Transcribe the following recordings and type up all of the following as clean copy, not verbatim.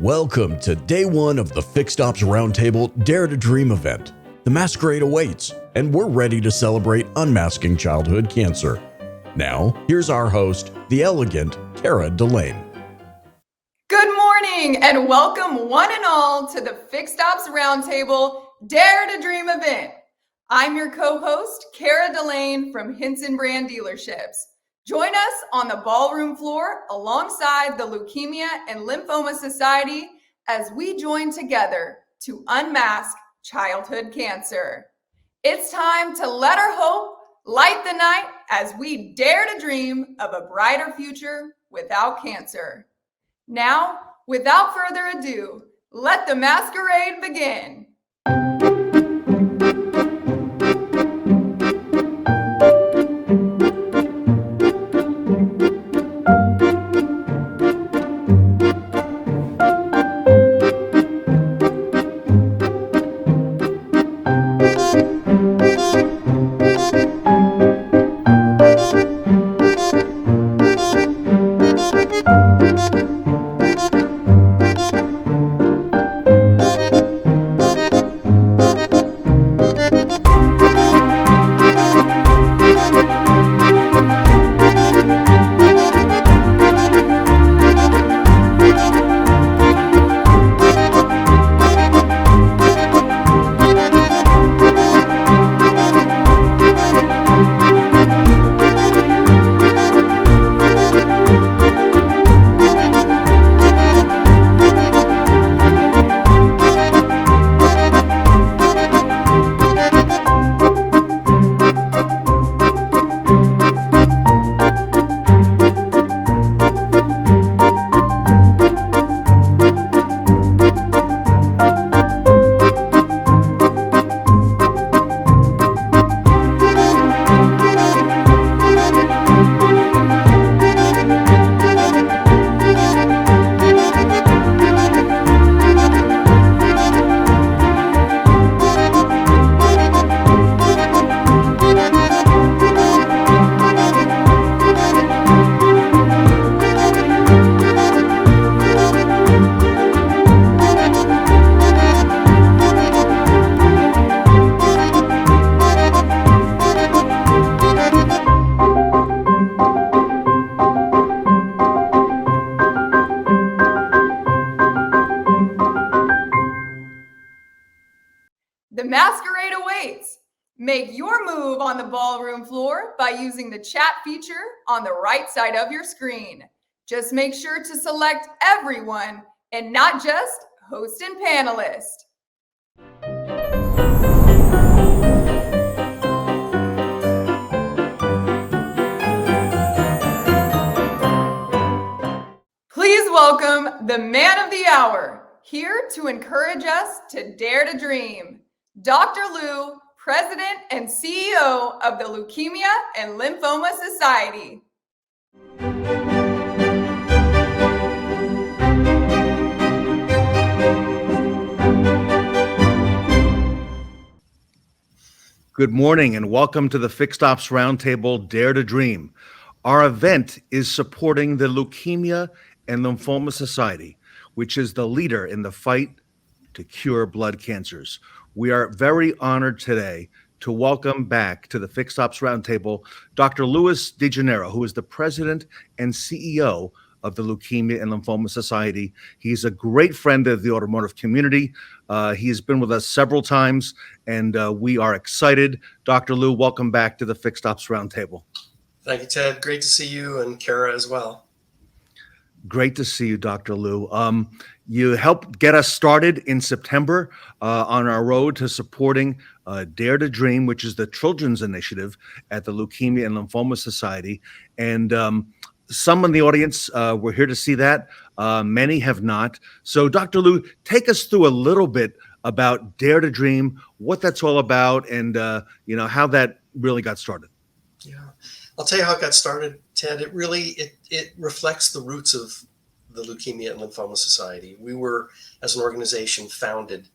Welcome to day one of the Fixed Ops Roundtable Dare to Dream event. The masquerade awaits, and we're ready to celebrate unmasking childhood cancer. Now, here's our host, the elegant Cara Delane. Good morning, and welcome one and all to the Fixed Ops Roundtable Dare to Dream event. I'm your co-host, Cara Delane from Hinson Brand Dealerships. Join us on the ballroom floor alongside the Leukemia and Lymphoma Society as we join together to unmask childhood cancer. It's time to let our hope light the night as we dare to dream of a brighter future without cancer. Now, without further ado, let the masquerade begin. The masquerade awaits. Make your move on the ballroom floor by using the chat feature on the right side of your screen. Just make sure to select everyone and not just host and panelist. Please welcome the man of the hour, here to encourage us to dare to dream. Dr. Lou, President and CEO of the Leukemia and Lymphoma Society. Good morning and welcome to the Fixed Ops Roundtable Dare to Dream. Our event is supporting the Leukemia and Lymphoma Society, which is the leader in the fight to cure blood cancers. We are very honored today to welcome back to the Fixed Ops Roundtable Dr. DeGennaro, who is the president and CEO of the Leukemia and Lymphoma Society. He's a great friend of the automotive community. He has been with us several times, and we are excited. Dr. Lou, welcome back to the Fixed Ops Roundtable. Thank you, Ted. Great to see you and Cara as well. Great to see you, Dr. Lou. You helped get us started in September on our road to supporting Dare to Dream, which is the children's initiative at the Leukemia and Lymphoma Society. And some in the audience were here to see that. Many have not. So, Dr. Lou, take us through a little bit about Dare to Dream, what that's all about, and how that really got started. Yeah, I'll tell you how it got started, Ted. It really reflects the roots of the Leukemia and Lymphoma Society. We were, as an organization, founded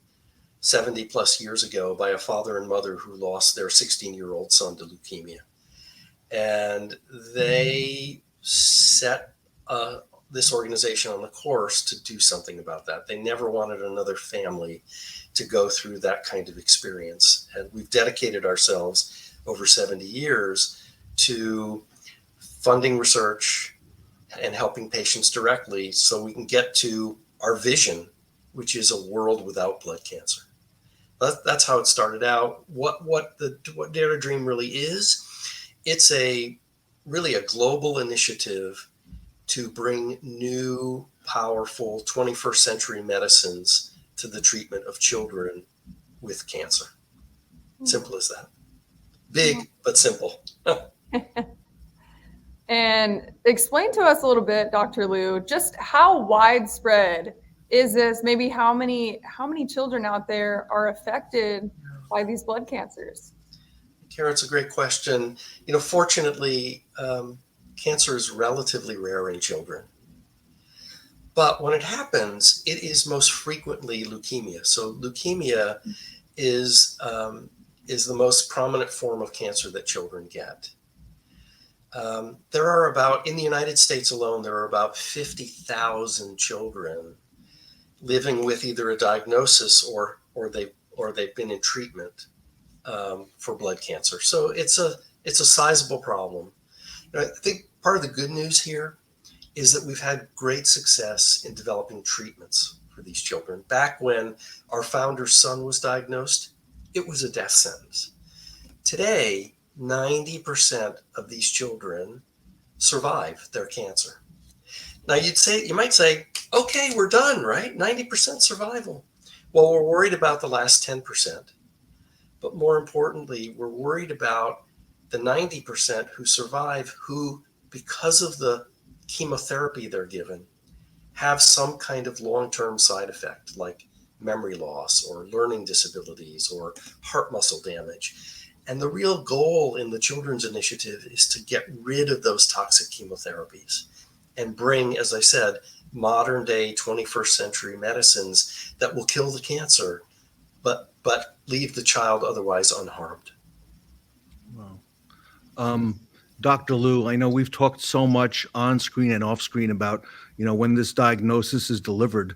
70 plus years ago by a father and mother who lost their 16-year-old son to leukemia. And they set this organization on the course to do something about that. They never wanted another family to go through that kind of experience. And we've dedicated ourselves over 70 years to funding research and helping patients directly so we can get to our vision, which is a world without blood cancer. That's how it started out. What Dare to Dream really is, it's really a global initiative to bring new, powerful 21st century medicines to the treatment of children with cancer. Simple as that. Big, but simple. And explain to us a little bit, Dr. Liu, just how widespread is this? Maybe how many children out there are affected by these blood cancers? Kara, it's a great question. Fortunately, cancer is relatively rare in children. But when it happens, it is most frequently leukemia. So leukemia is the most prominent form of cancer that children get. There are in the United States alone, there are about 50,000 children living with either a diagnosis or they've been in treatment for blood cancer. So it's a sizable problem. I think part of the good news here is that we've had great success in developing treatments for these children. Back when our founder's son was diagnosed, it was a death sentence. Today, 90% of these children survive their cancer. Now you might say, okay, we're done, right? 90% survival. Well, we're worried about the last 10%. But more importantly, we're worried about the 90% who survive, who, because of the chemotherapy they're given, have some kind of long-term side effect, like memory loss or learning disabilities or heart muscle damage. And the real goal in the Children's Initiative is to get rid of those toxic chemotherapies and bring, as I said, modern day 21st century medicines that will kill the cancer, but leave the child otherwise unharmed. Wow. Dr. Liu, I know we've talked so much on screen and off screen about, when this diagnosis is delivered,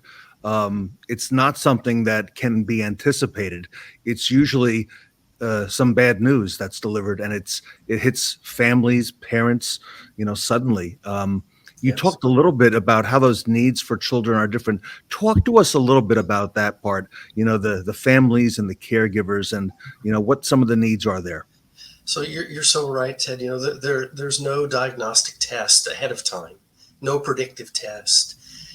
it's not something that can be anticipated. It's usually some bad news that's delivered, and it hits families, parents, suddenly. You Yes. talked a little bit about how those needs for children are different. Talk to us a little bit about that part, the families and the caregivers and, what some of the needs are there. So you're so right, Ted. There's no diagnostic test ahead of time, no predictive test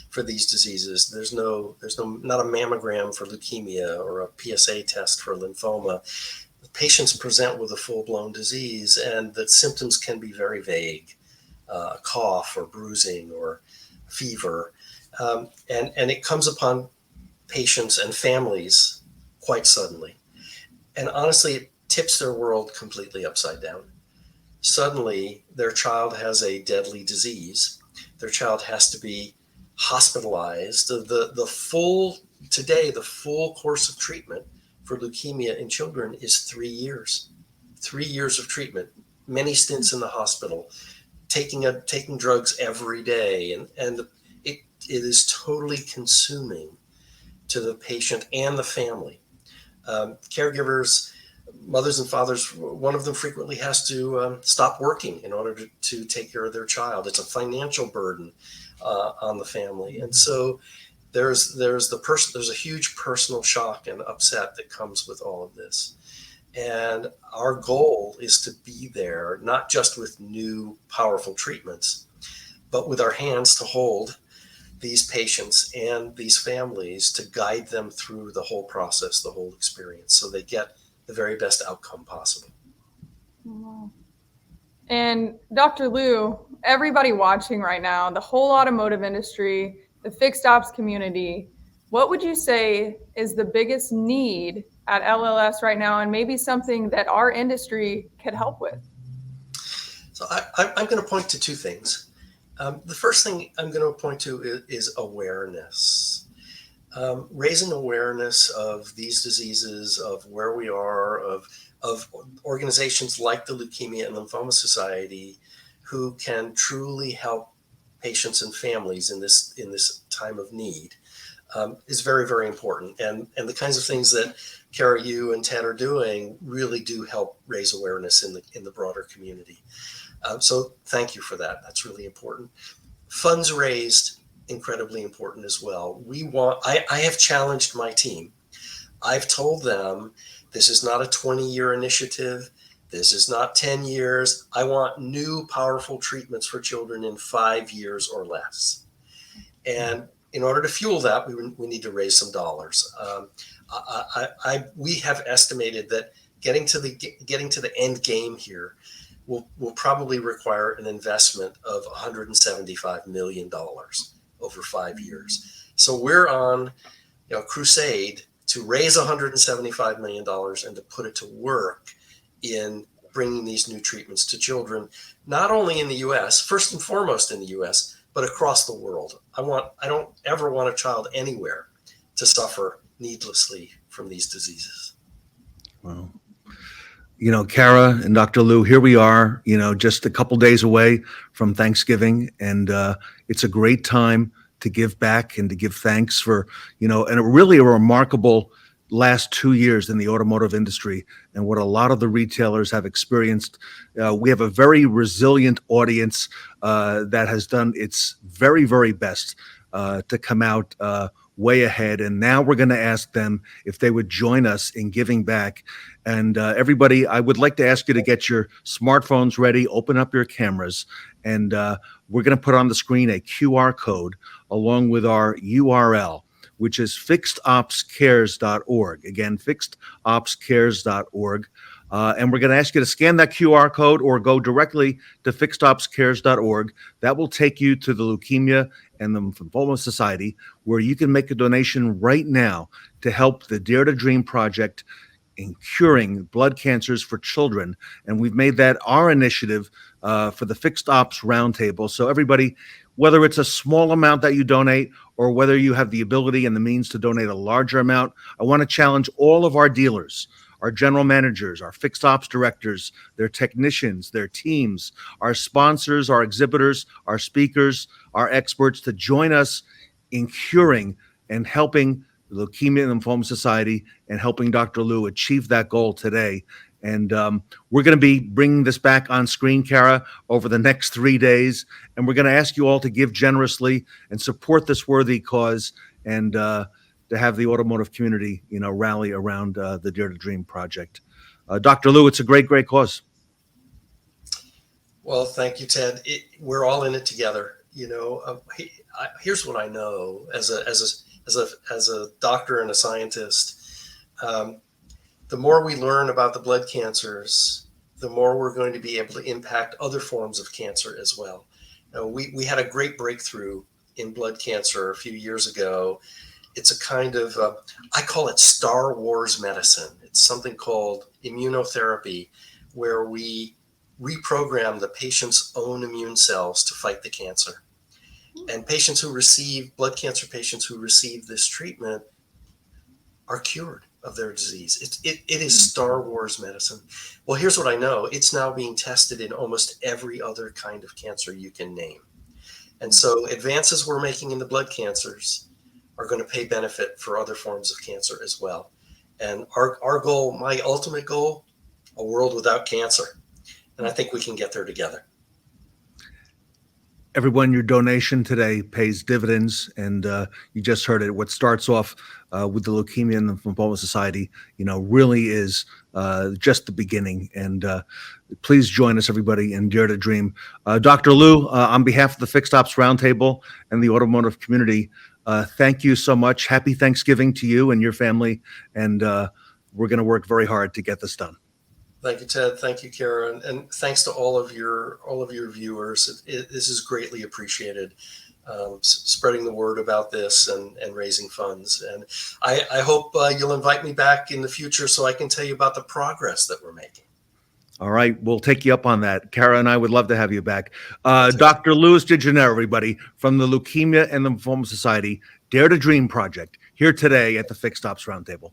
for these diseases. There's not a mammogram for leukemia or a PSA test for lymphoma. Patients present with a full-blown disease, and the symptoms can be very vague. Cough or bruising or fever. And it comes upon patients and families quite suddenly. And honestly, it tips their world completely upside down. Suddenly, their child has a deadly disease. Their child has to be hospitalized. The full course of treatment for leukemia in children is 3 years. 3 years of treatment, many stints in the hospital, taking drugs every day, and it is totally consuming to the patient and the family. Caregivers, mothers and fathers, one of them frequently has to stop working in order to take care of their child. It's a financial burden on the family, and so there's a huge personal shock and upset that comes with all of this. And our goal is to be there, not just with new, powerful treatments, but with our hands to hold these patients and these families to guide them through the whole process, the whole experience, so they get the very best outcome possible. And Dr. Liu, everybody watching right now, the whole automotive industry, the fixed ops community, what would you say is the biggest need at LLS right now, and maybe something that our industry could help with? So I'm going to point to two things. The first thing I'm going to point to is awareness. Raising awareness of these diseases, of where we are, of organizations like the Leukemia and Lymphoma Society, who can truly help patients and families in this time of need is very, very important. And the kinds of things that Kara, you and Ted are doing really do help raise awareness in the broader community. So thank you for that. That's really important. Funds raised, incredibly important as well. I have challenged my team. I've told them this is not a 20-year initiative. This is not 10 years. I want new, powerful treatments for children in 5 years or less. And in order to fuel that, we need to raise some dollars. We have estimated that getting to the end game here will probably require an investment of $175 million over 5 years. So we're on crusade to raise $175 million and to put it to work in bringing these new treatments to children, not only in the U.S., first and foremost in the U.S., but across the world. I don't ever want a child anywhere to suffer needlessly from these diseases. Well, Kara and Dr. Lou, here we are, just a couple days away from Thanksgiving, and it's a great time to give back and to give thanks for, and really a remarkable last 2 years in the automotive industry and what a lot of the retailers have experienced. We have a very resilient audience that has done its very, very best to come out way ahead. And now we're going to ask them if they would join us in giving back. And everybody, I would like to ask you to get your smartphones ready, open up your cameras, and we're going to put on the screen a QR code along with our URL, which is fixedopscares.org. Again, fixedopscares.org. And we're going to ask you to scan that QR code or go directly to fixedopscares.org. That will take you to the Leukemia and the Lymphoma Society, where you can make a donation right now to help the Dare to Dream project in curing blood cancers for children. And we've made that our initiative for the Fixed Ops Roundtable. So everybody, whether it's a small amount that you donate or whether you have the ability and the means to donate a larger amount, I want to challenge all of our dealers, our general managers, our fixed ops directors, their technicians, their teams, our sponsors, our exhibitors, our speakers, our experts to join us in curing and helping the Leukemia and Lymphoma Society and helping Dr. Lou achieve that goal today. And we're going to be bringing this back on screen, Kara, over the next 3 days. And we're going to ask you all to give generously and support this worthy cause and to have the automotive community, rally around the Dare to Dream project. Dr. Lou, it's a great, great cause. Well, thank you, Ted. We're all in it together. Here's what I know as a doctor and a scientist. The more we learn about the blood cancers, the more we're going to be able to impact other forms of cancer as well. We had a great breakthrough in blood cancer a few years ago. It's a kind of, I call it Star Wars medicine. It's something called immunotherapy, where we reprogram the patient's own immune cells to fight the cancer. And blood cancer patients who receive this treatment are cured of their disease. It is Star Wars medicine. Well, here's what I know. It's now being tested in almost every other kind of cancer you can name. And so advances we're making in the blood cancers are going to pay benefit for other forms of cancer as well. And our goal, my ultimate goal, a world without cancer. And I think we can get there together. Everyone, your donation today pays dividends, and you just heard it. What starts off with the Leukemia and the Lymphoma Society, really is just the beginning. And please join us, everybody, and Dare to Dream. Dr. Lou, on behalf of the Fixed Ops Roundtable and the automotive community, thank you so much. Happy Thanksgiving to you and your family, and we're going to work very hard to get this done. Thank you, Ted. Thank you, Kara, and thanks to all of your viewers. This is greatly appreciated. Spreading the word about this and raising funds. And I hope you'll invite me back in the future so I can tell you about the progress that we're making. All right, we'll take you up on that. Kara and I would love to have you back. Dr. Louis DeGennaro, everybody, from the Leukemia and Lymphoma Society, Dare to Dream Project, here today at the Fixed Ops Roundtable.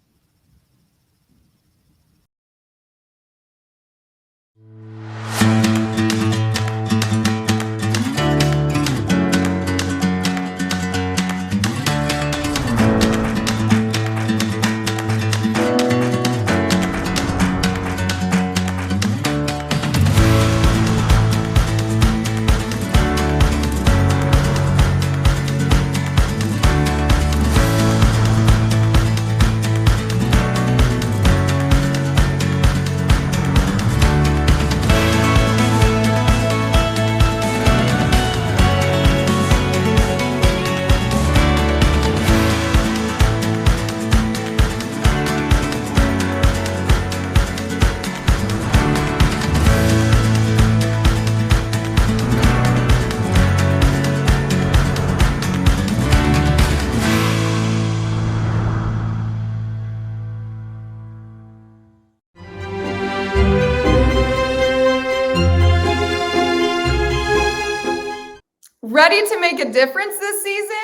Ready to make a difference this season?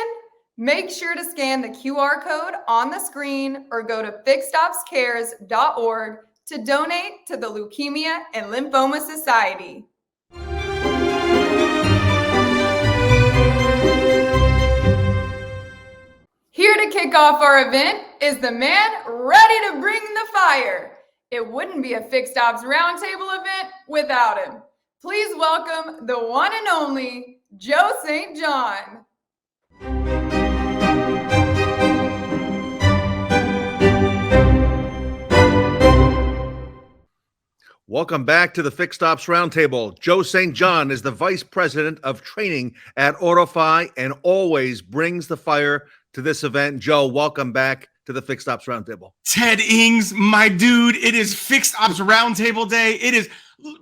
Make sure to scan the QR code on the screen or go to fixedopscares.org to donate to the Leukemia and Lymphoma Society. Here to kick off our event is the man ready to bring the fire. It wouldn't be a Fixed Ops Roundtable event without him. Please welcome the one and only Joe St. John. Welcome back to the Fixed Ops Roundtable. Joe St. John is the Vice President of Training at AutoFi and always brings the fire to this event. Joe, welcome back to the Fixed Ops Roundtable. Ted Ings, my dude, it is Fixed Ops Roundtable Day. It is,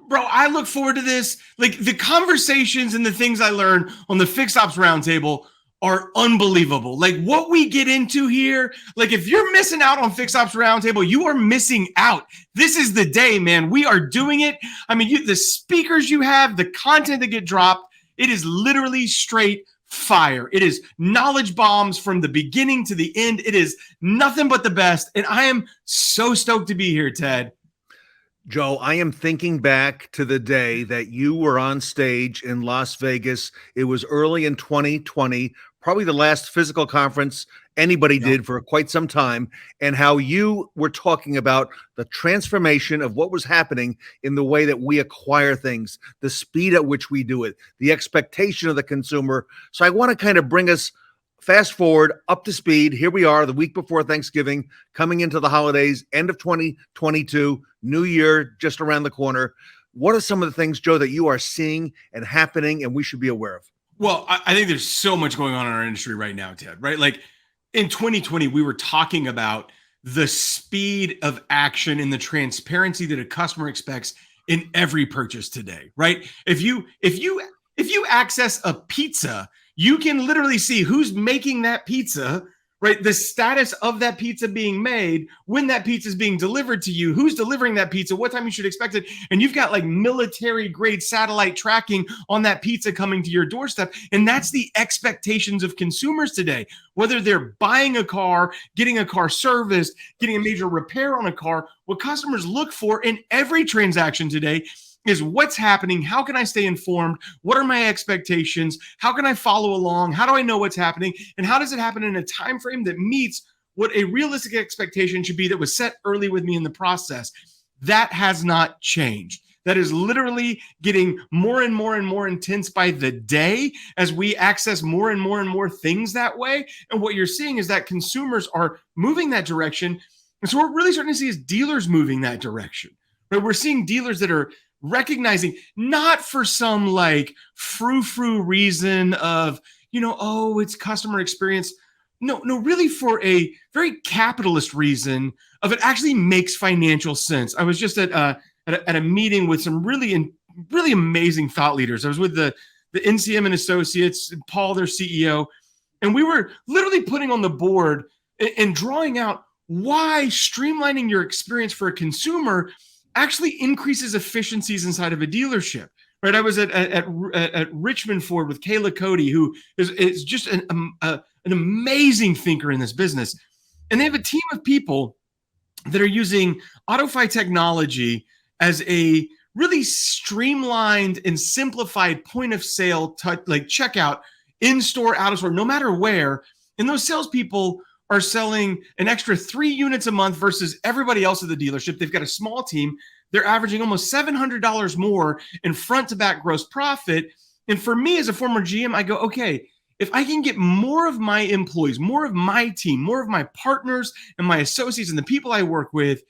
bro, I look forward to this. Like, the conversations and the things I learn on the Fixed Ops Roundtable are unbelievable. Like, what we get into here, like, if you're missing out on Fixed Ops Roundtable, you are missing out. This is the day, man. We are doing it. I mean, the speakers you have, the content that get dropped, it is literally straight fire. It is knowledge bombs from the beginning to the end. It is nothing but the best. And I am so stoked to be here, Ted. Joe, I am thinking back to the day that you were on stage in Las Vegas. It was early in 2020, probably the last physical conference anybody did for quite some time, and how you were talking about the transformation of what was happening in the way that we acquire things, the speed at which we do it, the expectation of the consumer. So I want to kind of bring us fast forward up to speed. Here we are the week before Thanksgiving, coming into the holidays, end of 2022, New Year just around the corner. What are some of the things, Joe, that you are seeing and happening and we should be aware of? Well, I think there's so much going on in our industry right now, Ted, right? Like, in 2020, we were talking about the speed of action and the transparency that a customer expects in every purchase today, right? If you access a pizza, you can literally see who's making that pizza, right? The status of that pizza being made, when that pizza is being delivered to you, who's delivering that pizza, what time you should expect it. And you've got like military grade satellite tracking on that pizza coming to your doorstep. And that's the expectations of consumers today, whether they're buying a car, getting a car serviced, getting a major repair on a car. What customers look for in every transaction today is what's happening. How can I stay informed? What are my expectations? How can I follow along? How do I know what's happening? And how does it happen in a time frame that meets what a realistic expectation should be that was set early with me in the process? That has not changed. That is literally getting more and more and more intense by the day as we access more and more and more things that way. And what you're seeing is that consumers are moving that direction. And so what we're really starting to see is dealers moving that direction. Right? We're seeing dealers that are recognizing, not for some like frou-frou reason of, oh, it's customer experience. No, really for a very capitalist reason of it actually makes financial sense. I was just at a meeting with some really amazing thought leaders. I was with the NCM and Associates, Paul, their CEO, and we were literally putting on the board and drawing out why streamlining your experience for a consumer actually increases efficiencies inside of a dealership, right? I was at Richmond Ford with Kaylee Cody, who is just an amazing thinker in this business. And they have a team of people that are using AutoFi technology as a really streamlined and simplified point of sale, like checkout, in-store, out of store, no matter where. And those salespeople are selling an extra 3 units a month versus everybody else at the dealership. They've got a small team. They're averaging almost $700 more in front to back gross profit. And for me as a former GM, I go, okay, if I can get more of my employees, more of my team, more of my partners and my associates and the people I work with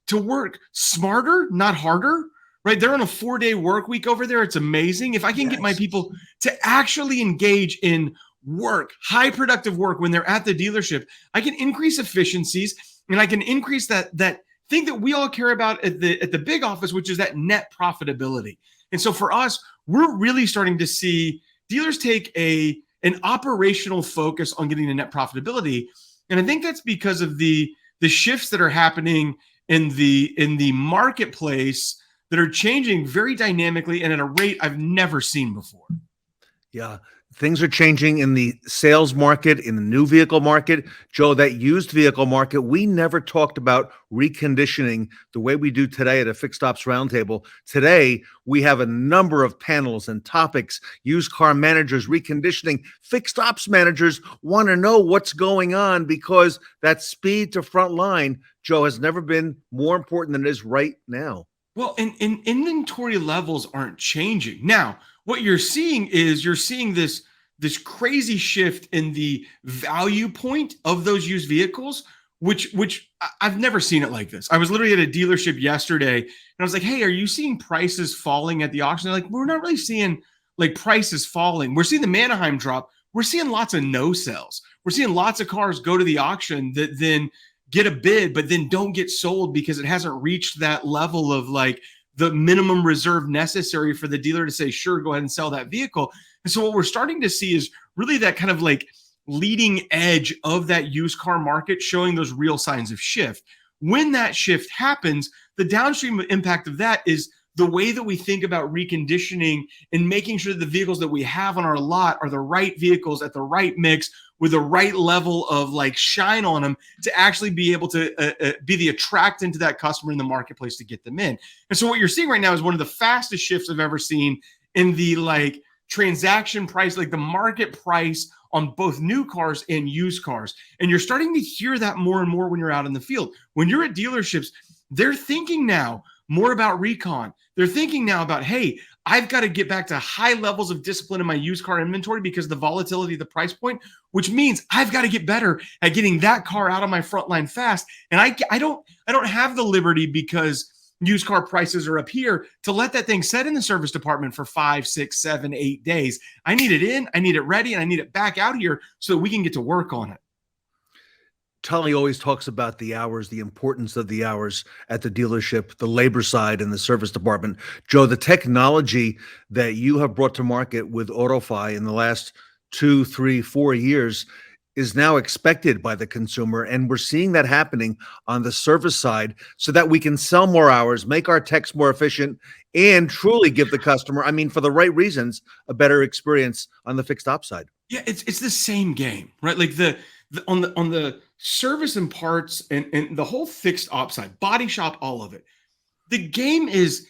to work smarter, not harder, right? They're on a 4-day work week over there. It's amazing. If I can get my people to actually engage in work, high productive work when they're at the dealership, I can increase efficiencies and I can increase that thing that we all care about at the big office, which is that net profitability. And so for us, we're really starting to see dealers take an operational focus on getting the net profitability. And I think that's because of the shifts that are happening in the marketplace that are changing very dynamically and at a rate I've never seen before. Yeah. Things are changing in the sales market, in the new vehicle market. Joe, that used vehicle market, we never talked about reconditioning the way we do today at a Fixed Ops Roundtable. Today, we have a number of panels and topics. Used car managers, reconditioning, fixed ops managers want to know what's going on because that speed to front line, Joe, has never been more important than it is right now. Well, and inventory levels aren't changing. Now, what you're seeing is this crazy shift in the value point of those used vehicles, which I've never seen it like this. I was literally at a dealership yesterday and I was like, hey, are you seeing prices falling at the auction? They're like, we're not really seeing like prices falling. We're seeing the Manheim drop. We're seeing lots of no sales. We're seeing lots of cars go to the auction that then get a bid, but then don't get sold because it hasn't reached that level of like the minimum reserve necessary for the dealer to say, sure, go ahead and sell that vehicle. And so what we're starting to see is really that kind of like leading edge of that used car market showing those real signs of shift. When that shift happens, the downstream impact of that is the way that we think about reconditioning and making sure that the vehicles that we have on our lot are the right vehicles at the right mix with the right level of like shine on them to actually be able to be the attractant to that customer in the marketplace to get them in. And so what you're seeing right now is one of the fastest shifts I've ever seen in the like transaction price, like the market price on both new cars and used cars. And you're starting to hear that more and more when you're out in the field. When you're at dealerships, they're thinking now more about recon. They're thinking now about, hey, I've got to get back to high levels of discipline in my used car inventory because of the volatility of the price point, which means I've got to get better at getting that car out of my front line fast. And I don't have the liberty because used car prices are up here to let that thing sit in the service department for 5, 6, 7, 8 days. I need it in, I need it ready, and I need it back out here so that we can get to work on it. Tully always talks about the hours, the importance of the hours at the dealership, the labor side, and the service department. Joe, the technology that you have brought to market with AutoFi in the last 2, 3, 4 years is now expected by the consumer. And we're seeing that happening on the service side so that we can sell more hours, make our techs more efficient, and truly give the customer, I mean, for the right reasons, a better experience on the fixed ops side. Yeah, it's the same game, right? Like on the service and parts and the whole fixed ops side, body shop, all of it. The game is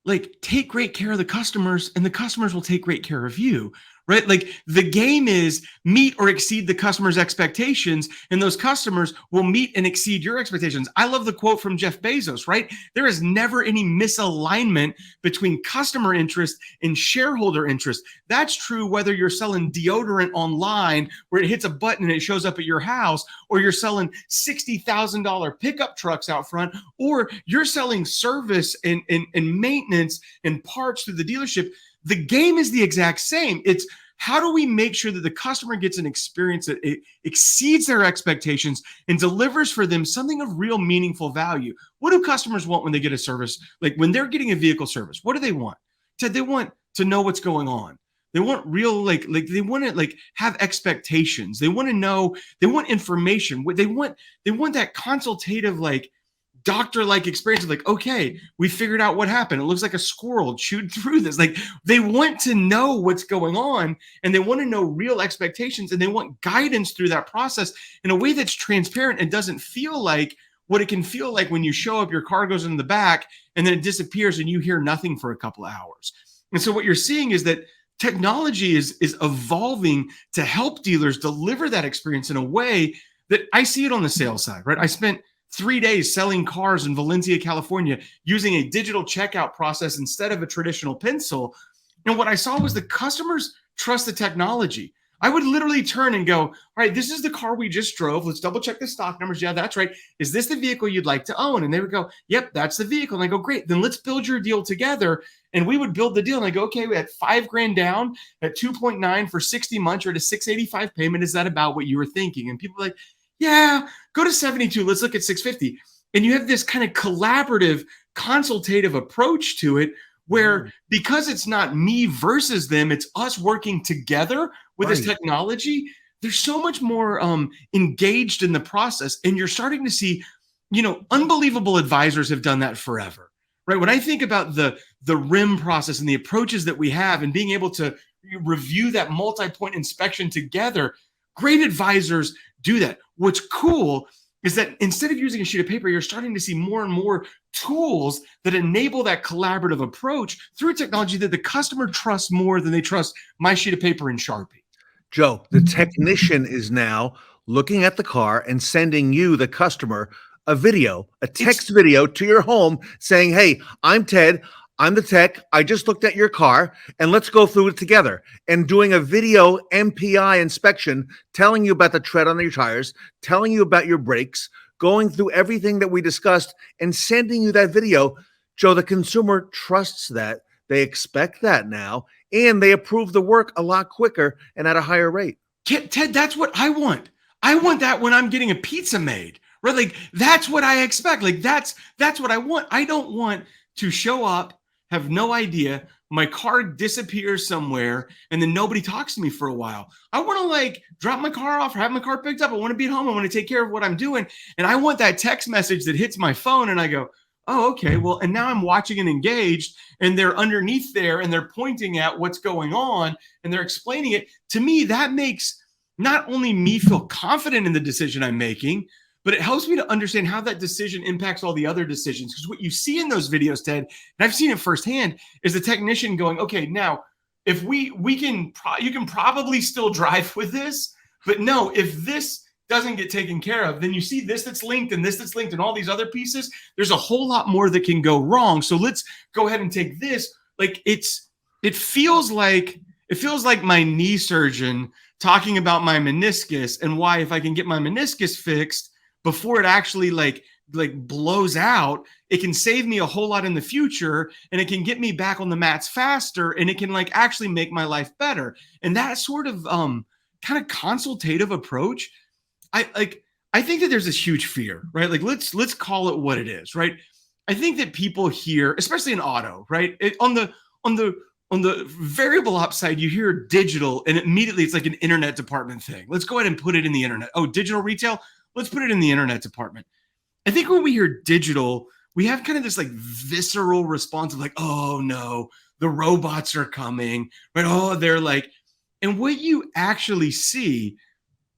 like take great care of the customers and the customers will take great care of you, right? Like the game is meet or exceed the customer's expectations and those customers will meet and exceed your expectations. I love the quote from Jeff Bezos, right? There is never any misalignment between customer interest and shareholder interest. That's true whether you're selling deodorant online where it hits a button and it shows up at your house, or you're selling $60,000 pickup trucks out front, or you're selling service and maintenance and parts through the dealership. The game is the exact same. It's how do we make sure that the customer gets an experience that it exceeds their expectations and delivers for them something of real meaningful value? What do customers want when they get a service? Like when they're getting a vehicle service, what do they want? They want to know what's going on. They want real, like they want to like have expectations. They want to know, they want information. They want that consultative, like doctor-like experience of like, okay, we figured out what happened. It looks like a squirrel chewed through this. Like they want to know what's going on and they want to know real expectations and they want guidance through that process in a way that's transparent and doesn't feel like what it can feel like when you show up, your car goes in the back and then it disappears and you hear nothing for a couple of hours. And so what you're seeing is that technology is evolving to help dealers deliver that experience in a way that I see it on the sales side, right? I spent 3 days selling cars in Valencia, California, using a digital checkout process instead of a traditional pencil. And what I saw was the customers trust the technology. I would literally turn and go, all right, this is the car we just drove. Let's double check the stock numbers. Yeah, that's right. Is this the vehicle you'd like to own? And they would go, yep, that's the vehicle. And I go, great. Then let's build your deal together. And we would build the deal. And I go, okay, we had $5,000 down at 2.9 for 60 months or at a 685 payment. Is that about what you were thinking? And people are like, yeah, go to 72. Let's look at 650. And you have this kind of collaborative, consultative approach to it where because it's not me versus them, it's us working together with this technology. There's so much more engaged in the process. And you're starting to see, unbelievable advisors have done that forever, right? When I think about the RIM process and the approaches that we have and being able to review that multi-point inspection together. Great advisors do that. What's cool is that instead of using a sheet of paper, you're starting to see more and more tools that enable that collaborative approach through technology that the customer trusts more than they trust my sheet of paper and Sharpie. Joe, the technician is now looking at the car and sending you, the customer, a video, a text video to your home saying, hey, I'm Ted. I'm the tech. I just looked at your car and let's go through it together. And doing a video MPI inspection, telling you about the tread on your tires, telling you about your brakes, going through everything that we discussed and sending you that video. Joe, the consumer trusts that. They expect that now, and they approve the work a lot quicker and at a higher rate. Ted, that's what I want. I want that when I'm getting a pizza made, right? Like that's what I expect. Like that's what I want. I don't want to show up, have no idea, my car disappears somewhere, and then nobody talks to me for a while. I want to like drop my car off or have my car picked up. I want to be at home. I want to take care of what I'm doing. And I want that text message that hits my phone and I go, oh, okay, well, and now I'm watching and engaged, and they're underneath there and they're pointing at what's going on and they're explaining it. To me, that makes not only me feel confident in the decision I'm making, but it helps me to understand how that decision impacts all the other decisions. Because what you see in those videos, Ted, and I've seen it firsthand, is the technician going, okay, now if you can probably still drive with this, but no, if this doesn't get taken care of, then you see this that's linked and this that's linked and all these other pieces, there's a whole lot more that can go wrong. So let's go ahead and take this. Like it feels like my knee surgeon talking about my meniscus and why if I can get my meniscus fixed before it actually like blows out, it can save me a whole lot in the future, and it can get me back on the mats faster, and it can like actually make my life better. And that sort of kind of consultative approach, I think that there's this huge fear, right? Like let's call it what it is, right? I think that people hear, especially in auto, right? On the variable ops side, you hear digital, and immediately it's like an internet department thing. Let's go ahead and put it in the internet. Oh, digital retail. Let's put it in the internet department. I think when we hear digital, we have kind of this like visceral response of like, oh no, the robots are coming, right? Oh, they're like, and what you actually see,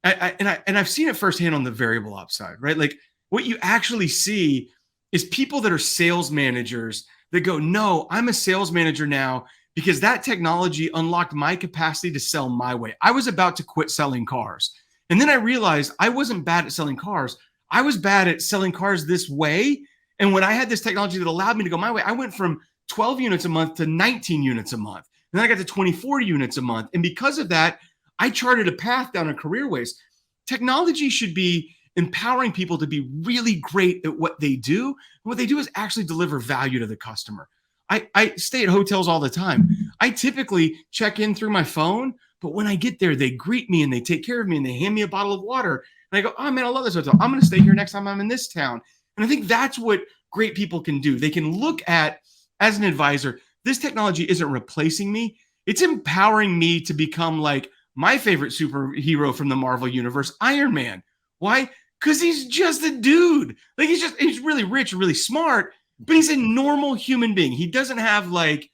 I've seen it firsthand on the variable ops side, right? Like what you actually see is people that are sales managers that go, no, I'm a sales manager now because that technology unlocked my capacity to sell my way. I was about to quit selling cars. And then I realized I wasn't bad at selling cars. I was bad at selling cars this way. And when I had this technology that allowed me to go my way, I went from 12 units a month to 19 units a month. And then I got to 24 units a month. And because of that, I charted a path down a career ways. Technology should be empowering people to be really great at what they do. And what they do is actually deliver value to the customer. I stay at hotels all the time. I typically check in through my phone, but when I get there, they greet me and they take care of me and they hand me a bottle of water. And I go, oh man, I love this hotel. I'm going to stay here next time I'm in this town. And I think that's what great people can do. They can look at, as an advisor, this technology isn't replacing me. It's empowering me to become like my favorite superhero from the Marvel universe, Iron Man. Why? Because he's just a dude. Like he's really rich, really smart, but he's a normal human being. He doesn't have like,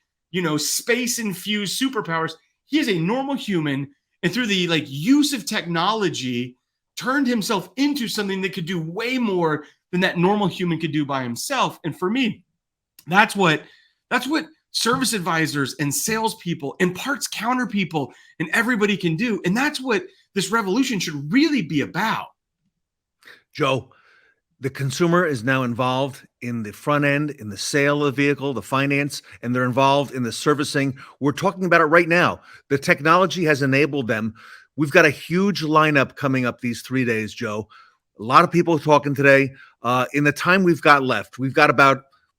space infused superpowers. He is a normal human, and through the like use of technology, turned himself into something that could do way more than that normal human could do by himself. And for me, that's what service advisors and salespeople and parts counter people and everybody can do. And that's what this revolution should really be about. Joe, the consumer is now involved in the front end, in the sale of the vehicle, the finance, and they're involved in the servicing. We're talking about it right now. The technology has enabled them. We've got a huge lineup coming up these 3 days, Joe. A lot of people talking today. In the time we've got left, we've got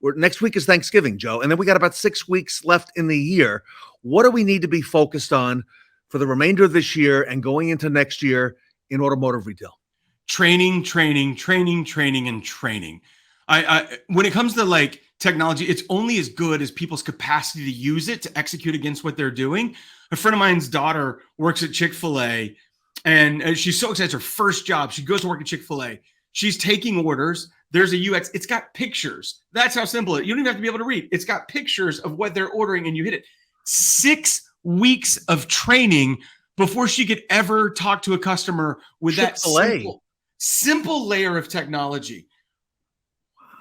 next week is Thanksgiving, Joe, and then we got about 6 weeks left in the year. What do we need to be focused on for the remainder of this year and going into next year in automotive retail? Training, and training. I when it comes to like technology, it's only as good as people's capacity to use it to execute against what they're doing. A friend of mine's daughter works at Chick-fil-A, and she's so excited. It's her first job. She goes to work at Chick-fil-A. She's taking orders. There's a UX. It's got pictures. That's how simple it is. You don't even have to be able to read. It's got pictures of what they're ordering, and you hit it. 6 weeks of training before she could ever talk to a customer with that simple layer of technology.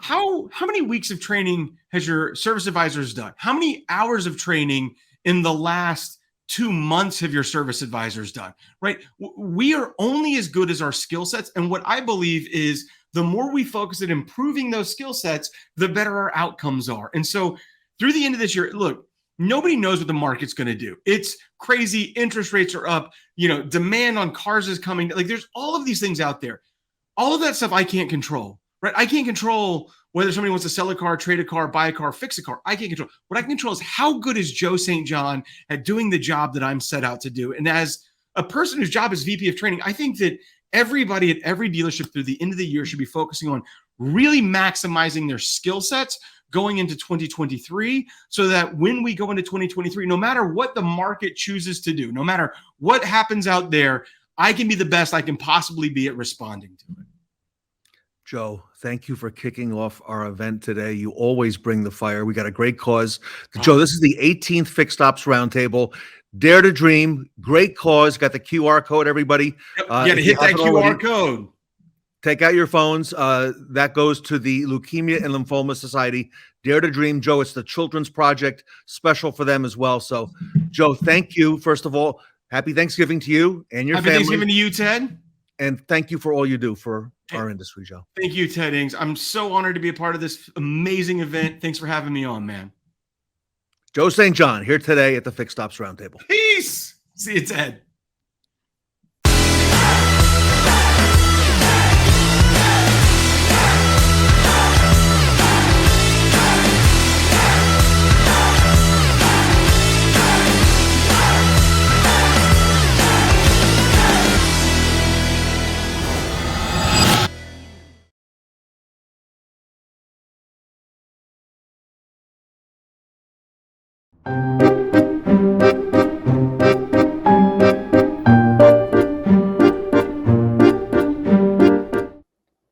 How many weeks of training has your service advisors done? How many hours of training in the last 2 months have your service advisors done, right? We are only as good as our skill sets. And what I believe is the more we focus at improving those skill sets, the better our outcomes are. And so through the end of this year, look, nobody knows what the market's going to do. It's crazy. Interest rates are up. Demand on cars is coming. Like, there's all of these things out there. All of that stuff I can't control, right? I can't control whether somebody wants to sell a car, trade a car, buy a car, fix a car. I can't control. What I can control is how good is Joe St. John at doing the job that I'm set out to do. And as a person whose job is VP of training, I think that everybody at every dealership through the end of the year should be focusing on really maximizing their skill sets going into 2023, so that when we go into 2023, no matter what the market chooses to do, no matter what happens out there, I can be the best I can possibly be at responding to it. Joe, thank you for kicking off our event today. You always bring the fire. We got a great cause. Joe, this is the 18th Fixed Ops Roundtable. Dare to Dream, great cause. Got the QR code, everybody. Yep, you got to hit that QR code. Take out your phones. That goes to the Leukemia and Lymphoma Society. Dare to Dream, Joe. It's the Children's Project, special for them as well. So, Joe, thank you. First of all, happy Thanksgiving to you and your family. Happy Thanksgiving to you, Ted. And thank you for all you do for our industry, Joe. Thank you, Ted Ings. I'm so honored to be a part of this amazing event. Thanks for having me on, man. Joe St. John here today at the Fixed Ops Roundtable. Peace. See you, Ted.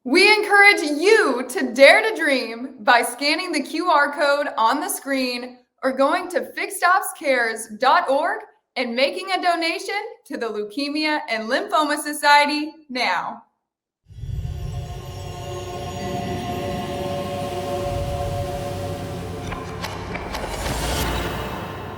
We encourage you to dare to dream by scanning the QR code on the screen or going to fixedopscares.org and making a donation to the Leukemia and Lymphoma Society now.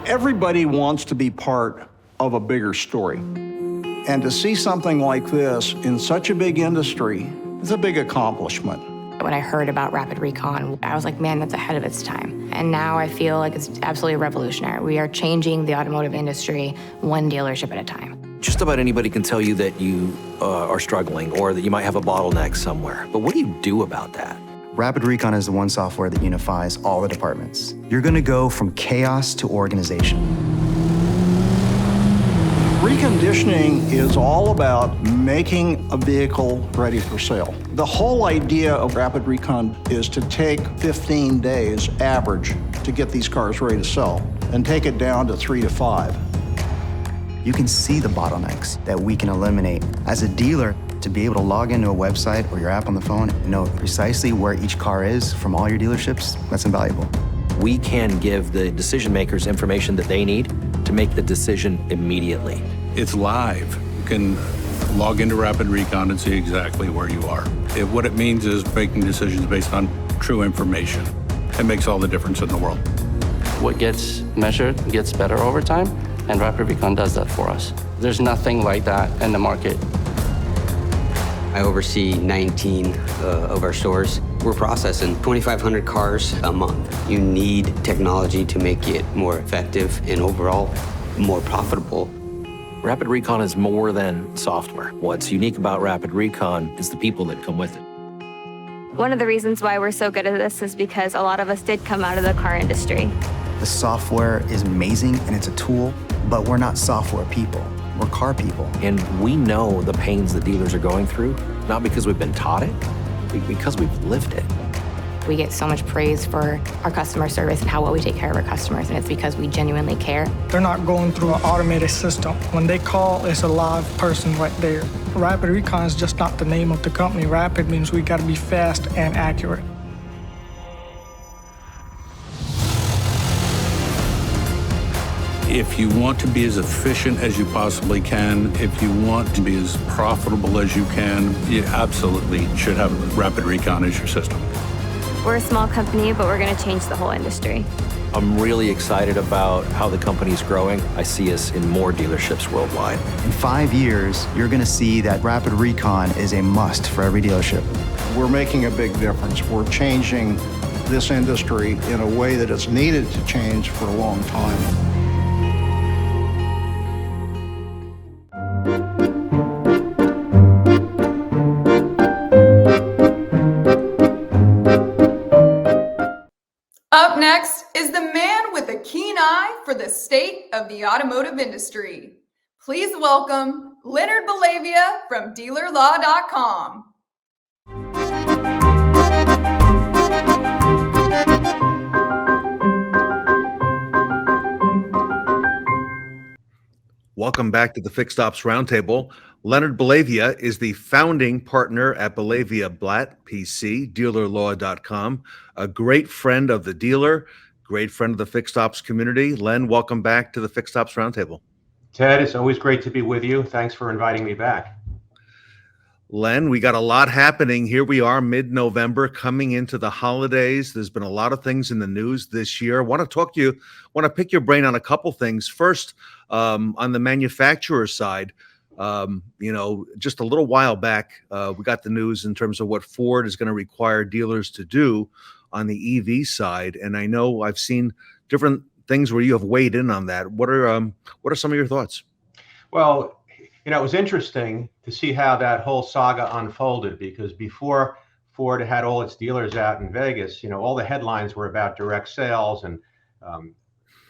Everybody wants to be part of a bigger story. And to see something like this in such a big industry is a big accomplishment. When I heard about Rapid Recon, I was like, man, that's ahead of its time. And now I feel like it's absolutely revolutionary. We are changing the automotive industry one dealership at a time. Just about anybody can tell you that you are struggling or that you might have a bottleneck somewhere. But what do you do about that? Rapid Recon is the one software that unifies all the departments. You're going to go from chaos to organization. Reconditioning is all about making a vehicle ready for sale. The whole idea of Rapid Recon is to take 15 days average to get these cars ready to sell and take it down to 3 to 5. You can see the bottlenecks that we can eliminate. As a dealer, to be able to log into a website or your app on the phone and know precisely where each car is from all your dealerships, that's invaluable. We can give the decision makers information that they need to make the decision immediately. It's live. You can log into Rapid Recon and see exactly where you are. What it means is making decisions based on true information. It makes all the difference in the world. What gets measured gets better over time, and Rapid Recon does that for us. There's nothing like that in the market. I oversee 19 of our stores. We're processing 2,500 cars a month. You need technology to make it more effective and overall more profitable. Rapid Recon is more than software. What's unique about Rapid Recon is the people that come with it. One of the reasons why we're so good at this is because a lot of us did come out of the car industry. The software is amazing and it's a tool, but we're not software people. We're car people. And we know the pains that dealers are going through, not because we've been taught it, but because we've lived it. We get so much praise for our customer service and how well we take care of our customers, and it's because we genuinely care. They're not going through an automated system. When they call, it's a live person right there. Rapid Recon is just not the name of the company. Rapid means we got to be fast and accurate. If you want to be as efficient as you possibly can, if you want to be as profitable as you can, you absolutely should have Rapid Recon as your system. We're a small company, but we're going to change the whole industry. I'm really excited about how the company's growing. I see us in more dealerships worldwide. In 5 years, you're going to see that Rapid Recon is a must for every dealership. We're making a big difference. We're changing this industry in a way that it's needed to change for a long time. Up next is the man with a keen eye for the state of the automotive industry. Please welcome Leonard Bellavia from DealerLaw.com. Welcome back to the Fixed Ops Roundtable. Leonard Bellavia is the founding partner at Bellavia Blatt, PC, DealerLaw.com, a great friend of the dealer, great friend of the Fixed Ops community. Len, welcome back to the Fixed Ops Roundtable. Ted, it's always great to be with you. Thanks for inviting me back. Len, we got a lot happening. Here we are, mid-November, coming into the holidays. There's been a lot of things in the news this year. I want to pick your brain on a couple things. First, on the manufacturer side, just a little while back, we got the news in terms of what Ford is going to require dealers to do on the EV side. And I know I've seen different things where you have weighed in on that. What are some of your thoughts? Well, it was interesting to see how that whole saga unfolded, because before Ford had all its dealers out in Vegas, all the headlines were about direct sales and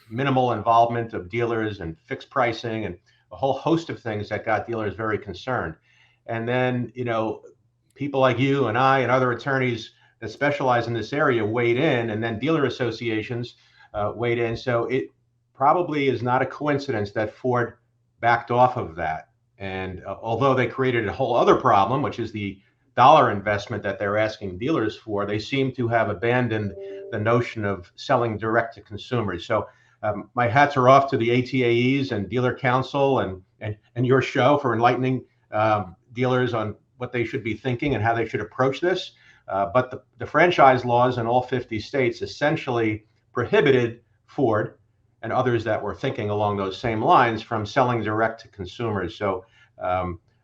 minimal involvement of dealers and fixed pricing and a whole host of things that got dealers very concerned. And then, people like you and I and other attorneys that specialize in this area weighed in, and then dealer associations weighed in. So it probably is not a coincidence that Ford backed off of that. And although they created a whole other problem, which is the dollar investment that they're asking dealers for, they seem to have abandoned the notion of selling direct to consumers. So my hats are off to the ATAEs and Dealer Council and your show for enlightening dealers on what they should be thinking and how they should approach this. But the franchise laws in all 50 states essentially prohibited Ford and others that were thinking along those same lines from selling direct to consumers. So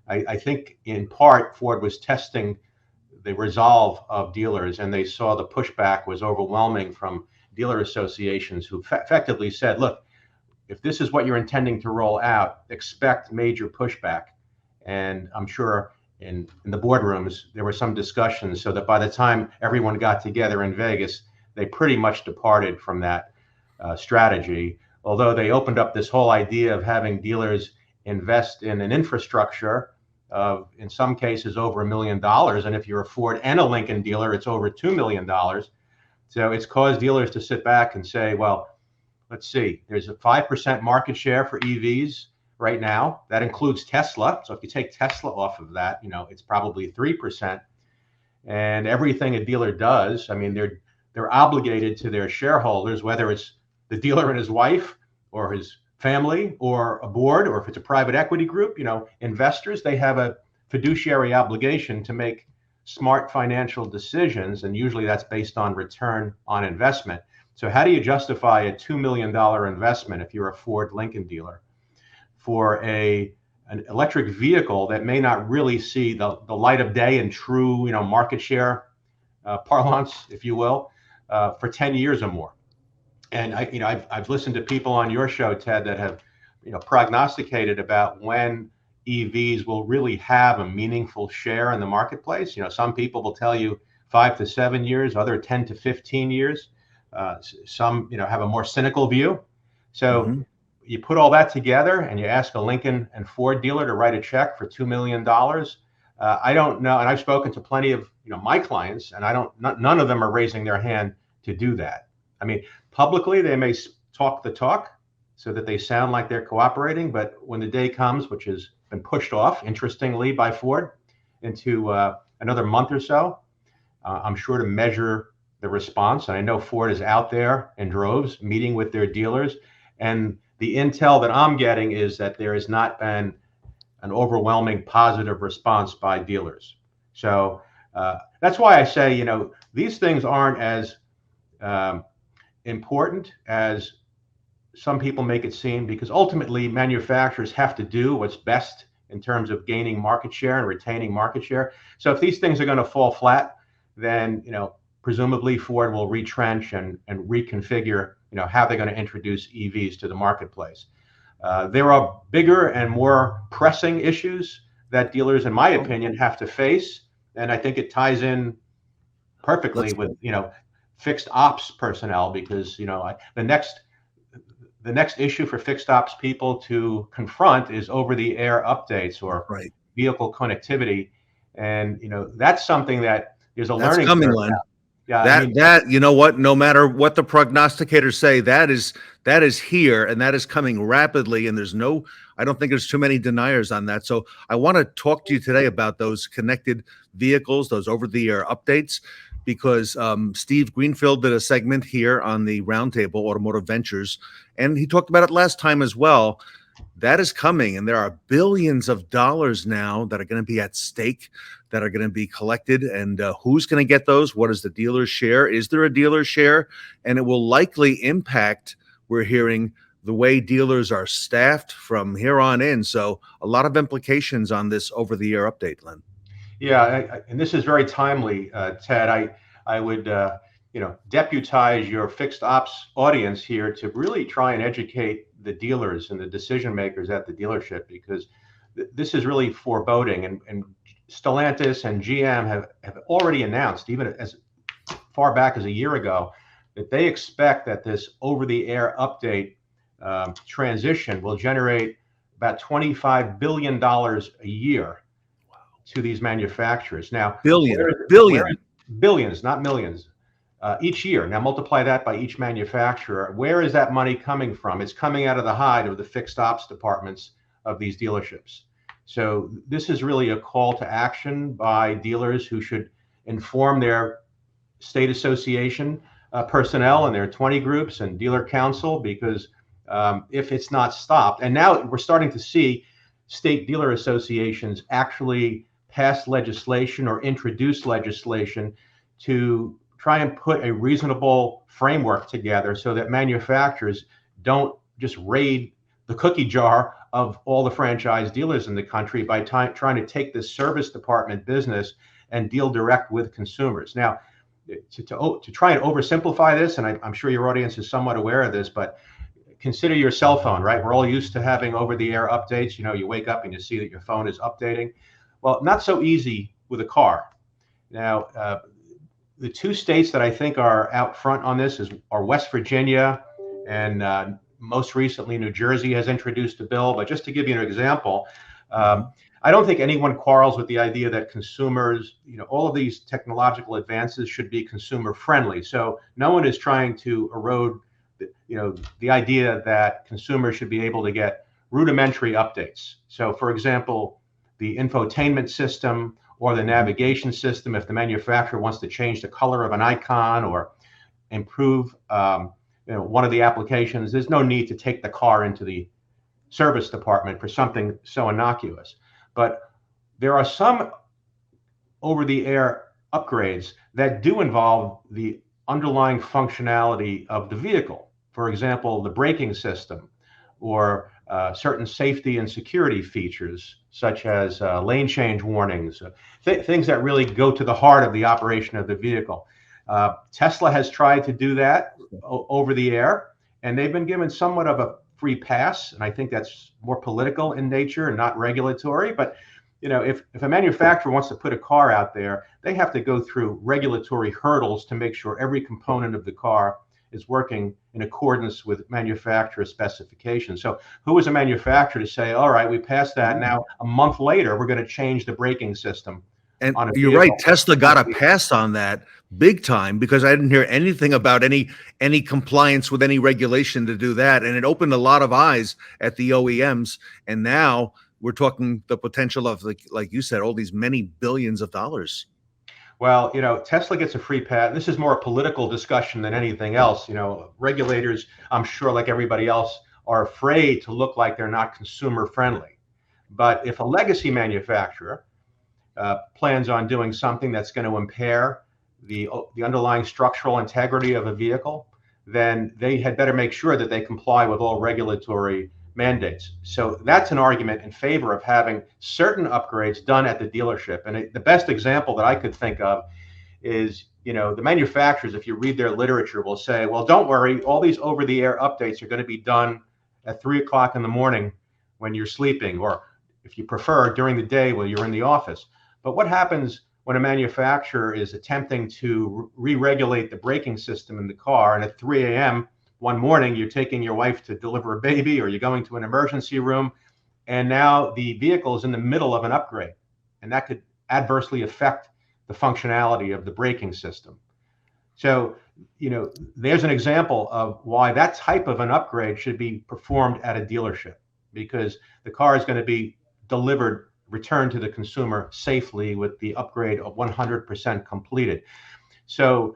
I think in part Ford was testing the resolve of dealers, and they saw the pushback was overwhelming from dealer associations who effectively said, look, if this is what you're intending to roll out, expect major pushback. And I'm sure in the boardrooms, there were some discussions so that by the time everyone got together in Vegas, they pretty much departed from that strategy, although they opened up this whole idea of having dealers invest in an infrastructure of, in some cases, over $1 million. And if you're a Ford and a Lincoln dealer, it's over $2 million. So it's caused dealers to sit back and say, well, let's see, there's a 5% market share for EVs right now. That includes Tesla. So if you take Tesla off of that, it's probably 3%. And everything a dealer does, I mean, they're obligated to their shareholders, whether it's the dealer and his wife or his family or a board, or if it's a private equity group, investors, they have a fiduciary obligation to make smart financial decisions. And usually that's based on return on investment. So how do you justify a $2 million investment if you're a Ford Lincoln dealer for an electric vehicle that may not really see the light of day in true, market share parlance, if you will, for 10 years or more? And I've listened to people on your show, Ted, that have, prognosticated about when EVs will really have a meaningful share in the marketplace. Some people will tell you 5 to 7 years, other 10 to 15 years. Some, have a more cynical view. So you put all that together and you ask a Lincoln and Ford dealer to write a check for $2 million. I don't know. And I've spoken to plenty of, my clients, and none of them are raising their hand to do that. I mean, publicly, they may talk the talk so that they sound like they're cooperating. But when the day comes, which has been pushed off, interestingly, by Ford into another month or so, I'm sure to measure the response. And I know Ford is out there in droves meeting with their dealers. And the intel that I'm getting is that there has not been an overwhelming positive response by dealers. So that's why I say, you know, these things aren't as important as some people make it seem, because ultimately manufacturers have to do what's best in terms of gaining market share and retaining market share. So if these things are going to fall flat, then, you know, presumably Ford will retrench and reconfigure, you know, how they're going to introduce EVs to the marketplace. There are bigger and more pressing issues that dealers, in my opinion, have to face. And I think it ties in perfectly with, you know, fixed ops personnel, because, you know, the next issue for fixed ops people to confront is over-the-air updates or vehicle connectivity. And, you know, that's something that there's a learning coming, curve Len. now. Yeah, That I mean, that you know what, no matter what the prognosticators say, that is here, and that is coming rapidly, and I don't think there's too many deniers on that. So I want to talk to you today about those connected vehicles, those over-the-air updates, because Steve Greenfield did a segment here on the Roundtable Automotive Ventures, and he talked about it last time as well. That is coming, and there are billions of dollars now that are going to be at stake, that are going to be collected. And who's going to get those? What is the dealer's share? Is there a dealer's share? And it will likely impact, we're hearing, the way dealers are staffed from here on in. So a lot of implications on this over-the-air update, Len. Yeah, and this is very timely, Ted. I would you know, deputize your fixed ops audience here to really try and educate the dealers and the decision makers at the dealership, because this is really foreboding. And Stellantis and GM have already announced, even as far back as a year ago, that they expect that this over-the-air update transition will generate about $25 billion a year to these manufacturers. Now, billions, not millions, each year. Now multiply that by each manufacturer. Where is that money coming from? It's coming out of the hide of the fixed ops departments of these dealerships. So this is really a call to action by dealers who should inform their state association personnel and their 20 groups and dealer council, because if it's not stopped, and now we're starting to see state dealer associations actually pass legislation or introduce legislation to try and put a reasonable framework together so that manufacturers don't just raid the cookie jar of all the franchise dealers in the country by trying to take this service department business and deal direct with consumers. Now, to try and oversimplify this, and I'm sure your audience is somewhat aware of this, but consider your cell phone, right? We're all used to having over-the-air updates. You know, you wake up and you see that your phone is updating. Well, not so easy with a car. Now, the two states that I think are out front on this are West Virginia, and most recently New Jersey has introduced a bill. But just to give you an example, I don't think anyone quarrels with the idea that consumers, you know, all of these technological advances should be consumer friendly. So no one is trying to erode, you know, the idea that consumers should be able to get rudimentary updates. So, for example, the infotainment system or the navigation system, if the manufacturer wants to change the color of an icon or improve you know, one of the applications, there's no need to take the car into the service department for something so innocuous. But there are some over-the-air upgrades that do involve the underlying functionality of the vehicle. For example, the braking system, or certain safety and security features, such as lane change warnings, things that really go to the heart of the operation of the vehicle. Tesla has tried to do that over the air, and they've been given somewhat of a free pass. And I think that's more political in nature and not regulatory. But you know, if a manufacturer wants to put a car out there, they have to go through regulatory hurdles to make sure every component of the car is working in accordance with manufacturer specifications. So who is a manufacturer to say, all right, we passed that, now a month later we're going to change the braking system? And you're right, Tesla got a pass on that big time, because I didn't hear anything about any compliance with any regulation to do that. And it opened a lot of eyes at the OEMs. And now we're talking the potential of, like you said, all these many billions of dollars. Well, you know, Tesla gets a free pass. This is more a political discussion than anything else. You know, regulators, I'm sure, like everybody else, are afraid to look like they're not consumer friendly. But if a legacy manufacturer plans on doing something that's going to impair the underlying structural integrity of a vehicle, then they had better make sure that they comply with all regulatory mandates. So that's an argument in favor of having certain upgrades done at the dealership. And the best example that I could think of is, the manufacturers, if you read their literature, will say, well, don't worry, all these over-the-air updates are going to be done at 3 o'clock in the morning when you're sleeping, or if you prefer, during the day while you're in the office. But what happens when a manufacturer is attempting to re-regulate the braking system in the car, and at 3 a.m. one morning you're taking your wife to deliver a baby, or you're going to an emergency room, and now the vehicle is in the middle of an upgrade, and that could adversely affect the functionality of the braking system. So, there's an example of why that type of an upgrade should be performed at a dealership, because the car is going to be returned to the consumer safely with the upgrade of 100% completed. So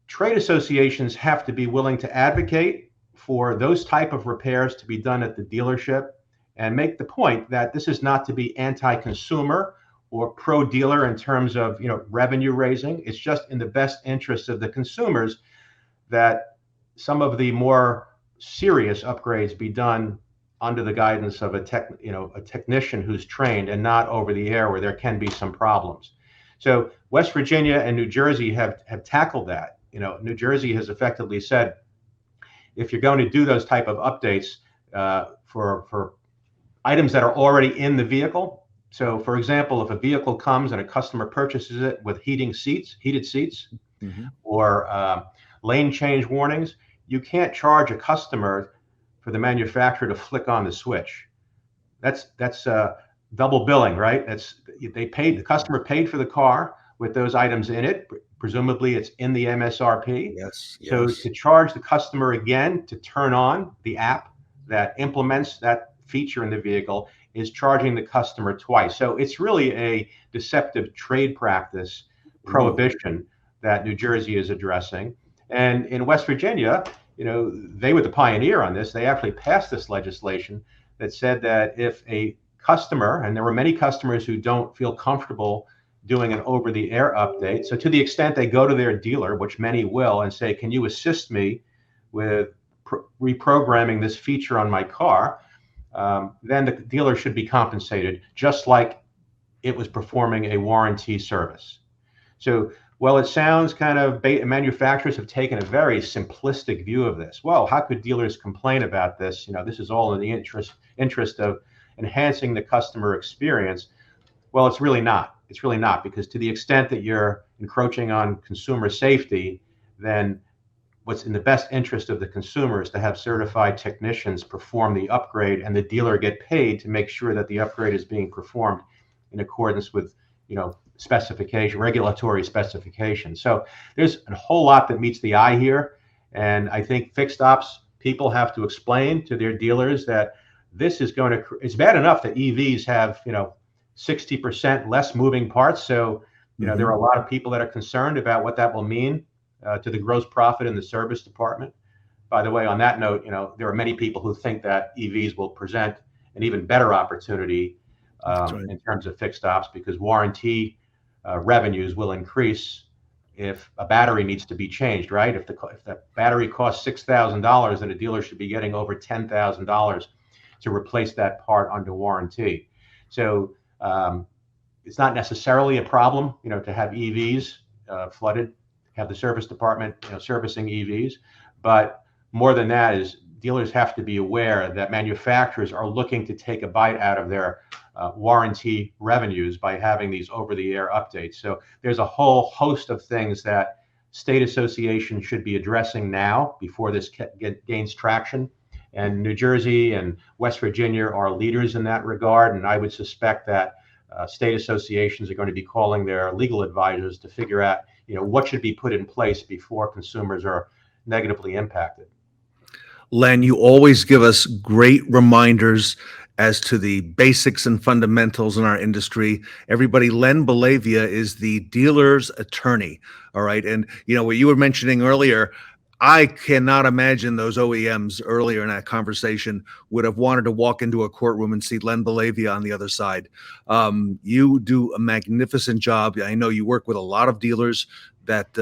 trade associations have to be willing to advocate for those type of repairs to be done at the dealership, and make the point that this is not to be anti-consumer or pro-dealer in terms of revenue raising. It's just in the best interest of the consumers that some of the more serious upgrades be done under the guidance of a technician who's trained, and not over the air where there can be some problems. So West Virginia and New Jersey have tackled that. New Jersey has effectively said, if you're going to do those type of updates for items that are already in the vehicle. So for example, if a vehicle comes and a customer purchases it with heated seats, or lane change warnings, you can't charge a customer for the manufacturer to flick on the switch. That's double billing, right? The customer paid for the car with those items in it. Presumably it's in the MSRP. Yes. So to charge the customer again to turn on the app that implements that feature in the vehicle is charging the customer twice. So it's really a deceptive trade practice prohibition that New Jersey is addressing. And in West Virginia, they were the pioneer on this. They actually passed this legislation that said that if a customer, and there were many customers who don't feel comfortable doing an over-the-air update, so to the extent they go to their dealer, which many will, and say, can you assist me with reprogramming this feature on my car, then the dealer should be compensated just like it was performing a warranty service. So, well, it sounds kind of, manufacturers have taken a very simplistic view of this. Well, how could dealers complain about this? This is all in the interest of enhancing the customer experience. Well, it's really not. It's really not, because to the extent that you're encroaching on consumer safety, then what's in the best interest of the consumer is to have certified technicians perform the upgrade, and the dealer get paid to make sure that the upgrade is being performed in accordance with, regulatory specification. So there's a whole lot that meets the eye here. And I think fixed ops people have to explain to their dealers that this is going to, it's bad enough that EVs have, 60% less moving parts. So, there are a lot of people that are concerned about what that will mean to the gross profit in the service department. By the way, on that note, there are many people who think that EVs will present an even better opportunity in terms of fixed ops, because warranty revenues will increase if a battery needs to be changed, right? If the battery costs $6,000, then a dealer should be getting over $10,000 to replace that part under warranty. So it's not necessarily a problem, to have EVs flooded, have the service department, servicing EVs. But more than that is dealers have to be aware that manufacturers are looking to take a bite out of their warranty revenues by having these over-the-air updates. So there's a whole host of things that state associations should be addressing now before this gains traction. And New Jersey and West Virginia are leaders in that regard. And I would suspect that state associations are going to be calling their legal advisors to figure out, what should be put in place before consumers are negatively impacted. Len, you always give us great reminders as to the basics and fundamentals in our industry. Everybody, Len Bellavia is the dealer's attorney. All right. And, what you were mentioning earlier, I cannot imagine those OEMs earlier in that conversation would have wanted to walk into a courtroom and see Len Bellavia on the other side. You do a magnificent job. I know you work with a lot of dealers that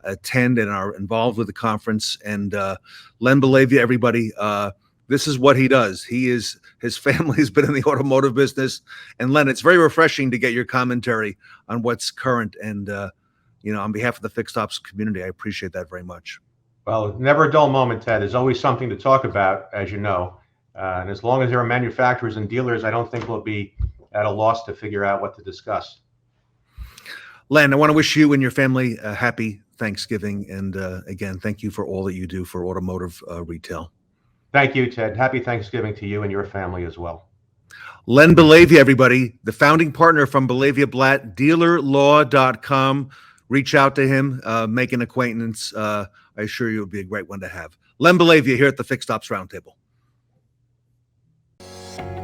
attend and are involved with the conference. And Len Bellavia, everybody, this is what he does. His family has been in the automotive business. And Len, it's very refreshing to get your commentary on what's current. And on behalf of the Fixed Ops community, I appreciate that very much. Well, never a dull moment, Ted. There's always something to talk about, as you know. And as long as there are manufacturers and dealers, I don't think we'll be at a loss to figure out what to discuss. Len, I want to wish you and your family a happy Thanksgiving. And again, thank you for all that you do for automotive retail. Thank you, Ted. Happy Thanksgiving to you and your family as well. Len Bellavia, everybody, the founding partner from Bellavia Blatt, dealerlaw.com. Reach out to him, make an acquaintance. I assure you it would be a great one to have. Len Bellavia here at the Fixed Ops Roundtable.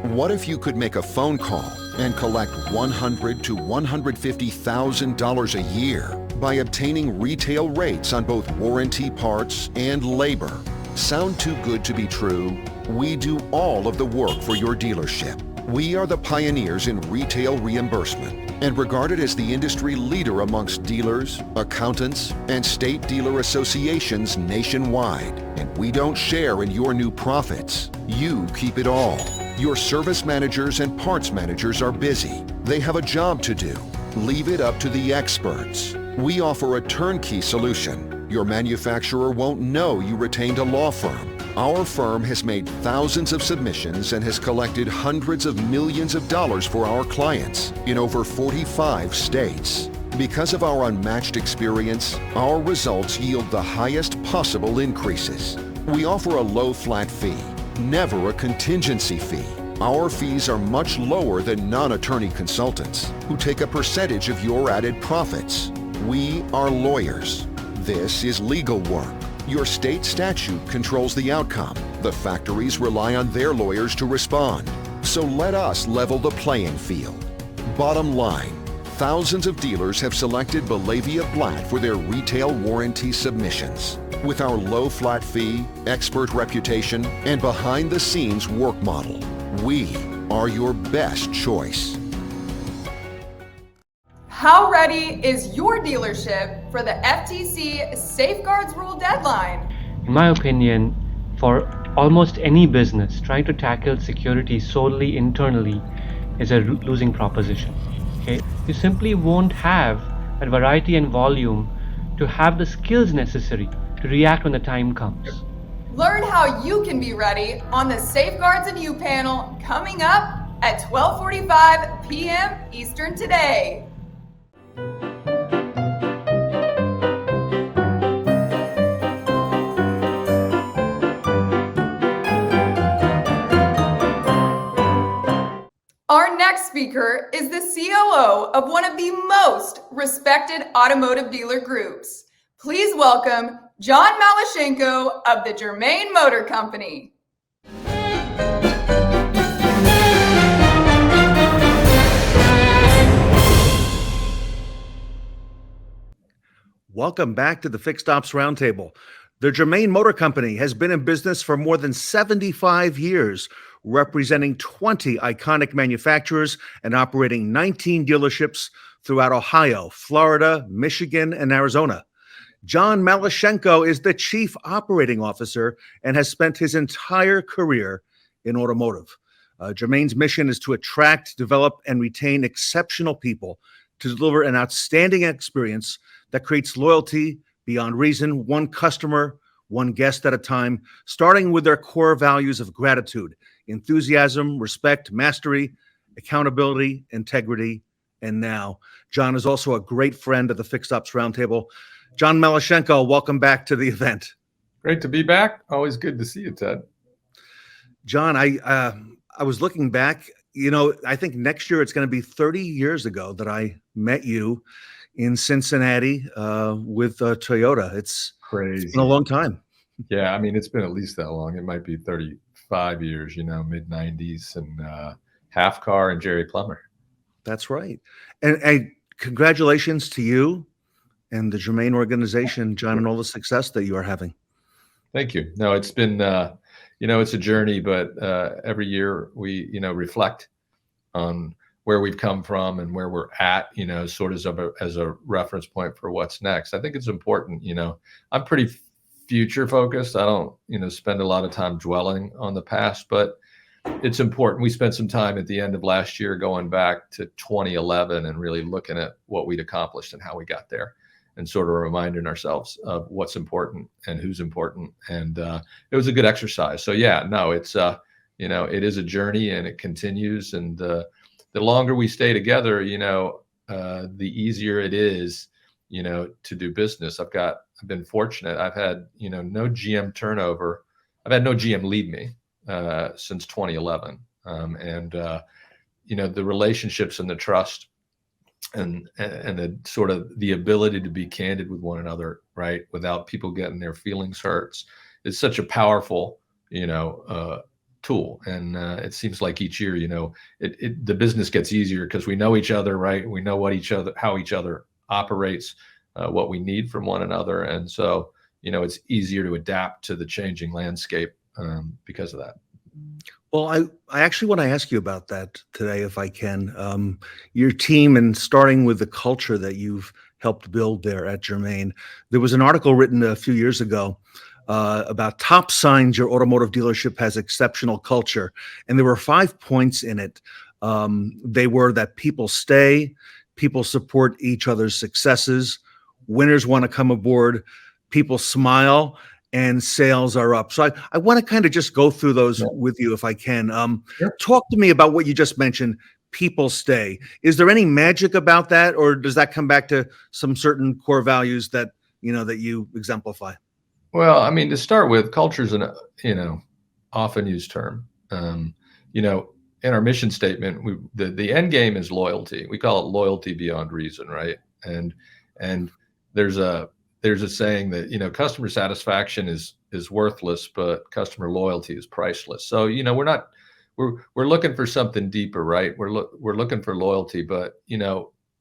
What if you could make a phone call and collect $100,000 to $150,000 a year by obtaining retail rates on both warranty parts and labor? Sound too good to be true? We do all of the work for your dealership. We are the pioneers in retail reimbursement and regarded as the industry leader amongst dealers, accountants, and state dealer associations nationwide. And we don't share in your new profits. You keep it all. Your service managers and parts managers are busy. They have a job to do. Leave it up to the experts. We offer a turnkey solution. Your manufacturer won't know you retained a law firm. Our firm has made thousands of submissions and has collected hundreds of millions of dollars for our clients in over 45 states. Because of our unmatched experience, our results yield the highest possible increases. We offer a low flat fee, never a contingency fee. Our fees are much lower than non-attorney consultants who take a percentage of your added profits. We are lawyers. This is legal work. Your state statute controls the outcome. The factories rely on their lawyers to respond. So let us level the playing field. Bottom line, thousands of dealers have selected Bellavia Blatt for their retail warranty submissions. With our low flat fee, expert reputation, and behind-the-scenes work model, we are your best choice. How ready is your dealership for the FTC Safeguards Rule deadline? In my opinion, for almost any business, trying to tackle security solely internally is a losing proposition. Okay? You simply won't have a variety and volume to have the skills necessary to react when the time comes. Learn how you can be ready on the Safeguards and You panel coming up at 12:45 p.m. Eastern today. Our next speaker is the COO of one of the most respected automotive dealer groups. Please welcome John Malishenko of the Germain Motor Company. Welcome back to the Fixed Ops Roundtable. The Germain Motor Company has been in business for more than 75 years, representing 20 iconic manufacturers and operating 19 dealerships throughout Ohio, Florida, Michigan, and Arizona. John Malishenko is the Chief Operating Officer and has spent his entire career in automotive. Germain's mission is to attract, develop, and retain exceptional people to deliver an outstanding experience that creates loyalty beyond reason, one customer, one guest at a time, starting with their core values of gratitude, enthusiasm, respect, mastery, accountability, integrity, and now. John is also a great friend of the Fixed Ops Roundtable. John Malishenko, welcome back to the event. Great to be back. Always good to see you, Ted. John, I was looking back. I think next year it's going to be 30 years ago that I met you in Cincinnati with Toyota. It's crazy. It's been a long time. Yeah, I mean, it's been at least that long. It might be 35 years, mid-90s, and Half Car and Jerry Plummer. That's right. And congratulations to you and the Germain organization, John, and all the success that you are having. Thank you. No, it's been, it's a journey, but every year we, reflect on where we've come from and where we're at, sort of as a reference point for what's next. I think it's important, I'm pretty future focused. I don't, spend a lot of time dwelling on the past, but it's important. We spent some time at the end of last year going back to 2011 and really looking at what we'd accomplished and how we got there, and sort of reminding ourselves of what's important and who's important. And it was a good exercise. So yeah, no, it's, it is a journey and it continues. And the longer we stay together, the easier it is, to do business. I've been fortunate. I've had, no GM turnover. I've had no GM leave me since 2011. The relationships and the trust and the sort of the ability to be candid with one another, right, without people getting their feelings hurt, is such a powerful, tool. And it seems like each year, the business gets easier because we know each other, right? We know how each other operates, what we need from one another. And so, it's easier to adapt to the changing landscape because of that. Well, I actually want to ask you about that today, if I can. Your team, and starting with the culture that you've helped build there at Germain. There was an article written a few years ago about top signs your automotive dealership has exceptional culture. And there were 5 points in it. They were that people stay, people support each other's successes, winners want to come aboard, people smile, and sales are up. So I want to kind of just go through those with you if I can. Talk to me about what you just mentioned, people stay. Is there any magic about that, or does that come back to some certain core values that, that you exemplify? Well, I mean, to start with, culture is an, often used term. In our mission statement, the end game is loyalty. We call it loyalty beyond reason, right? And there's a saying that, customer satisfaction is worthless, but customer loyalty is priceless. So, we're looking for something deeper, right? We're looking for loyalty, but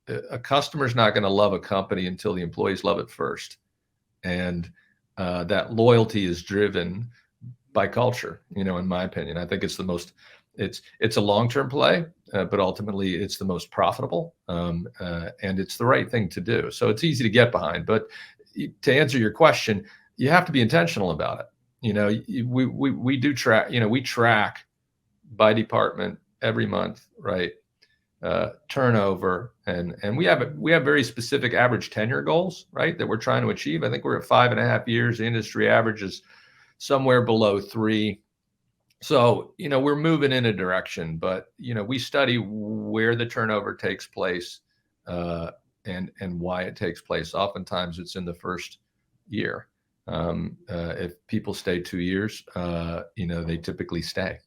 a customer's not going to love a company until the employees love it first. And that loyalty is driven by culture, in my opinion. I think it's the most, it's a long-term play, but ultimately it's the most profitable, and it's the right thing to do. So it's easy to get behind, but to answer your question, you have to be intentional about it. We do track, we track by department every month, right? Turnover, and we have very specific average tenure goals, right, that we're trying to achieve. I think we're at 5.5 years. The industry average is somewhere below 3. So, we're moving in a direction, but, we study where the turnover takes place, and why it takes place. Oftentimes it's in the first year. If people stay 2 years, they typically stay.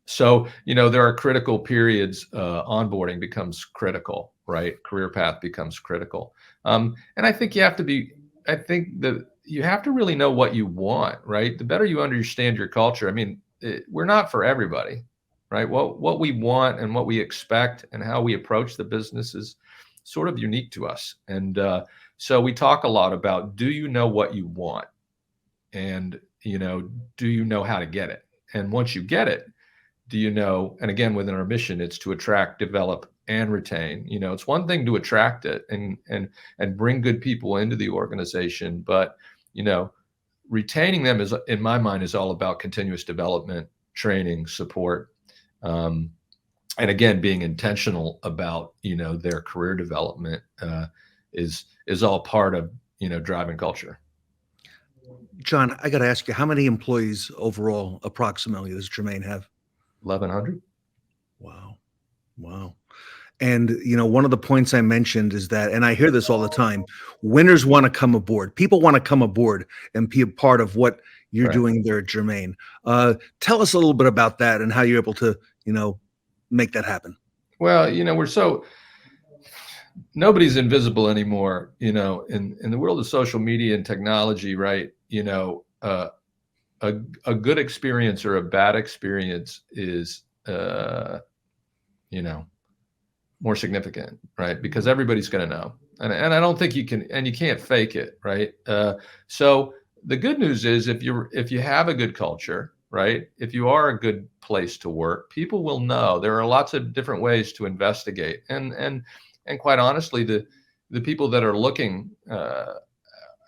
So, there are critical periods. Onboarding becomes critical, right? Career path becomes critical. And I think you have to really know what you want, right? The better you understand your culture. I mean, we're not for everybody, right? What we want and what we expect and how we approach the business is sort of unique to us. And so we talk a lot about, do you know what you want? And, do you know how to get it? And once you get it, do you know, and again, within our mission, it's to attract, develop, and retain. It's one thing to attract it and bring good people into the organization, but, retaining them is, in my mind, is all about continuous development, training, support, and again, being intentional about, their career development is all part of, driving culture. John, I got to ask you, how many employees overall approximately does Germain have? 1,100. Wow. And, one of the points I mentioned is that, and I hear this all the time, winners want to come aboard. People want to come aboard and be a part of what you're doing there at Germain. Tell us a little bit about that and how you're able to, make that happen. Well, nobody's invisible anymore, in the world of social media and technology, right? A good experience or a bad experience is, more significant, right? Because everybody's going to know. And I don't think you can, and you can't fake it, right? So the good news is if you have a good culture, right? If you are a good place to work, people will know. There are lots of different ways to investigate, and quite honestly, the people that are looking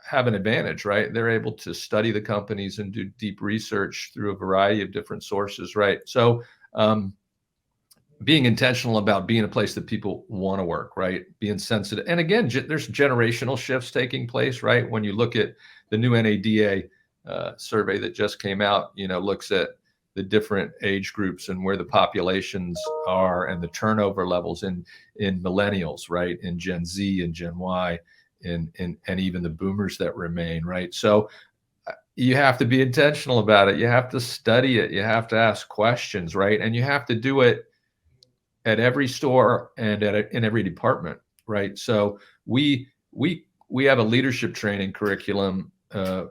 have an advantage, right? They're able to study the companies and do deep research through a variety of different sources, right? So being intentional about being a place that people want to work, right? Being sensitive. And again, there's generational shifts taking place, right? When you look at the new NADA survey that just came out, looks at the different age groups and where the populations are and the turnover levels in millennials, right? In Gen Z and Gen Y and even the boomers that remain, right? So you have to be intentional about it. You have to study it. You have to ask questions, right? And you have to do it at every store and in every department, right? So we have a leadership training curriculum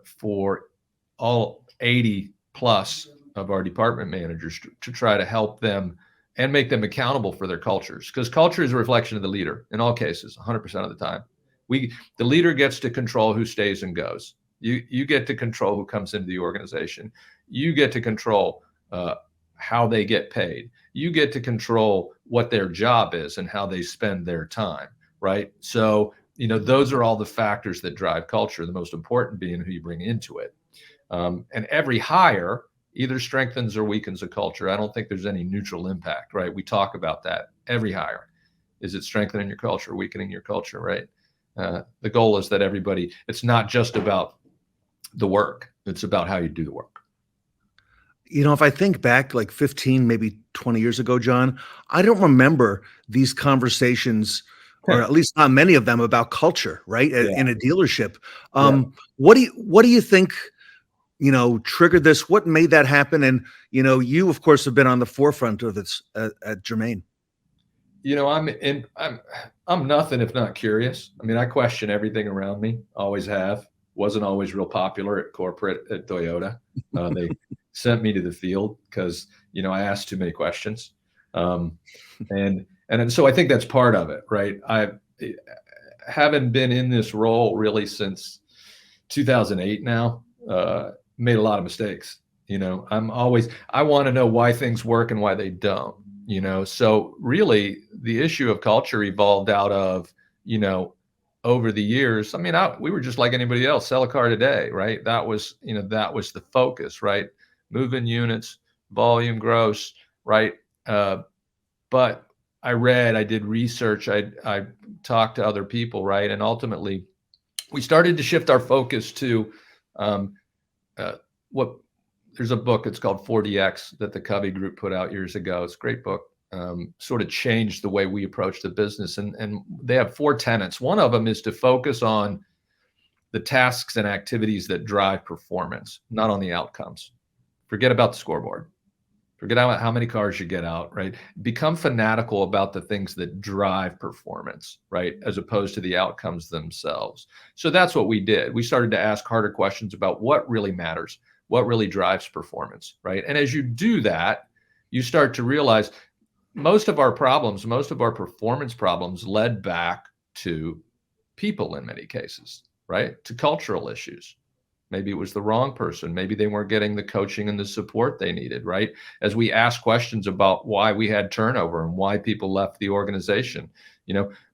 for all 80 plus of our department managers to try to help them and make them accountable for their cultures, because culture is a reflection of the leader in all cases, 100% of the time. The leader gets to control who stays and goes. You get to control who comes into the organization. You get to control how they get paid. You get to control what their job is and how they spend their time, right? So, those are all the factors that drive culture, the most important being who you bring into it. And every hire either strengthens or weakens a culture. I don't think there's any neutral impact, right? We talk about that. Every hire. Is it strengthening your culture, weakening your culture, right? The goal is that everybody, it's not just about the work. It's about how you do the work. If I think back like 15, maybe 20 years ago, John, I don't remember these conversations, or at least not many of them, about culture, right? Yeah. In a dealership. What do you think, triggered this? What made that happen? And, you of course have been on the forefront of this at Germain. I'm nothing if not curious. I mean, I question everything around me. Always have. Wasn't always real popular at corporate at Toyota. They sent me to the field because, I asked too many questions. And so I think that's part of it, right? I haven't been in this role really since 2008 now, made a lot of mistakes. I want to know why things work and why they don't, so really the issue of culture evolved out of, over the years. I mean, we were just like anybody else, sell a car today, right? That was the focus, right? Moving units, volume, gross, right? But I did research, I talked to other people, right? And ultimately we started to shift our focus to there's a book, it's called 4DX that the Covey Group put out years ago. It's a great book. Sort of changed the way we approach the business. And they have 4 tenets. One of them is to focus on the tasks and activities that drive performance, not on the outcomes. Forget about the scoreboard. Forget how many cars you get out, right? Become fanatical about the things that drive performance, right? As opposed to the outcomes themselves. So that's what we did. We started to ask harder questions about what really matters, what really drives performance, right? And as you do that, you start to realize most of our performance problems led back to people in many cases, right? To cultural issues. Maybe it was the wrong person. Maybe they weren't getting the coaching and the support they needed, right? As we asked questions about why we had turnover and why people left the organization,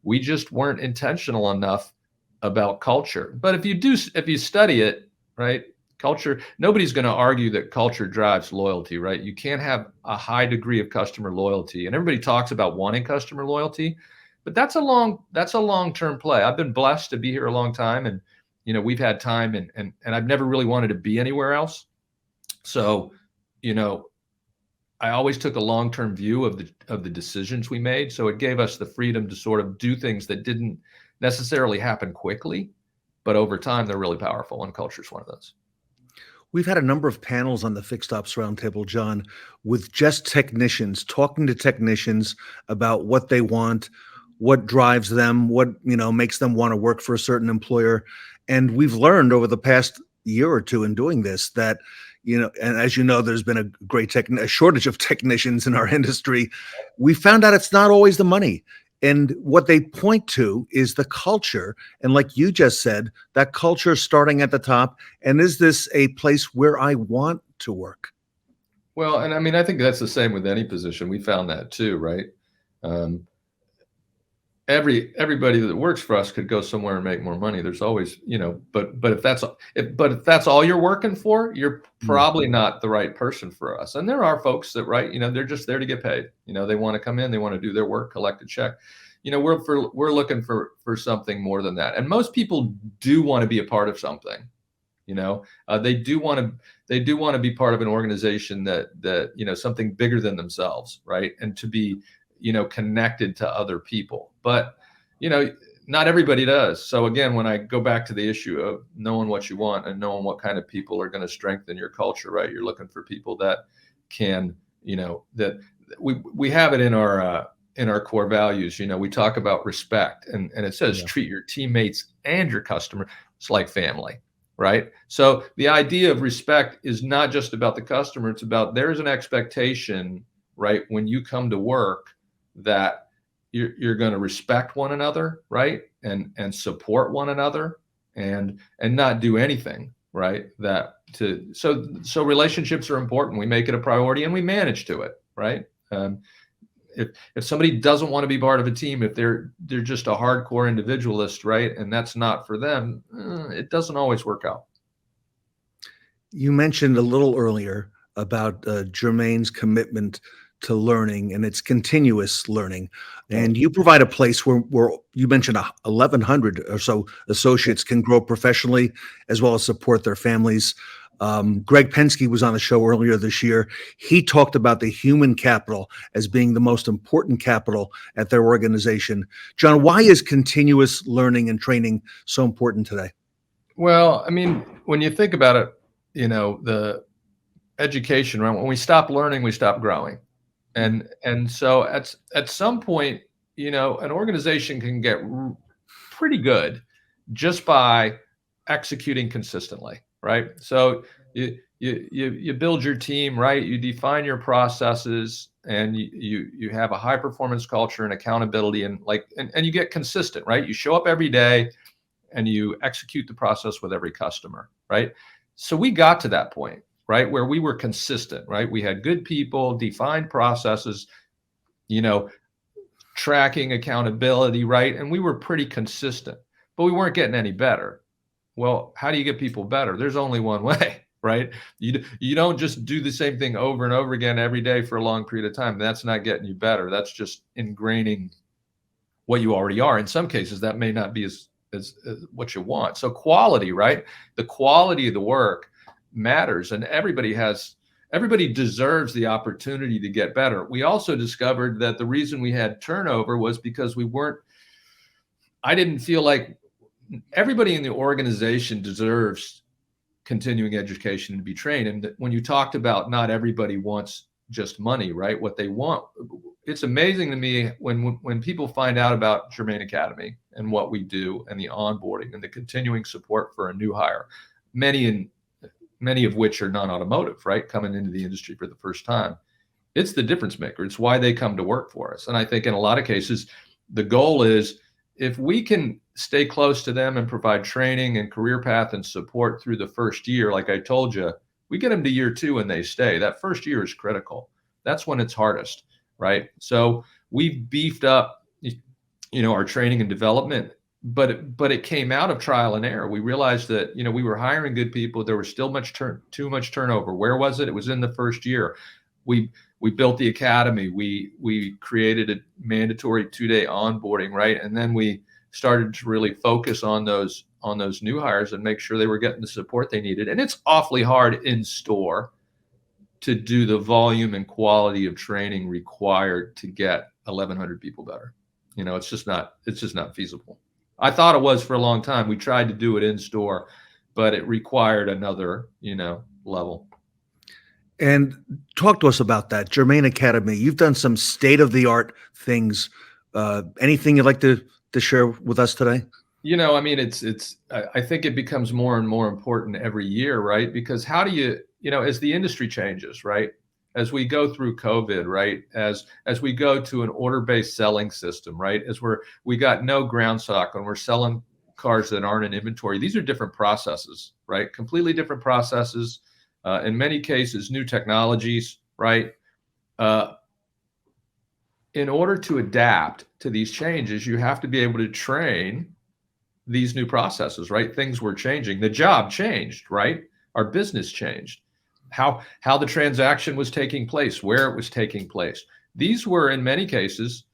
we just weren't intentional enough about culture. But if you study it, right? Culture, nobody's going to argue that culture drives loyalty, right? You can't have a high degree of customer loyalty. And everybody talks about wanting customer loyalty, but that's a long-term play. I've been blessed to be here a long time, and we've had time and I've never really wanted to be anywhere else. So, I always took a long-term view of the decisions we made. So it gave us the freedom to sort of do things that didn't necessarily happen quickly, but over time they're really powerful, and culture is one of those. We've had a number of panels on the Fixed Ops Roundtable, John, with just technicians, talking to technicians about what they want, what drives them, what makes them want to work for a certain employer. And we've learned over the past year or two in doing this that, and as there's been a great a shortage of technicians in our industry. We found out it's not always the money. And what they point to is the culture. And like you just said, that culture starting at the top. And is this a place where I want to work? Well, and I mean, I think that's the same with any position. We found that too, right? Everybody that works for us could go somewhere and make more money. There's always, but if that's all you're working for, you're probably not the right person for us. And there are folks that, right, they're just there to get paid. They want to come in, they want to do their work, collect a check. We're looking for something more than that. And most people do want to be a part of something. They do want to be part of an organization that something bigger than themselves, right? And to be connected to other people. But, not everybody does. So again, when I go back to the issue of knowing what you want and knowing what kind of people are going to strengthen your culture, right? You're looking for people that can, that we have it in our core values. We talk about respect, and it says treat your teammates and your customers like family, right? So the idea of respect is not just about the customer. It's about, there's an expectation, right, when you come to work, that you're going to respect one another, right, and support one another, and not do anything, right, so relationships are important. We make it a priority and we manage to it, right? If somebody doesn't want to be part of a team, if they're just a hardcore individualist, right, and that's not for them, it doesn't always work out. You mentioned a little earlier about Germain's commitment to learning, and it's continuous learning. And you provide a place where you mentioned 1,100 or so associates can grow professionally as well as support their families. Greg Penske was on the show earlier this year. He talked about the human capital as being the most important capital at their organization. John, why is continuous learning and training so important today? Well, I mean, when you think about it, the education, right? When we stop learning, we stop growing. And so at some point, an organization can get pretty good just by executing consistently, right? So you build your team, right? You define your processes, and you have a high performance culture and accountability, and you get consistent, right? You show up every day and you execute the process with every customer, right? So we got to that point, right, where we were consistent, right? We had good people, defined processes, tracking, accountability, right? And we were pretty consistent, but we weren't getting any better. Well, how do you get people better? There's only one way, right? You don't just do the same thing over and over again every day for a long period of time. That's not getting you better. That's just ingraining what you already are. In some cases, that may not be as what you want. So quality, right? The quality of the work matters, and everybody deserves the opportunity to get better. We also discovered that the reason we had turnover was because I didn't feel like everybody in the organization deserves continuing education to be trained. And when you talked about not everybody wants just money, right? What they want, it's amazing to me when people find out about Germain Academy and what we do, and the onboarding and the continuing support for a new hire, many of which are non-automotive, right? Coming into the industry for the first time. It's the difference maker. It's why they come to work for us. And I think in a lot of cases, the goal is, if we can stay close to them and provide training and career path and support through the first year, like I told you, we get them to year 2 and they stay. That first year is critical. That's when it's hardest, right? So we've beefed up, our training and development, but it came out of trial and error. We realized that, we were hiring good people. There was still too much turnover. Where was it? It was in the first year. We built the academy. We created a mandatory 2-day onboarding, right? And then we started to really focus on those new hires and make sure they were getting the support they needed. And it's awfully hard in store to do the volume and quality of training required to get 1,100 people better. It's just not feasible. I thought it was for a long time. We tried to do it in store, but it required another, level. And talk to us about that, Germain Academy. You've done some state-of-the-art things. Anything you'd like to share with us today? I mean, I think it becomes more and more important every year, right? Because how do you, as the industry changes, right? as we go through COVID, right? As we go to an order-based selling system, right? As we got no ground stock and we're selling cars that aren't in inventory. These are different processes, right? Completely different processes. In many cases, new technologies, right? In order to adapt to these changes, you have to be able to train these new processes, right? Things were changing. The job changed, right? Our business changed. How the transaction was taking place, where it was taking place. These were, in many cases,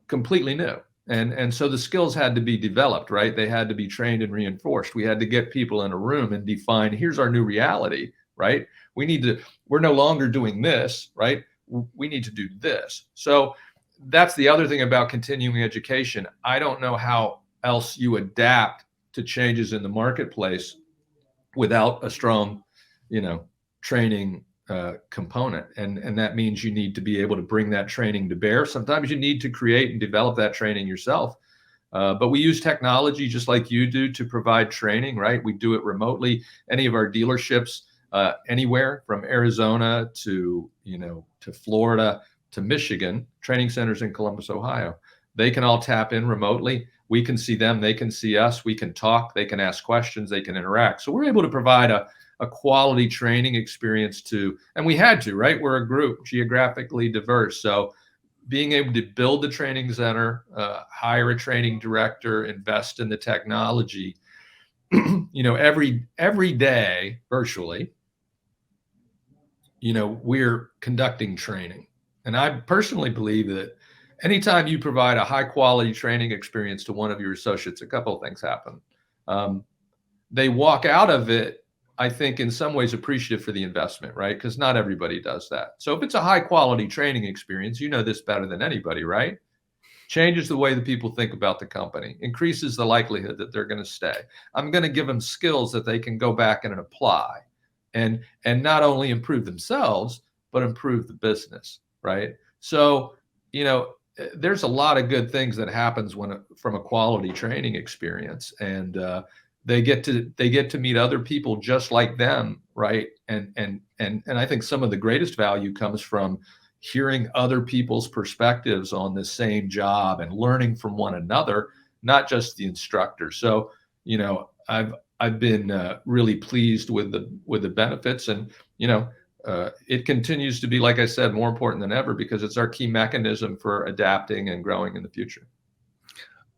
completely new. And so the skills had to be developed, right? They had to be trained and reinforced. We had to get people in a room and define, here's our new reality, right? We're no longer doing this, right? We need to do this. So that's the other thing about continuing education. I don't know how else you adapt to changes in the marketplace without a strong, training component. And that means you need to be able to bring that training to bear. Sometimes you need to create and develop that training yourself. But we use technology just like you do to provide training, right? We do it remotely. Any of our dealerships, anywhere from Arizona to Florida to Michigan, training centers in Columbus, Ohio, they can all tap in remotely. We can see them, they can see us, we can talk, they can ask questions, they can interact. So we're able to provide a quality training experience and we had to, right? We're a group, geographically diverse. So being able to build the training center, hire a training director, invest in the technology, every day virtually, we're conducting training. And I personally believe that anytime you provide a high quality training experience to one of your associates, a couple of things happen. They walk out of it, I think, in some ways appreciative for the investment, right? Because not everybody does that. So if it's a high quality training experience, you know this better than anybody, right? Changes the way that people think about the company, increases the likelihood that they're going to stay. I'm going to give them skills that they can go back and apply and not only improve themselves, but improve the business, right? So, there's a lot of good things that happens from a quality training experience, and they get to meet other people just like them, right? And I think some of the greatest value comes from hearing other people's perspectives on the same job and learning from one another, not just the instructor. So, I've been really pleased with the benefits, and it continues to be, like I said, more important than ever because it's our key mechanism for adapting and growing in the future.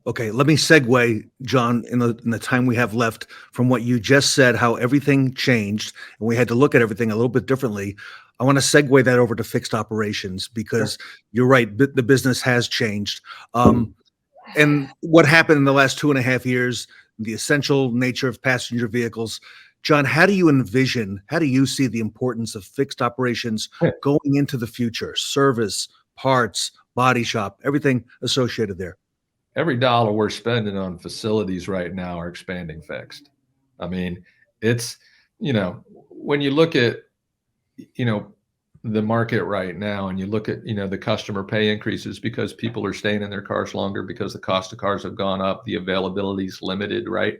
Okay, let me segue, John, in the time we have left from what you just said, how everything changed and we had to look at everything a little bit differently. I want to segue that over to fixed operations because You're right, the business has changed. And what happened in the last 2.5 years, the essential nature of passenger vehicles. John, how do you see the importance of fixed operations going into the future? Service, parts, body shop, everything associated there. Every dollar we're spending on facilities right now are expanding fixed. I mean, it's, when you look at, the market right now and you look at, the customer pay increases because people are staying in their cars longer because the cost of cars have gone up, the availability is limited, right?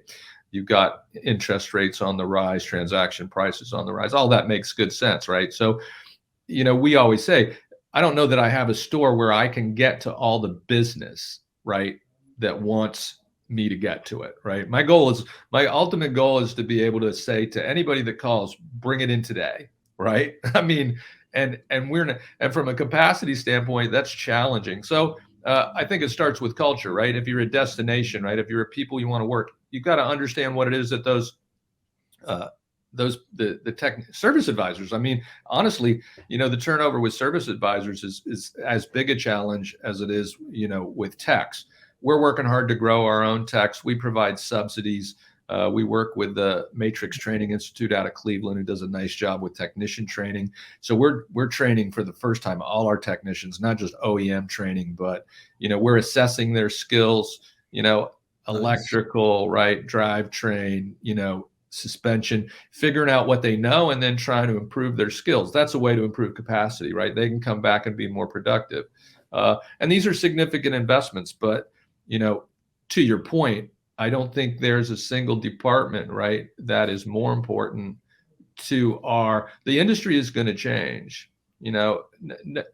You've got interest rates on the rise, transaction prices on the rise. All that makes good sense, right? So, we always say, I don't know that I have a store where I can get to all the business, right, that wants me to get to it, right? My ultimate goal is to be able to say to anybody that calls, bring it in today, right? I mean, and from a capacity standpoint, that's challenging. So I think it starts with culture, right? If you're a destination, right? If you're a people you want to work, you've got to understand what it is that the tech service advisors. I mean, honestly, the turnover with service advisors is as big a challenge as it is, with techs. We're working hard to grow our own techs. We provide subsidies. We work with the Matrix Training Institute out of Cleveland, who does a nice job with technician training. So we're training for the first time all our technicians, not just OEM training, but we're assessing their skills. Electrical, right, drivetrain, suspension, figuring out what they know and then trying to improve their skills. That's a way to improve capacity, right? They can come back and be more productive. And these are significant investments, but to your point, I don't think there's a single department, right, that is more important the industry is going to change.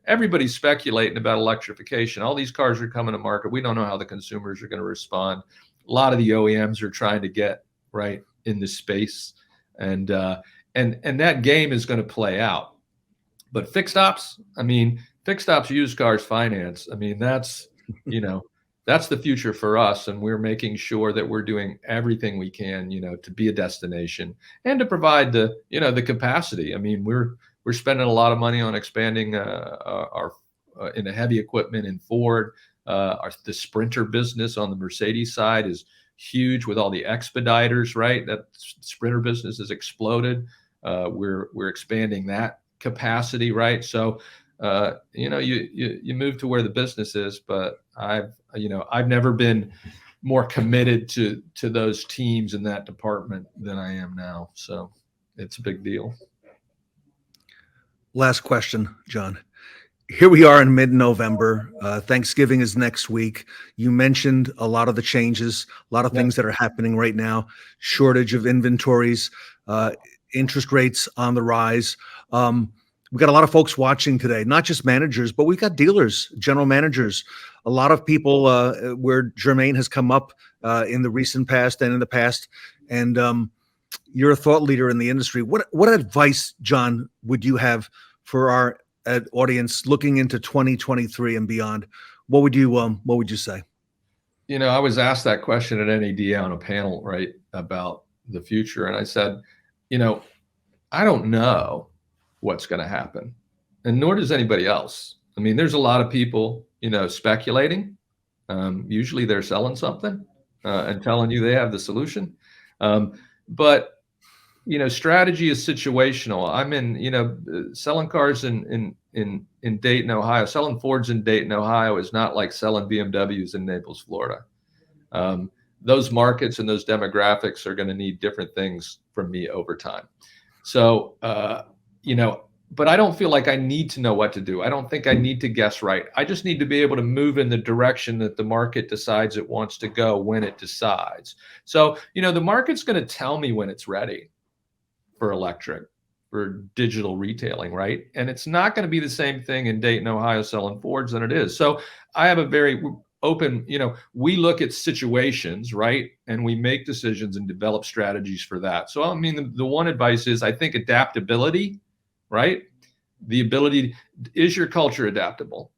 Everybody's speculating about electrification. All these cars are coming to market. We don't know how the consumers are going to respond. A lot of the OEMs are trying to get right in this space, and that game is going to play out. But fixed ops, used cars finance. That's that's the future for us, and we're making sure that we're doing everything we can, to be a destination and to provide the capacity. We're spending a lot of money on expanding our in the heavy equipment in Ford. The Sprinter business on the Mercedes side is huge with all the expediters, right? That Sprinter business has exploded. We're expanding that capacity, right? So you move to where the business is, but I've never been more committed to those teams in that department than I am now. So it's a big deal. Last question, John. Here we are in mid-November. Thanksgiving is next week. You mentioned a lot of the changes, a lot of things that are happening right now, shortage of inventories, interest rates on the rise. We've got a lot of folks watching today, not just managers, but we've got dealers, general managers, a lot of people where Germain has come up in the recent past and in the past. And you're a thought leader in the industry. What advice, John, would you have for our audience looking into 2023 and beyond? What would you say? I was asked that question at NADA on a panel, right, about the future. And I said, I don't know what's going to happen, and nor does anybody else. There's a lot of people, speculating. Usually they're selling something and telling you they have the solution. But strategy is situational. I'm in, selling cars in Dayton, Ohio. Selling Fords in Dayton, Ohio is not like selling BMWs in Naples, Florida. Those markets and those demographics are going to need different things from me over time. So, but I don't feel like I need to know what to do. I don't think I need to guess right. I just need to be able to move in the direction that the market decides it wants to go when it decides. So, the market's going to tell me when it's ready for electric, for digital retailing, right? And it's not going to be the same thing in Dayton, Ohio, selling Fords than it is. So I have a very open, we look at situations, right? And we make decisions and develop strategies for that. So, the one advice is, I think adaptability, right? The ability, is your culture adaptable?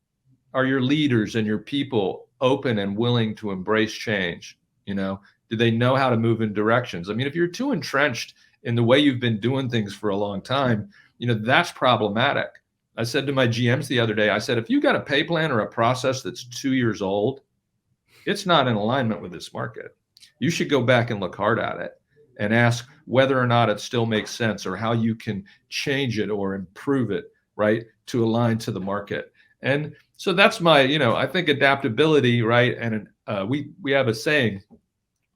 Are your leaders and your people open and willing to embrace change? Do they know how to move in directions? If you're too entrenched in the way you've been doing things for a long time, that's problematic. I said to my GMs the other day, I said, if you got a pay plan or a process that's 2 years old, it's not in alignment with this market. You should go back and look hard at it and ask whether or not it still makes sense, or how you can change it or improve it, right, to align to the market. And so that's my, I think adaptability, right? And we have a saying,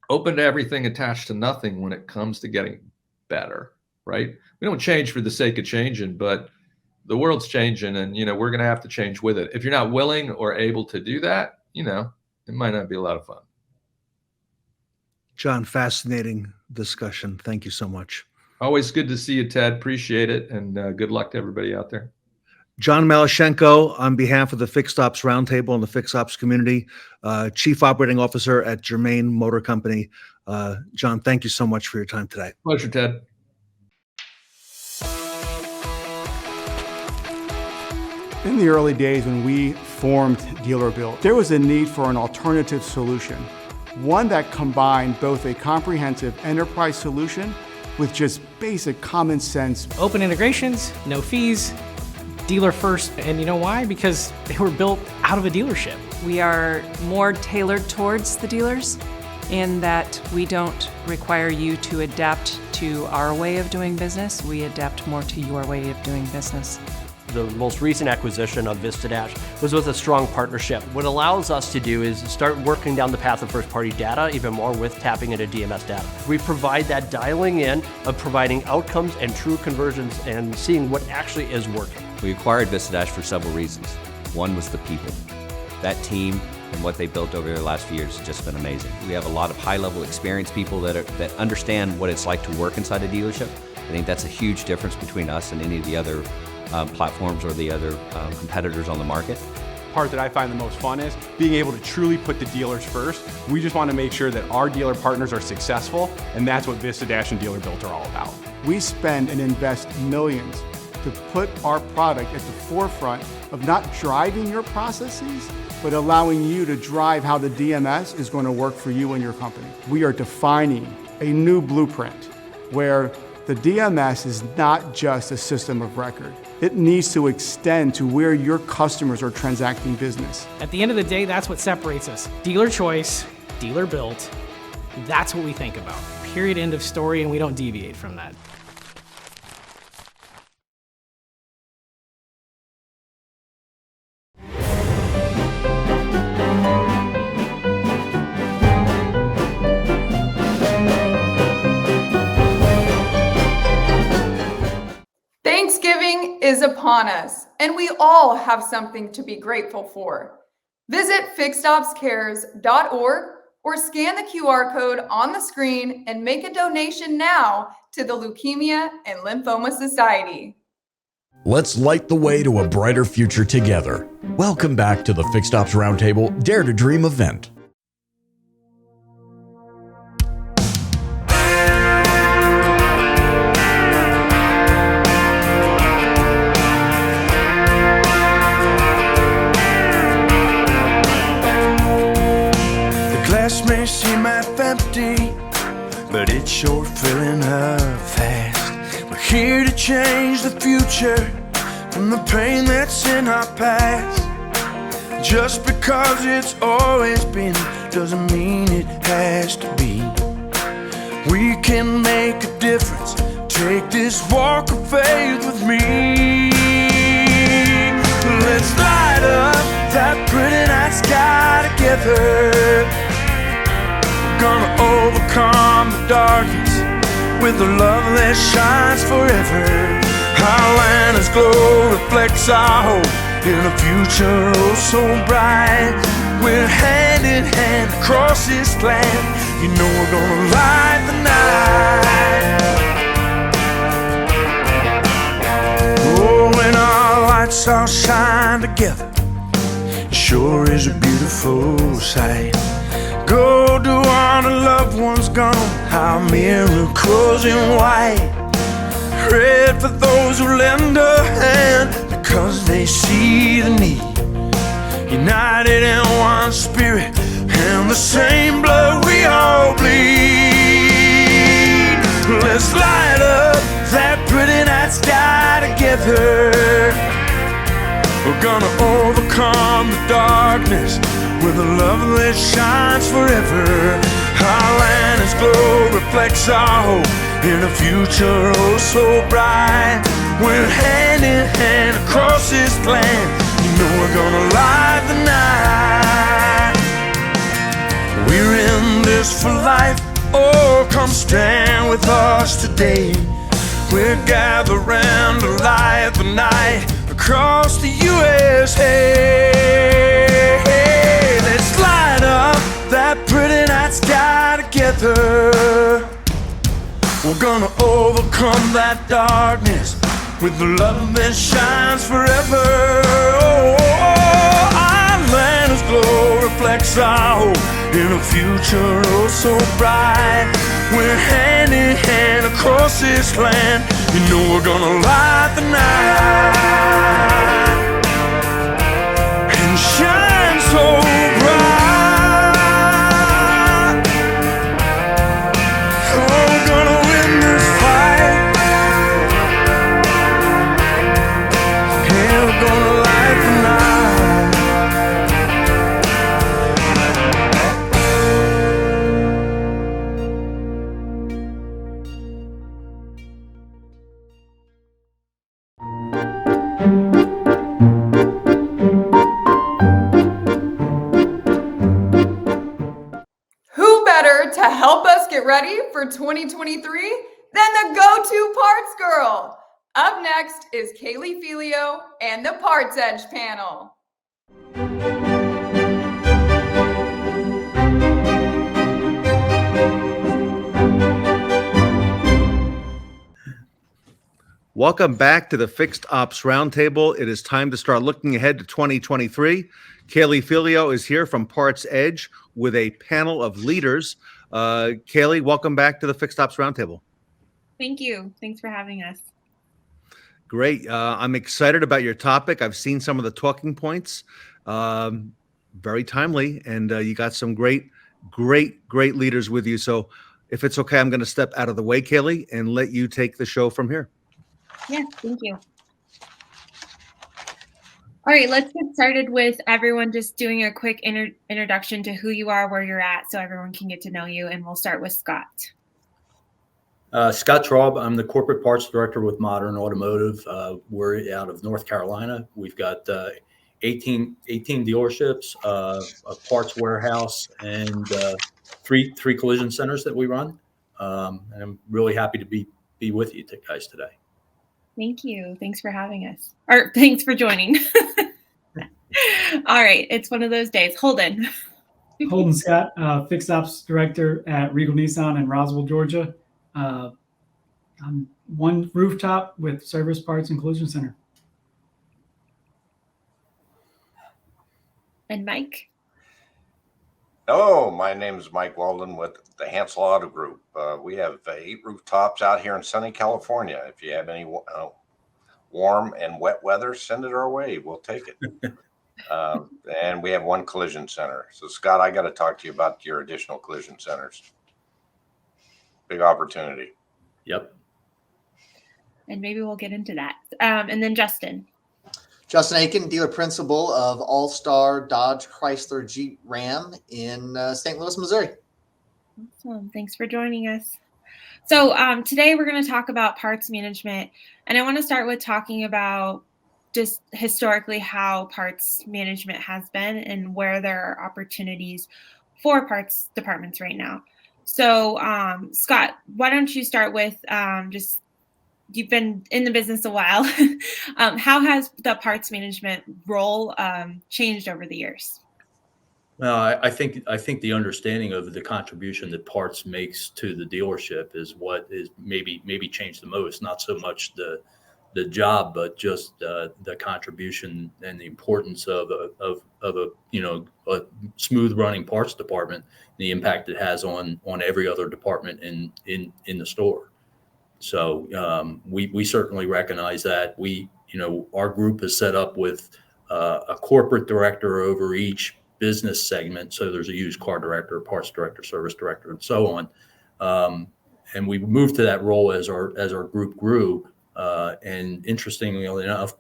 open to everything, attached to nothing when it comes to getting better, right? We don't change for the sake of changing, but the world's changing, and we're going to have to change with it. If you're not willing or able to do that, it might not be a lot of fun. John, fascinating discussion. Thank you so much. Always good to see you, Ted. Appreciate it, and good luck to everybody out there. John Malishenko, on behalf of the Fixed Ops Roundtable and the Fixed Ops community, Chief Operating Officer at Germain Motor Company. John, thank you so much for your time today. Pleasure, Ted. In the early days when we formed Dealer Build, there was a need for an alternative solution, one that combined both a comprehensive enterprise solution with just basic common sense. Open integrations, no fees, dealer first. And you know why? Because they were built out of a dealership. We are more tailored towards the dealers in that we don't require you to adapt to our way of doing business. We adapt more to your way of doing business. The most recent acquisition of VistaDash was with a strong partnership. What it allows us to do is start working down the path of first-party data even more with tapping into DMS data. We provide that dialing in of providing outcomes and true conversions and seeing what actually is working. We acquired VistaDash for several reasons. One was the people. That team and what they built over the last few years has just been amazing. We have a lot of high-level experienced people that understand what it's like to work inside a dealership. I think that's a huge difference between us and any of the other platforms or the other competitors on the market. Part that I find the most fun is being able to truly put the dealers first. We just want to make sure that our dealer partners are successful, and that's what VistaDash and Dealer Built are all about. We spend and invest millions to put our product at the forefront of not driving your processes, but allowing you to drive how the DMS is going to work for you and your company. We are defining a new blueprint where the DMS is not just a system of record. It needs to extend to where your customers are transacting business. At the end of the day, that's what separates us. Dealer choice, dealer built. That's what we think about. Period, end of story, and we don't deviate from that. Thanksgiving is upon us, and we all have something to be grateful for. Visit fixedopscares.org or scan the QR code on the screen and make a donation now to the Leukemia and Lymphoma Society. Let's light the way to a brighter future together. Welcome back to the Fixed Ops Roundtable Dare to Dream event. May seem half empty, but it's sure filling up fast. We're here to change the future from the pain that's in our past. Just because it's always been doesn't mean it has to be. We can make a difference. Take this walk of faith with me. Let's light up that pretty night sky together. Gonna overcome the darkness with the love that shines forever. Our land's glow reflects our hope in a future oh so bright. We're hand in hand across this land. You know we're gonna light the night. Oh, when our lights all shine together, it sure is a beautiful sight. Go to honor loved ones gone, our miracles in white. Red for those who lend a hand because they see the need. United in one spirit and the same blood we all bleed. Let's light up that pretty night sky together. We're gonna overcome the darkness with a love that shines forever. Our land's glow reflects our hope in a future oh so bright. We're hand in hand across this land. You know we're gonna light the night. We're in this for life. Oh, come stand with us today. We're gathering to light the night across the USA. Let's light up that pretty night sky together. We're gonna overcome that darkness with the love that shines forever. Oh, our land's glow reflects our hope in a future oh so bright. We're hand in hand across this land. You know we're gonna light the night and shine so bright. Oh, we're gonna win this fight. Yeah, we're gonna light the night. To help us get ready for 2023 than the go-to parts girl. Up next is Kaylee Felio and the PartsEdge panel. Welcome back to the Fixed Ops Roundtable. It is time to start looking ahead to 2023. Kaylee Felio is here from PartsEdge with a panel of leaders. Kaylee, welcome back to the Fixed Ops Roundtable. Thank you. Thanks for having us. Great. I'm excited about your topic. I've seen some of the talking points. Very timely, and you got some great leaders with you. So if it's okay, I'm going to step out of the way, Kaylee, and let you take the show from here. Yes, thank you. All right, let's get started with everyone just doing a quick introduction to who you are, where you're at, so everyone can get to know you. And we'll start with Scott. Scott Traub. I'm the corporate parts director with Modern Automotive. We're out of North Carolina. We've got 18 dealerships, a parts warehouse, and three collision centers that we run. And I'm really happy to be with you guys today. Thank you. Thanks for having us. Or thanks for joining. All right. It's one of those days. Holden. Holden Scott, Fixed Ops Director at Regal Nissan in Roswell, Georgia. I'm one rooftop with service, parts, and collision center. And Mike. Hello, my name is Mike Weldon with the Hansel Auto Group. We have 8 rooftops out here in sunny California. If you have any warm and wet weather, send it our way. We'll take it. And we have 1 collision center. So, Scott, I got to talk to you about your additional collision centers. Big opportunity. Yep. And maybe we'll get into that. And then Justin. Justin Akin, dealer principal of All-Star Dodge Chrysler Jeep Ram in St. Louis, Missouri. Awesome. Thanks for joining us. So today we're going to talk about parts management. And I want to start with talking about just historically how parts management has been and where there are opportunities for parts departments right now. So Scott, why don't you start with just you've been in the business a while. How has the parts management role changed over the years? Well, I think the understanding of the contribution that parts makes to the dealership is what is maybe changed the most. Not so much the job, but just the contribution and the importance of a smooth running parts department, the impact it has on every other department in the store. So we certainly recognize that. Our group is set up with a corporate director over each business segment. So there's a used car director, parts director, service director, and so on. And we moved to that role as our group grew. And interestingly enough,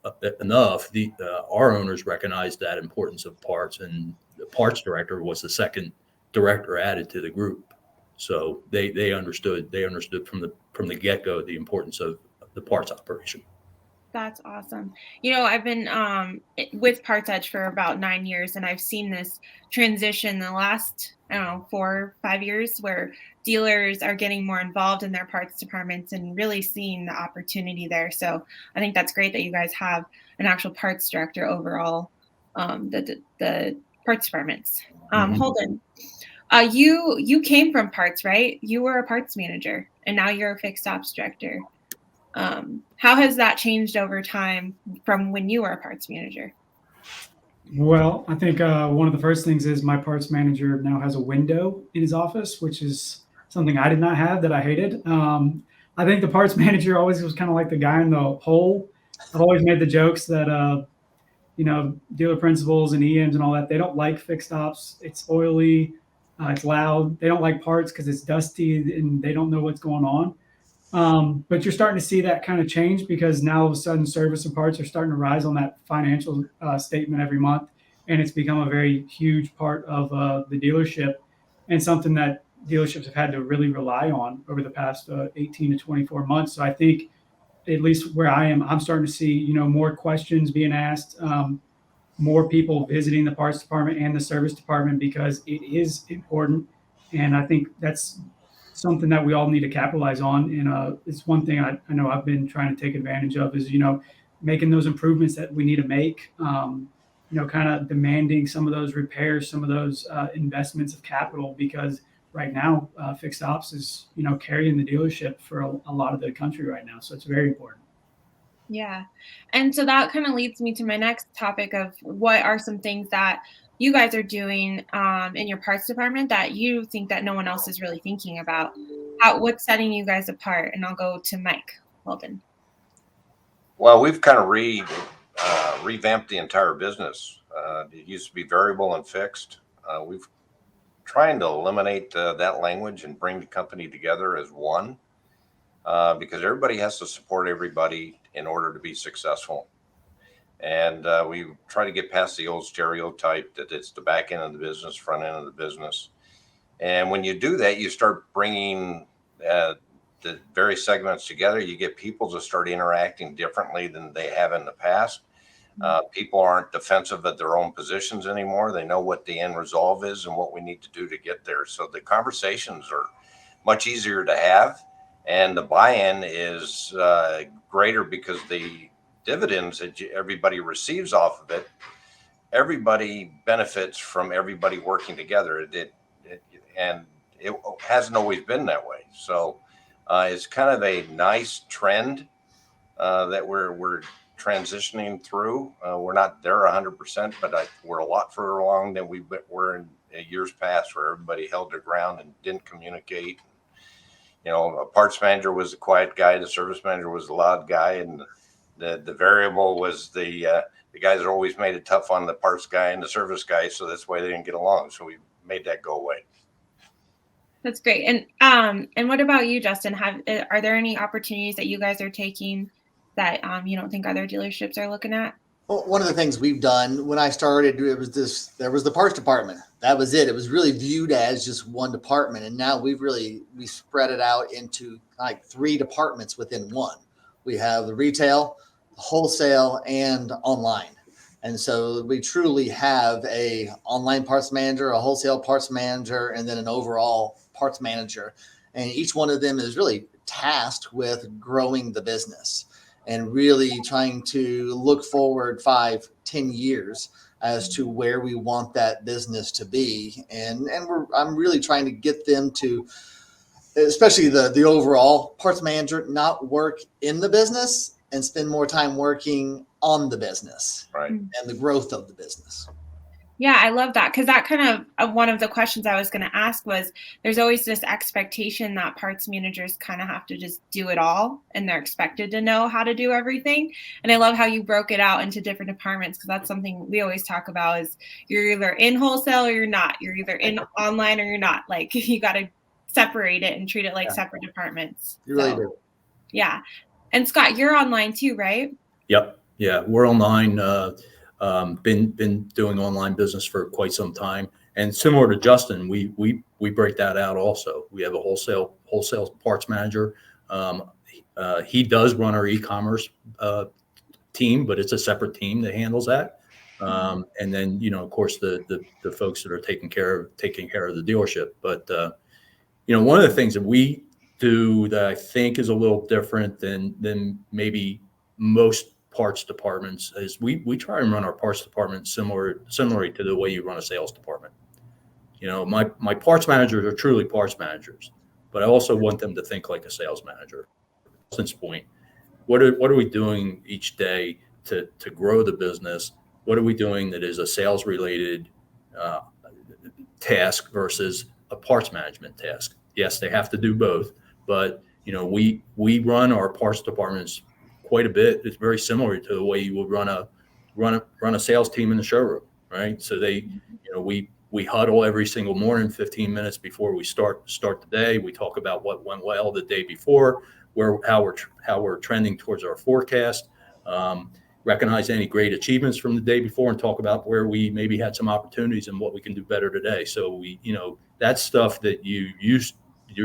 our owners recognized that importance of parts, and the parts director was the second director added to the group. So they understood from the get-go the importance of the parts operation. That's awesome. I've been with PartsEdge for about 9 years, and I've seen this transition the last, 4 or 5 years where dealers are getting more involved in their parts departments and really seeing the opportunity there. So I think that's great that you guys have an actual parts director overall, the parts departments. Holden, you came from parts, right? You were a parts manager, and now you're a fixed ops director. How has that changed over time from when you were a parts manager? Well, I think one of the first things is my parts manager now has a window in his office, which is something I did not have that I hated. I think the parts manager always was kind of like the guy in the hole. I've always made the jokes that, dealer principals and EMs and all that, they don't like fixed ops. It's oily, it's loud. They don't like parts because it's dusty and they don't know what's going on. But you're starting to see that kind of change because now all of a sudden service and parts are starting to rise on that financial statement every month. And it's become a very huge part of the dealership and something that dealerships have had to really rely on over the past 18 to 24 months. So I think at least where I am, I'm starting to see, more questions being asked, more people visiting the parts department and the service department because it is important. And I think that's something that we all need to capitalize on. And it's one thing I know I've been trying to take advantage of is, making those improvements that we need to make, kind of demanding some of those repairs, some of those investments of capital, because right now fixed ops is, carrying the dealership for a lot of the country right now. So it's very important. Yeah. And so that kind of leads me to my next topic of what are some things that you guys are doing in your parts department that you think that no one else is really thinking about? What's setting you guys apart? And I'll go to Mike Weldon. Well, we've kind of revamped the entire business. It used to be variable and fixed. We've trying to eliminate that language and bring the company together as one, because everybody has to support everybody in order to be successful. And we try to get past the old stereotype that it's the back end of the business, front end of the business. And when you do that, you start bringing the various segments together. You get people to start interacting differently than they have in the past. People aren't defensive of their own positions anymore. They know what the end resolve is and what we need to do to get there. So the conversations are much easier to have, and the buy-in is greater because the dividends that everybody receives off of it, everybody benefits from everybody working together. And it hasn't always been that way. So it's kind of a nice trend that we're transitioning through. We're not there 100%, but we're a lot further along than we were in years past, where everybody held their ground and didn't communicate. You know, a parts manager was the quiet guy, the service manager was the loud guy, and the variable was the guys that always made it tough on the parts guy and the service guy. So that's why they didn't get along. So we made that go away. That's great. And what about you, Justin? Are there any opportunities that you guys are taking that you don't think other dealerships are looking at? Well, one of the things we've done when I started, there was the parts department. That was it. It was really viewed as just one department. And now we spread it out into like 3 departments within one. We have the retail, the wholesale, and online. And so we truly have a online parts manager, a wholesale parts manager, and then an overall parts manager. And each one of them is really tasked with growing the business and really trying to look forward 5-10 years as to where we want that business to be. And I'm really trying to get them to, especially the overall parts manager, not work in the business and spend more time working on the business, right, and the growth of the business. Yeah, I love that, because that kind of one of the questions I was going to ask was, there's always this expectation that parts managers kind of have to just do it all, and they're expected to know how to do everything. And I love how you broke it out into different departments, because that's something we always talk about is you're either in wholesale or you're not. You're either in online or you're not. Like, you got to separate it and treat it like separate departments. You really do. Yeah. And Scott, you're online too, right? Yep. Yeah, we're online. Been doing online business for quite some time, and similar to Justin, we break that out also. We have a wholesale parts manager. He does run our e-commerce team, but it's a separate team that handles that. And then, you know, of course, the folks that are taking care of the dealership. But you know, one of the things that we do that I think is a little different than maybe most parts departments is we try and run our parts department similarly to the way you run a sales department. You know, my parts managers are truly parts managers, but I also want them to think like a sales manager. Since point, what are we doing each day to grow the business? What are we doing that is a sales related task versus a parts management task? Yes, they have to do both, but you know, we run our parts departments quite a bit. It's very similar to the way you would run a sales team in the showroom, right? So you know, we huddle every single morning, 15 minutes before we start the day. We talk about what went well the day before, how we're trending towards our forecast, recognize any great achievements from the day before, and talk about where we maybe had some opportunities and what we can do better today. So you know, that's stuff that you're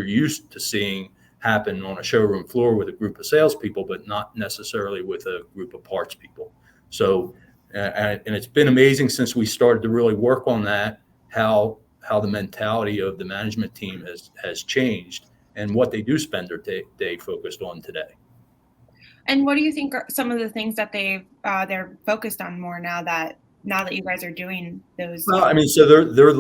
used to seeing happen on a showroom floor with a group of salespeople, but not necessarily with a group of parts people. So, and it's been amazing since we started to really work on that, how the mentality of the management team has changed and what they do spend their day focused on today. And what do you think are some of the things that they're focused on more now that you guys are doing those? Well, I mean, so they're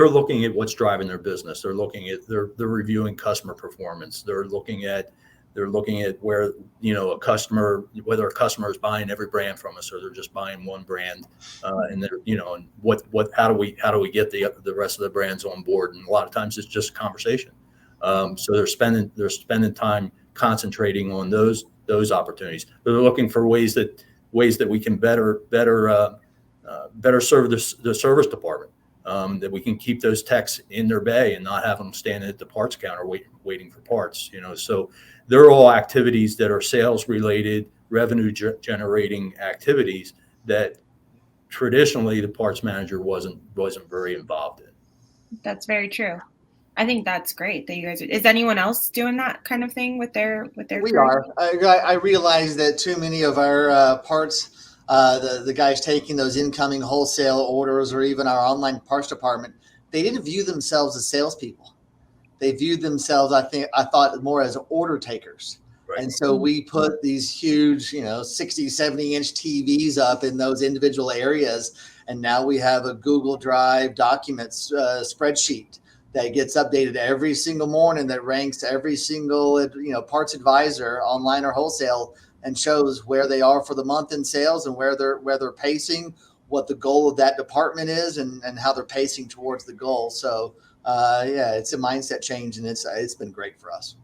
looking at what's driving their business. They're reviewing customer performance. They're looking at They're looking at where, whether a customer is buying every brand from us or they're just buying one brand, and they're, and how do we get the rest of the brands on board? And a lot of times it's just a conversation. So they're spending time concentrating on those opportunities. They're looking for ways that we can better serve the service department. That we can keep those techs in their bay and not have them standing at the parts counter waiting for parts. So they're all activities that are sales related, revenue generating activities that traditionally the parts manager wasn't very involved in. That's very true. I think that's great that you guys is anyone else doing that kind of thing with their We careers? are. I realize that too many of our parts, the guys taking those incoming wholesale orders or even our online parts department, they didn't view themselves as salespeople. They viewed themselves, I thought, more as order takers. Right. And so we put these huge, 60, 70-inch TVs up in those individual areas. And now we have a Google Drive documents spreadsheet that gets updated every single morning that ranks every single, parts advisor online or wholesale and shows where they are for the month in sales and where they're pacing, what the goal of that department is and how they're pacing towards the goal. So it's a mindset change and it's been great for us.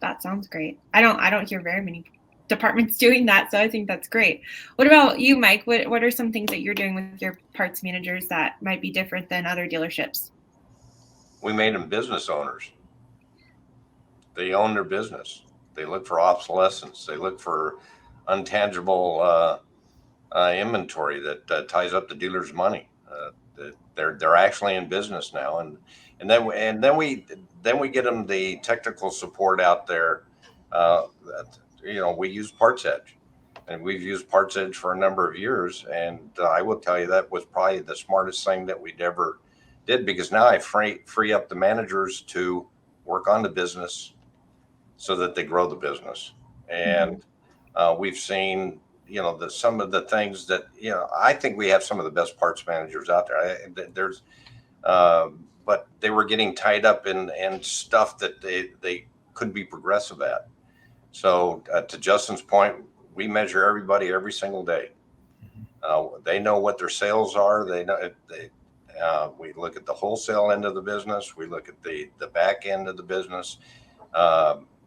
That sounds great. I don't hear very many departments doing that, so I think that's great. What about you, Mike? What are some things that you're doing with your parts managers that might be different than other dealerships? We made them business owners. They own their business. They look for obsolescence. They look for untangible inventory that ties up the dealer's money. They're actually in business now, and then we get them the technical support out there. We use PartsEdge, and we've used PartsEdge for a number of years, and I will tell you that was probably the smartest thing that we'd ever did, because now I free up the managers to work on the business so that they grow the business. And we've seen, some of the things that, I think we have some of the best parts managers out there. But they were getting tied up in stuff that they couldn't be progressive at. So to Justin's point, we measure everybody every single day. They know what their sales are. They know we look at the wholesale end of the business. We look at the back end of the business.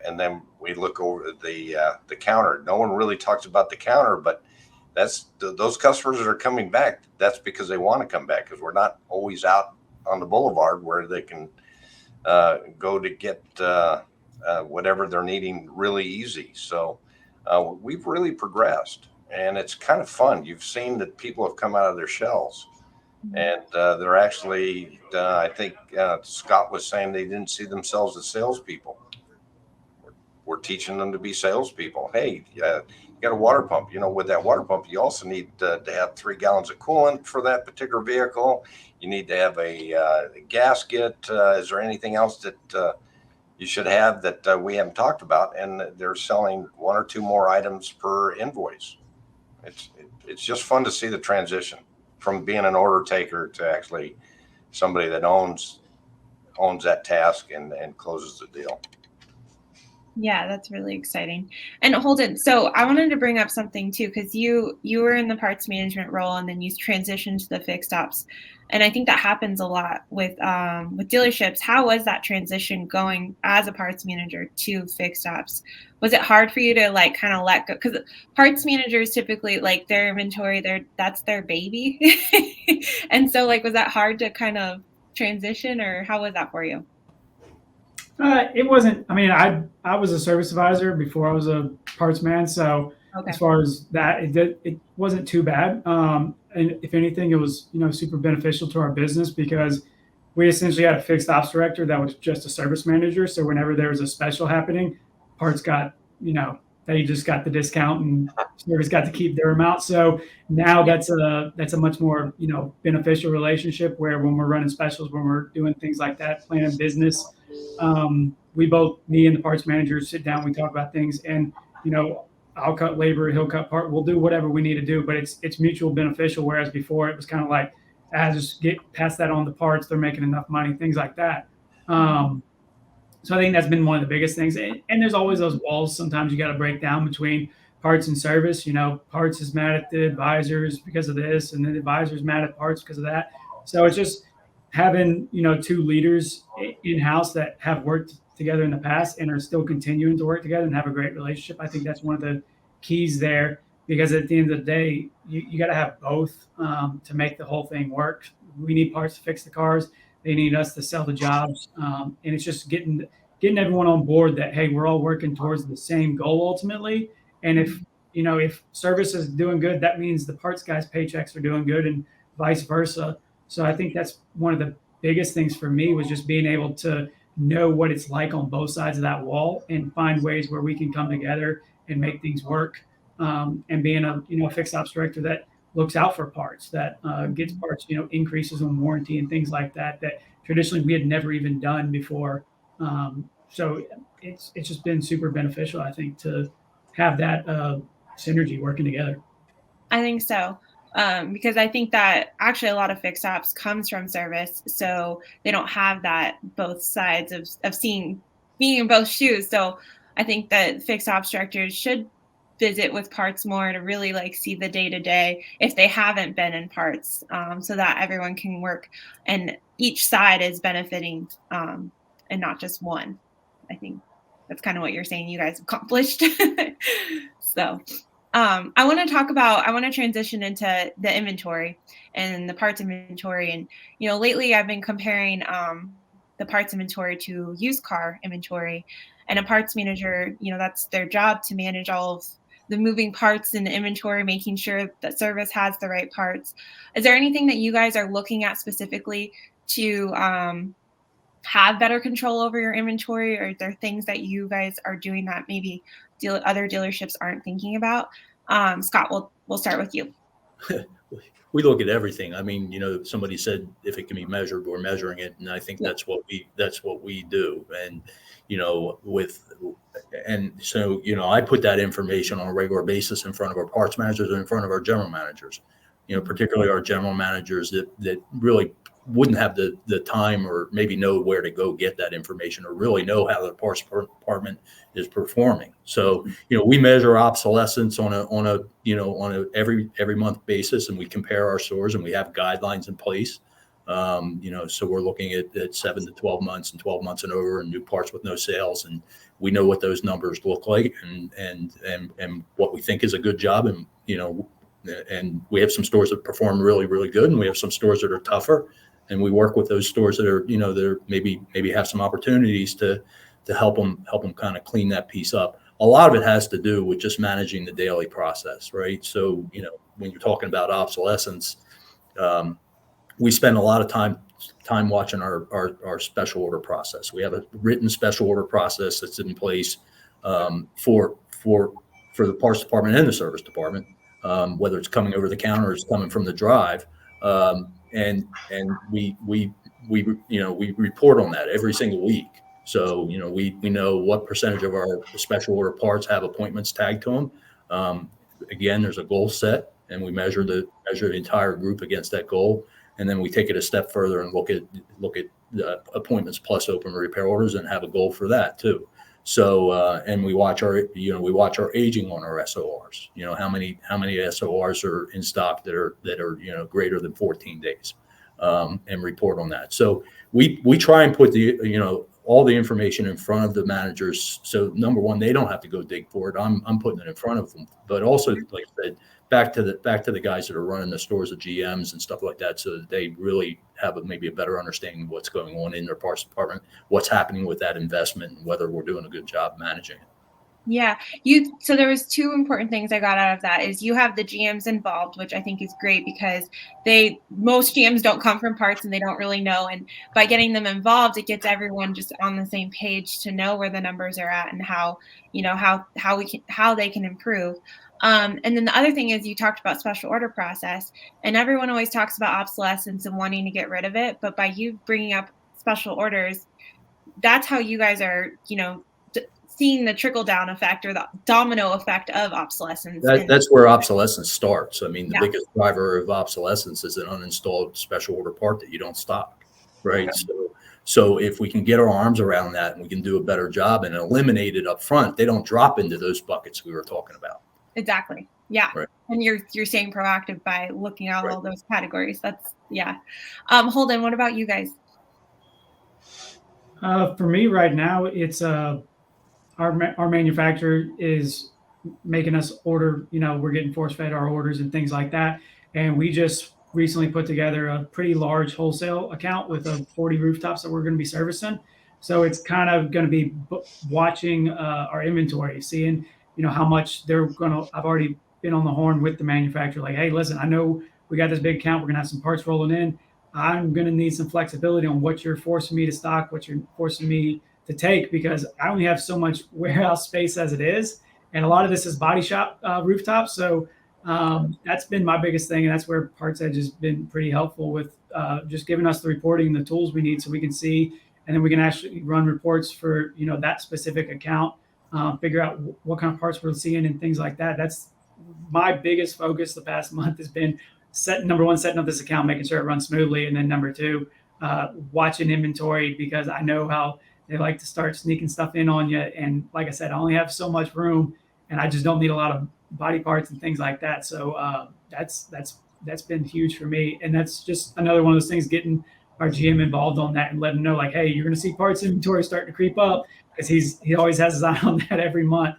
And then we look over the counter. No one really talks about the counter, but that's those customers that are coming back. That's because they want to come back, because we're not always out on the boulevard where they can go to get whatever they're needing really easy. So we've really progressed, and it's kind of fun. You've seen that people have come out of their shells, and they're actually, I think Scott was saying they didn't see themselves as salespeople. We're teaching them to be salespeople. Hey, you got a water pump. With that water pump, you also need to have 3 gallons of coolant for that particular vehicle. You need to have a gasket. Is there anything else that you should have that we haven't talked about? And they're selling 1 or 2 more items per invoice. It's just fun to see the transition from being an order taker to actually somebody that owns that task and closes the deal. Yeah, that's really exciting. And Holden, so I wanted to bring up something too, because you were in the parts management role and then you transitioned to the fixed ops. And I think that happens a lot with dealerships. How was that transition going as a parts manager to fixed ops? Was it hard for you to kind of let go? Because parts managers typically their inventory, that's their baby. And so was that hard to kind of transition, or how was that for you? It wasn't. I mean, I was a service advisor before I was a parts man, so as far as that, it wasn't too bad. And if anything, it was super beneficial to our business, because we essentially had a fixed ops director that was just a service manager. So whenever there was a special happening, parts got they just got the discount, and service got to keep their amount. So now that's a much more beneficial relationship, where when we're running specials, when we're doing things like that, planning business. We both, me and the parts manager, sit down, we talk about things, and I'll cut labor, he'll cut part, we'll do whatever we need to do, but it's mutual beneficial. Whereas before it was kind of just pass that on to parts, they're making enough money, things like that. So I think that's been one of the biggest things. And there's always those walls sometimes you got to break down between parts and service. Parts is mad at the advisors because of this, and then the advisors mad at parts because of that. So it's just having, two leaders in-house that have worked together in the past and are still continuing to work together and have a great relationship. I think that's one of the keys there, because at the end of the day, you got to have both to make the whole thing work. We need parts to fix the cars. They need us to sell the jobs. And it's just getting everyone on board that, hey, we're all working towards the same goal ultimately. And if service is doing good, that means the parts guys' paychecks are doing good, and vice versa. So I think that's one of the biggest things for me, was just being able to know what it's like on both sides of that wall and find ways where we can come together and make things work. And being a fixed ops director that looks out for parts, that gets parts, increases on warranty and things like that traditionally we had never even done before. So it's just been super beneficial, I think, to have that synergy working together. I think so. Because I think that actually a lot of fixed ops comes from service, so they don't have that both sides of being in both shoes. So I think that fixed ops directors should visit with parts more to really see the day-to-day if they haven't been in parts, so that everyone can work and each side is benefiting, and not just one. I think that's kind of what you're saying you guys accomplished. So I want to transition into the inventory and the parts inventory. And, lately I've been comparing the parts inventory to used car inventory, and a parts manager, that's their job to manage all of the moving parts in the inventory, making sure that service has the right parts. Is there anything that you guys are looking at specifically to have better control over your inventory, or are there things that you guys are doing that maybe other dealerships aren't thinking about? Scott, we'll start with you. We look at everything. I mean, somebody said if it can be measured, we're measuring it, and I think that's what we do. And I put that information on a regular basis in front of our parts managers and in front of our general managers. Particularly our general managers that really wouldn't have the time or maybe know where to go get that information or really know how the parts department is performing. So, we measure obsolescence on a every month basis, and we compare our stores, and we have guidelines in place. So we're looking at 7 to 12 months and 12 months and over, and new parts with no sales. And we know what those numbers look like and what we think is a good job. And we have some stores that perform really, really good, and we have some stores that are tougher. And we work with those stores that are, they're maybe have some opportunities to help them kind of clean that piece up. A lot of it has to do with just managing the daily process, right? So, when you're talking about obsolescence, we spend a lot of time watching our special order process. We have a written special order process that's in place for the parts department and the service department, whether it's coming over the counter or it's coming from the drive. And we report on that every single week. So, we know what percentage of our special order parts have appointments tagged to them. Again, there's a goal set, and we measure the entire group against that goal. And then we take it a step further and look at the appointments plus open repair orders and have a goal for that too. So, and we watch our aging on our SORs. How many SORs are in stock that are greater than 14 days, and report on that. So we try and put all the information in front of the managers. So number one, they don't have to go dig for it. I'm putting it in front of them. But also, like I said, back to the guys that are running the stores, the GMs and stuff like that, so that they really have maybe a better understanding of what's going on in their parts department, what's happening with that investment, and whether we're doing a good job managing it. Yeah, so there was two important things I got out of that. Is you have the GMs involved, which I think is great, because most GMs don't come from parts and they don't really know. And by getting them involved, it gets everyone just on the same page to know where the numbers are at and how they can improve. And then the other thing is, you talked about special order process, and everyone always talks about obsolescence and wanting to get rid of it. But by you bringing up special orders, that's how you guys are, seeing the trickle down effect or the domino effect of obsolescence. That's where obsolescence starts. I mean, the biggest driver of obsolescence is an uninstalled special order part that you don't stock, right? Yeah. So if we can get our arms around that and we can do a better job and eliminate it up front, they don't drop into those buckets we were talking about. Exactly. Yeah. Right. And you're staying proactive by looking at all those categories. That's Holden, what about you guys? For me right now, it's our manufacturer is making us order. We're getting force fed our orders and things like that, and we just recently put together a pretty large wholesale account with 40 rooftops that we're going to be servicing. So it's kind of going to be watching our inventory, seeing how much they're going to. I've already been on the horn with the manufacturer, like, hey, listen, I know we got this big account. We're going to have some parts rolling in. I'm going to need some flexibility on what you're forcing me to stock, what you're forcing me to take, because I only have so much warehouse space as it is. And a lot of this is body shop rooftops. So that's been my biggest thing. And that's where PartsEdge has been pretty helpful with just giving us the reporting, the tools we need so we can see, and then we can actually run reports for, that specific account, figure out what kind of parts we're seeing and things like that. That's my biggest focus the past month has been number one, setting up this account, making sure it runs smoothly. And then number two, watching inventory, because I know how they like to start sneaking stuff in on you. And like I said, I only have so much room and I just don't need a lot of body parts and things like that. So that's been huge for me. And that's just another one of those things, getting our GM involved on that and let him know, like, hey, you're going to see parts inventory starting to creep up, because he always has his eye on that every month.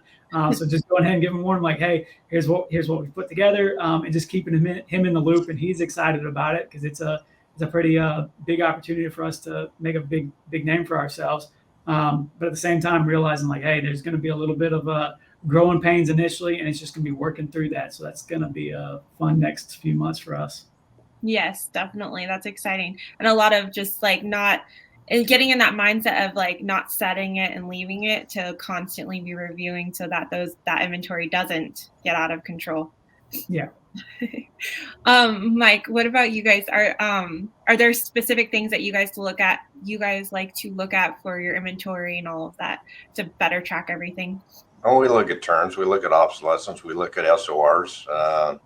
So just go ahead and give him warning, like, hey, here's what we put together, and just keeping him in the loop. And he's excited about it because it's a pretty big opportunity for us to make a big name for ourselves. But at the same time, realizing, like, hey, there's going to be a little bit of growing pains initially, and it's just going to be working through that. So that's going to be a fun next few months for us. Yes, definitely. That's exciting. And a lot of just like getting in that mindset of like not setting it and leaving it, to constantly be reviewing so that that inventory doesn't get out of control. Yeah. Mike, what about you guys? Are there specific things that you guys like to look at for your inventory and all of that to better track everything? Oh, we look at turns, we look at obsolescence, we look at SORs. I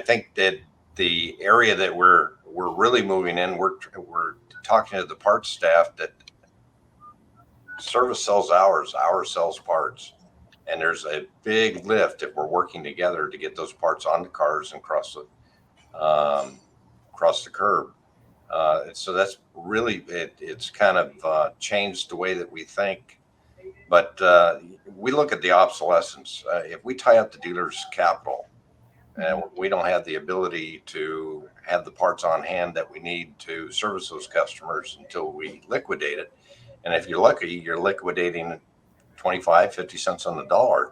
think that the area that we're really moving in, we're talking to the parts staff that service sells hours sells parts. And there's a big lift if we're working together to get those parts onto cars and cross the curb. So that's really, it's kind of changed the way that we think. But we look at the obsolescence. If we tie up the dealer's capital and we don't have the ability to have the parts on hand that we need to service those customers until we liquidate it, and if you're lucky, you're liquidating 25, 50 cents on the dollar.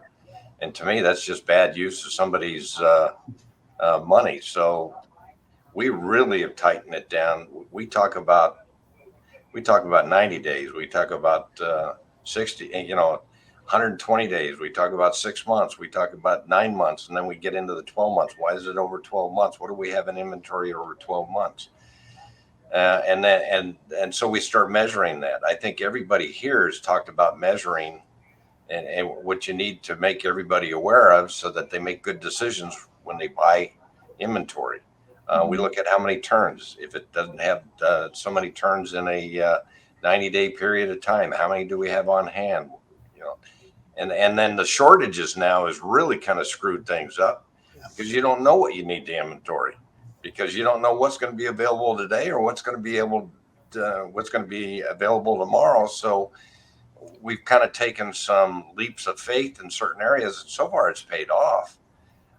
And to me, that's just bad use of somebody's money. So we really have tightened it down. We talk about 90 days. We talk about 60, 120 days. We talk about 6 months. We talk about 9 months, and then we get into the 12 months. Why is it over 12 months? What do we have in inventory over 12 months? And so we start measuring that. I think everybody here has talked about measuring and what you need to make everybody aware of so that they make good decisions when they buy inventory. We look at how many turns. If it doesn't have so many turns in a 90-day period of time, how many do we have on hand? And then the shortages now has really kind of screwed things up, because you don't know what you need to inventory, because you don't know what's going to be available today or what's going to be available tomorrow. So we've kind of taken some leaps of faith in certain areas, and so far it's paid off.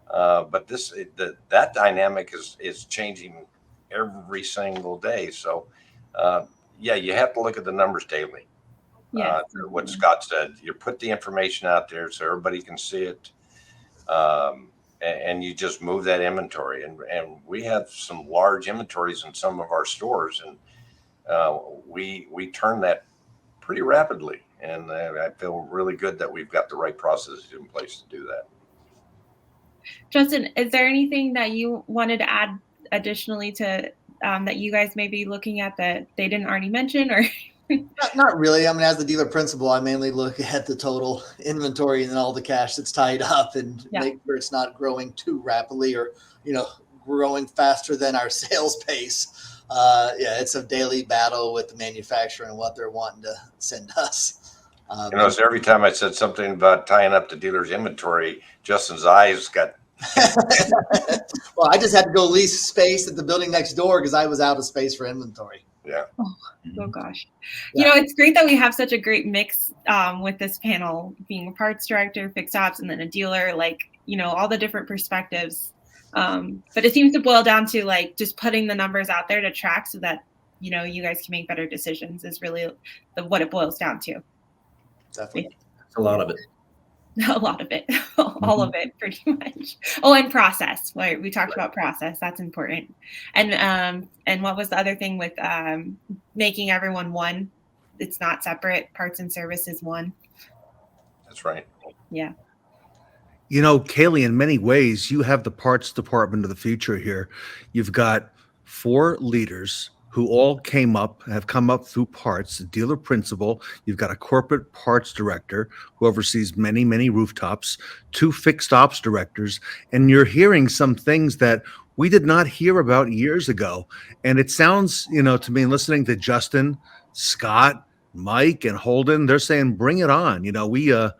But that dynamic is changing every single day. So you have to look at the numbers daily. Yeah. What Scott said, you put the information out there so everybody can see it. And you just move that inventory, and we have some large inventories in some of our stores, and we turn that pretty rapidly. And I feel really good that we've got the right processes in place to do that. Justin, is there anything that you wanted to add additionally to that you guys may be looking at that they didn't already mention, or? Not really. I mean, as the dealer principal, I mainly look at the total inventory and then all the cash that's tied up, and make sure it's not growing too rapidly or, growing faster than our sales pace. Yeah, it's a daily battle with the manufacturer and what they're wanting to send us. So every time I said something about tying up the dealer's inventory, Justin's eyes got. Well, I just had to go lease space at the building next door because I was out of space for inventory. Yeah. Oh gosh. Yeah. It's great that we have such a great mix with this panel, being a parts director, fixed ops, and then a dealer, all the different perspectives. But it seems to boil down to just putting the numbers out there to track so that, you guys can make better decisions is really what it boils down to. Definitely. A lot of it. A lot of it, all of it, pretty much. Oh, and process. Right, we talked about process. That's important. And what was the other thing with making everyone one? It's not separate. Parts and service is one. That's right. Yeah. Kaylee, in many ways, you have the parts department of the future here. You've got 4 leaders who all have come up through parts, the dealer principal. You've got a corporate parts director who oversees many, many rooftops, 2 fixed ops directors, and you're hearing some things that we did not hear about years ago. And it sounds, to me, listening to Justin, Scott, Mike, and Holden, they're saying, bring it on. You're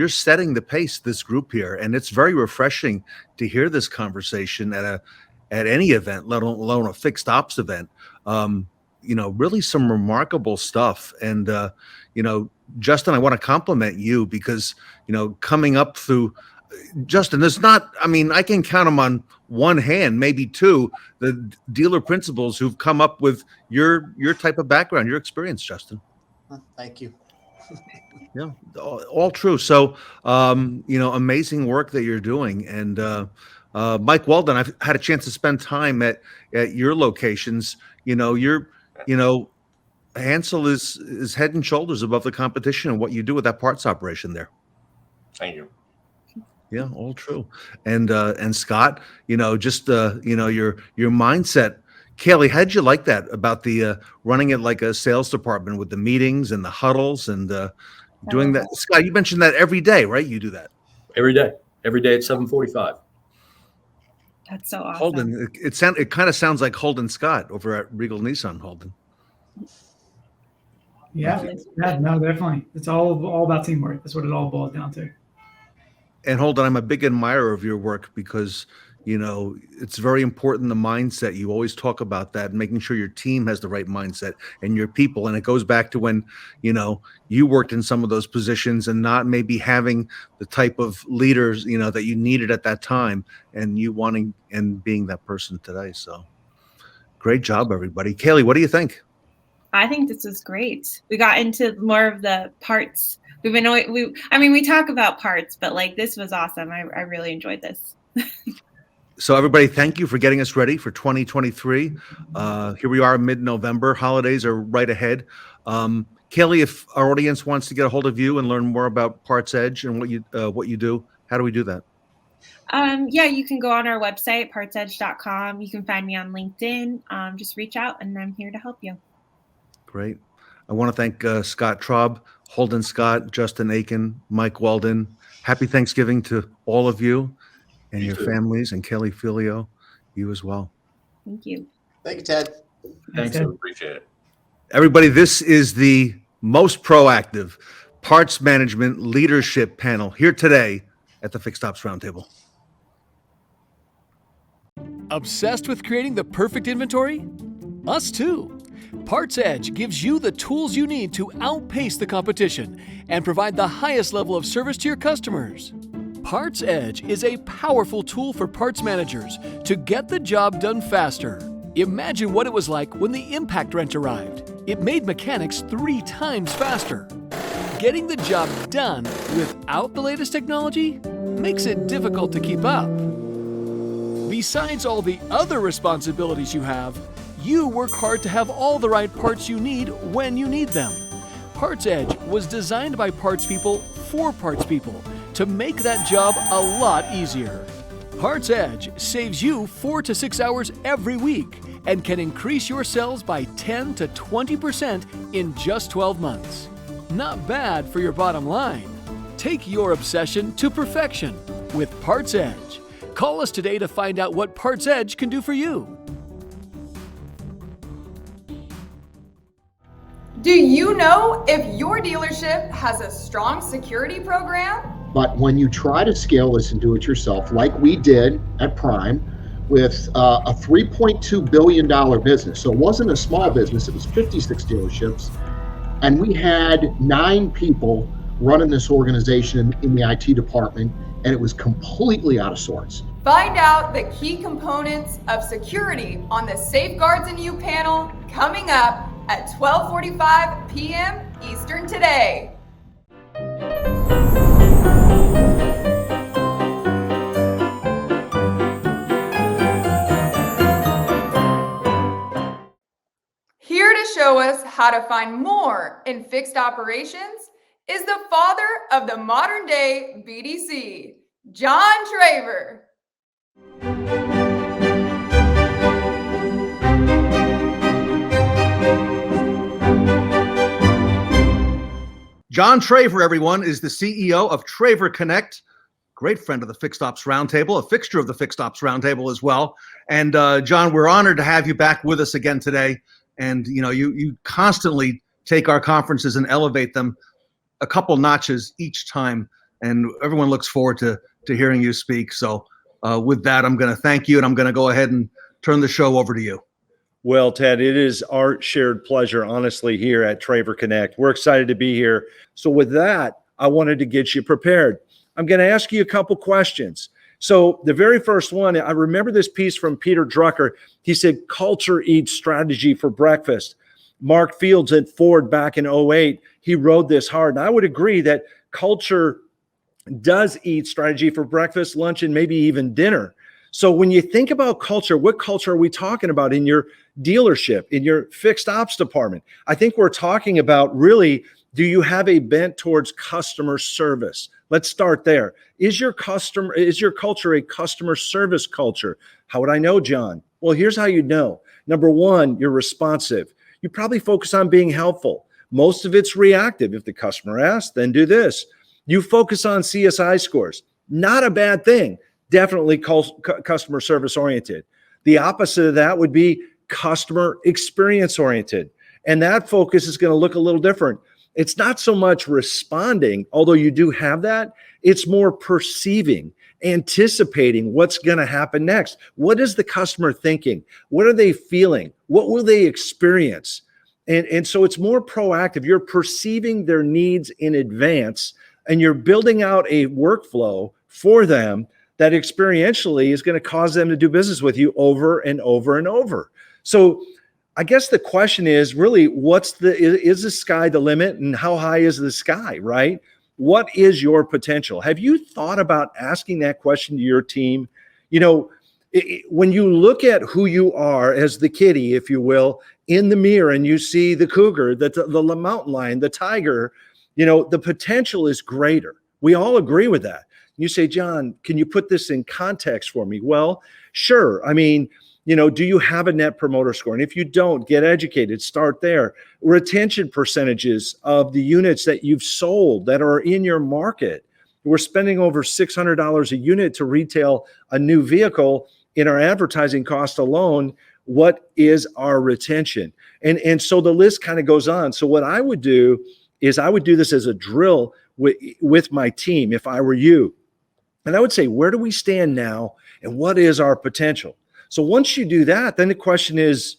setting the pace, this group here, and it's very refreshing to hear this conversation at any event, let alone a fixed ops event. Really some remarkable stuff. And, Justin, I want to compliment you because, coming up through Justin, I can count them on one hand, maybe 2, the dealer principals who've come up with your type of background, your experience, Justin. Thank you. Yeah, all true. So, amazing work that you're doing. And, Mike Weldon, I've had a chance to spend time at your locations. Hansel is head and shoulders above the competition and what you do with that parts operation there. Thank you. Yeah, all true. And Scott, your mindset. Kaylee, how'd you like that about the running it like a sales department with the meetings and the huddles and doing that? Scott, you mentioned that every day, right? You do that every day at 7:45. That's so awesome. Holden, it kind of sounds like Holden Scott over at Regal Nissan. Holden. Yeah, no, definitely. It's all about teamwork. That's what it all boils down to. And Holden, I'm a big admirer of your work because, it's very important, the mindset. You always talk about that, making sure your team has the right mindset and your people. And it goes back to when, you worked in some of those positions and not maybe having the type of leaders, that you needed at that time, and you wanting and being that person today. So great job, everybody. Kaylee, what do you think? I think this is great. We got into more of the parts. We talk about parts, but this was awesome. I really enjoyed this. So everybody, thank you for getting us ready for 2023. Here we are, mid-November. Holidays are right ahead. Kaylee, if our audience wants to get a hold of you and learn more about PartsEdge and what you do, how do we do that? You can go on our website, partsedge.com. You can find me on LinkedIn. Just reach out, and I'm here to help you. Great. I want to thank Scott Traub, Holden Scott, Justin Akin, Mike Weldon. Happy Thanksgiving to all of you and your families, and Kaylee, Felio, you as well. Thank you. Thank you, Ted. Thanks. I appreciate it. Everybody, this is the most proactive parts management leadership panel here today at the Fixed Ops Roundtable. Obsessed with creating the perfect inventory? Us too. PartsEdge gives you the tools you need to outpace the competition and provide the highest level of service to your customers. PartsEdge is a powerful tool for parts managers to get the job done faster. Imagine what it was like when the impact wrench arrived. It made mechanics 3 times faster. Getting the job done without the latest technology makes it difficult to keep up. Besides all the other responsibilities you have, you work hard to have all the right parts you need when you need them. PartsEdge was designed by parts people for parts people to make that job a lot easier. PartsEdge saves you 4 to 6 hours every week and can increase your sales by 10 to 20% in just 12 months. Not bad for your bottom line. Take your obsession to perfection with PartsEdge. Call us today to find out what PartsEdge can do for you. Do you know if your dealership has a strong security program? But when you try to scale this and do it yourself, like we did at Prime with a $3.2 billion business, so it wasn't a small business, it was 56 dealerships, and we had 9 people running this organization in the IT department, and it was completely out of sorts. Find out the key components of security on the Safeguards and You panel coming up at 12:45 p.m. Eastern today. Here to show us how to find more in fixed operations is the father of the modern day BDC, John Traver. John Traver, everyone, is the CEO of Traver Connect, great friend of the Fixed Ops Roundtable, a fixture of the Fixed Ops Roundtable as well. And John, we're honored to have you back with us again today. And you constantly take our conferences and elevate them a couple notches each time, and everyone looks forward to hearing you speak. So with that, I'm going to thank you, and I'm going to go ahead and turn the show over to you. Well, Ted, it is our shared pleasure, honestly, here at Traver Connect. We're excited to be here. So with that, I wanted to get you prepared. I'm going to ask you a couple questions. So the very first one, I remember this piece from Peter Drucker. He said, culture eats strategy for breakfast. Mark Fields at Ford back in 2008, he rode this hard. And I would agree that culture does eat strategy for breakfast, lunch, and maybe even dinner. So when you think about culture, what culture are we talking about in your dealership, in your fixed ops department? I think we're talking about really, do you have a bent towards customer service? Let's start there. Is your culture a customer service culture? How would I know, John? Well, here's how you know. Number one, you're responsive. You probably focus on being helpful. Most of it's reactive. If the customer asks, then do this. You focus on CSI scores. Not a bad thing. Definitely customer service oriented. The opposite of that would be customer experience oriented. And that focus is going to look a little different. It's not so much responding, although you do have that. It's more perceiving, anticipating what's going to happen next. What is the customer thinking? What are they feeling? What will they experience? And so it's more proactive. You're perceiving their needs in advance, and you're building out a workflow for them that experientially is going to cause them to do business with you over and over and over. So I guess the question is really, is the sky the limit, and how high is the sky, right? What is your potential? Have you thought about asking that question to your team? When you look at who you are as the kitty, if you will, in the mirror, and you see the cougar, the mountain lion, the tiger, the potential is greater. We all agree with that. You say, John, can you put this in context for me? Well, sure. I mean, do you have a net promoter score? And if you don't, get educated, start there. Retention percentages of the units that you've sold that are in your market. We're spending over $600 a unit to retail a new vehicle. In our advertising cost alone, what is our retention? And so the list kind of goes on. So what I would do is I would do this as a drill with my team if I were you. And I would say, where do we stand now? And what is our potential? So once you do that, then the question is,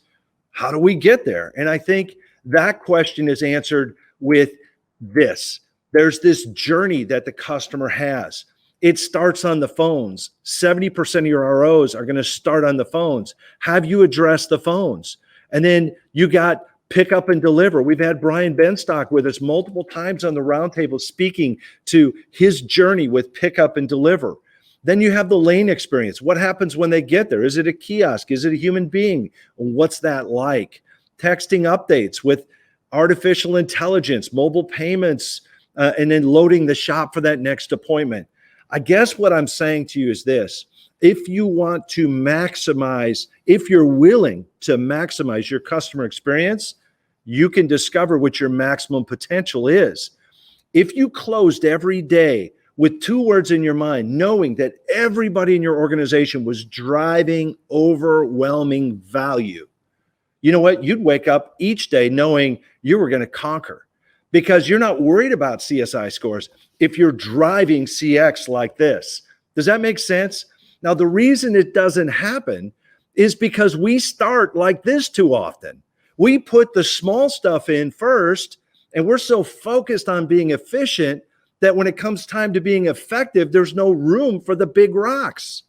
how do we get there? And I think that question is answered with this. There's this journey that the customer has. It starts on the phones. 70% of your ROs are going to start on the phones. Have you addressed the phones? And then you got pick up and deliver. We've had Brian Benstock with us multiple times on the roundtable speaking to his journey with pick up and deliver. Then you have the lane experience. What happens when they get there? Is it a kiosk? Is it a human being? What's that like? Texting updates with artificial intelligence, mobile payments, and then loading the shop for that next appointment. I guess what I'm saying to you is this. If you want to maximize, if you're willing to maximize your customer experience, you can discover what your maximum potential is. If you closed every day with 2 words in your mind, knowing that everybody in your organization was driving overwhelming value, you know what? You'd wake up each day knowing you were going to conquer because you're not worried about CSI scores if you're driving CX like this. Does that make sense? Now, the reason it doesn't happen is because we start like this too often. We put the small stuff in first, and we're so focused on being efficient that when it comes time to being effective, there's no room for the big rocks.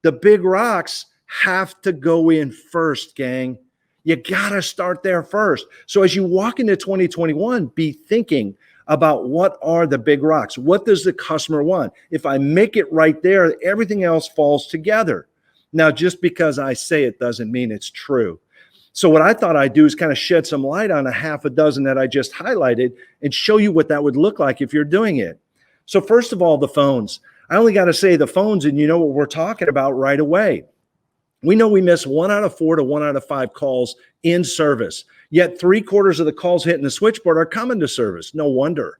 The big rocks have to go in first, gang. You got to start there first. So as you walk into 2021, be thinking about what are the big rocks? What does the customer want? If I make it right there, everything else falls together. Now, just because I say it doesn't mean it's true. So what I thought I'd do is kind of shed some light on a half a dozen that I just highlighted and show you what that would look like if you're doing it. So first of all, the phones. I only got to say the phones, and you know what we're talking about right away. We know we miss 1 out of 4 to 1 out of 5 calls in service, yet 3/4 of the calls hitting the switchboard are coming to service. No wonder.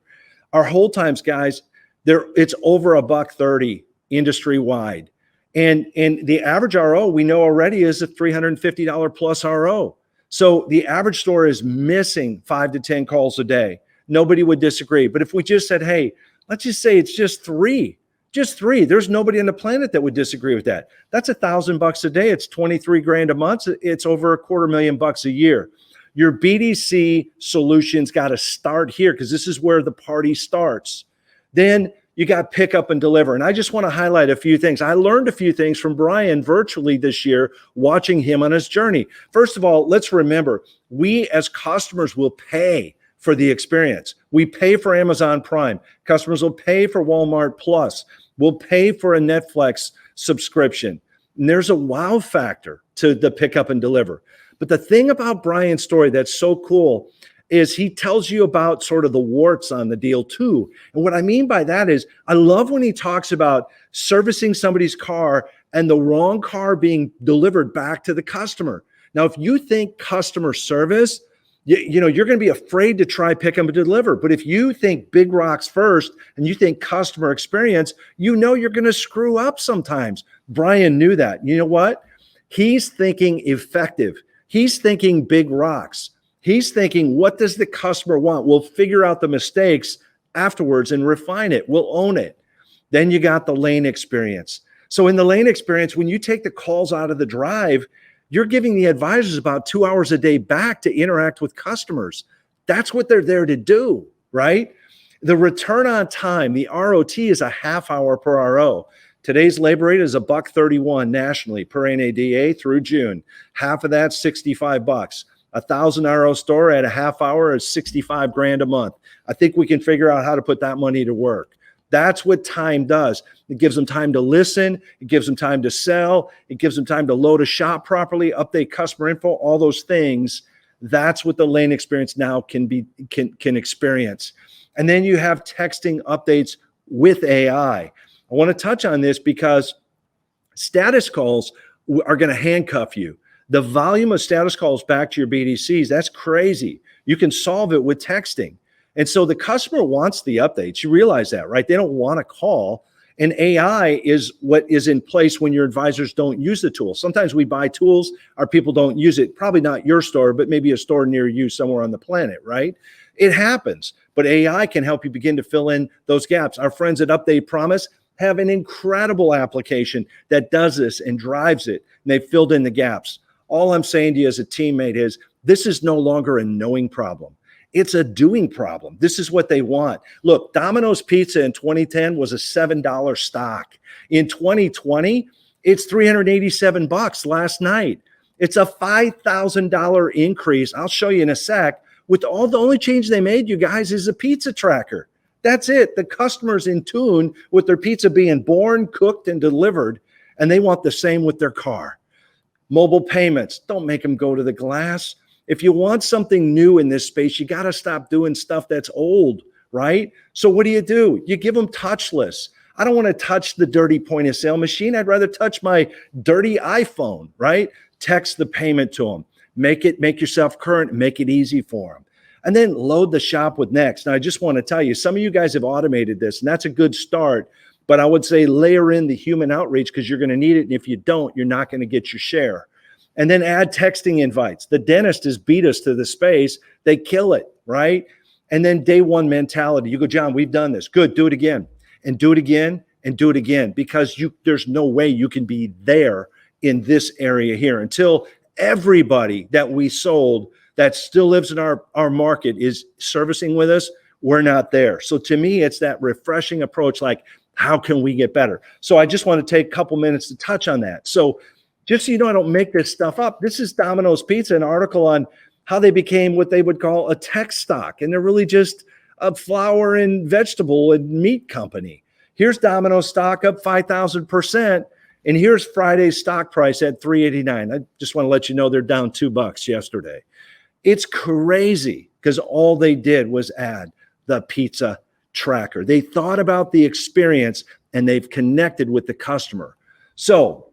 Our hold times, guys, it's over $130 industry wide. And the average RO we know already is a $350 plus RO. So the average store is missing 5 to 10 calls a day. Nobody would disagree. But if we just said, hey, let's just say it's just 3. Just 3. There's nobody on the planet that would disagree with that. That's $1,000 a day. It's 23 grand a month. It's over $250,000 a year. Your BDC solution's got to start here because this is where the party starts. Then you got pick up and deliver. And I just want to highlight a few things. I learned a few things from Brian virtually this year, watching him on his journey. First of all, let's remember, we as customers will pay for the experience. We pay for Amazon Prime. Customers will pay for Walmart Plus. We'll pay for a Netflix subscription. And there's a wow factor to the pick up and deliver. But the thing about Brian's story that's so cool is he tells you about sort of the warts on the deal too. And what I mean by that is I love when he talks about servicing somebody's car and the wrong car being delivered back to the customer. Now, if you think customer service, you know, you're going to be afraid to try pick up and deliver. But if you think big rocks first and you think customer experience, you know you're going to screw up sometimes. Brian knew that. You know what? He's thinking effective. He's thinking big rocks. He's thinking, what does the customer want? We'll figure out the mistakes afterwards and refine it. We'll own it. Then you got the lane experience. So in the lane experience, when you take the calls out of the drive, you're giving the advisors about 2 hours a day back to interact with customers. That's what they're there to do, right? The return on time, the ROT is a half hour per RO. Today's labor rate is $1.31 nationally per NADA through June. Half of that's $65. 1,000 RO store at a half hour is 65 grand a month. I think we can figure out how to put that money to work. That's what time does. It gives them time to listen. It gives them time to sell. It gives them time to load a shop properly, update customer info, all those things. That's what the lane experience now can experience. And then you have texting updates with AI. I want to touch on this because status calls are going to handcuff you. The volume of status calls back to your BDCs, that's crazy. You can solve it with texting. And so the customer wants the updates. You realize that, right? They don't want to call. And AI is what is in place when your advisors don't use the tool. Sometimes we buy tools, our people don't use it. Probably not your store, but maybe a store near you somewhere on the planet, right? It happens. But AI can help you begin to fill in those gaps. Our friends at Update Promise have an incredible application that does this and drives it. And they've filled in the gaps. All I'm saying to you as a teammate is this is no longer a knowing problem. It's a doing problem. This is what they want. Look, Domino's Pizza in 2010 was a $7 stock. In 2020, it's $387 last night. It's a $5,000 increase. I'll show you in a sec. With all the only change they made, you guys, is a pizza tracker. That's it. The customer's in tune with their pizza being born, cooked, and delivered, and they want the same with their car. Mobile payments, don't make them go to the glass. If you want something new in this space, you got to stop doing stuff that's old, right? So what do? You give them touchless. I don't want to touch the dirty point of sale machine. I'd rather touch my dirty iPhone, right? Text the payment to them. Make yourself current, make it easy for them. And then load the shop with Next. Now, I just want to tell you, some of you guys have automated this, and that's a good start. But I would say layer in the human outreach because you're going to need it. And if you don't, you're not going to get your share. And then add texting invites. The dentist has beat us to the space. They kill it, right? And then day one mentality. You go, John, we've done this. Good, do it again. And do it again and do it again. Because there's no way you can be there in this area here until everybody that we sold that still lives in our market is servicing with us. We're not there. So to me, it's that refreshing approach, like, how can we get better? So I just want to take a couple minutes to touch on that. So just so you know, I don't make this stuff up. This is Domino's Pizza, an article on how they became what they would call a tech stock. And they're really just a flour and vegetable and meat company. Here's Domino's stock up 5,000%. And here's Friday's stock price at $3.89. I just want to let you know they're down $2 yesterday. It's crazy because all they did was add the pizza tracker. They thought about the experience and they've connected with the customer. So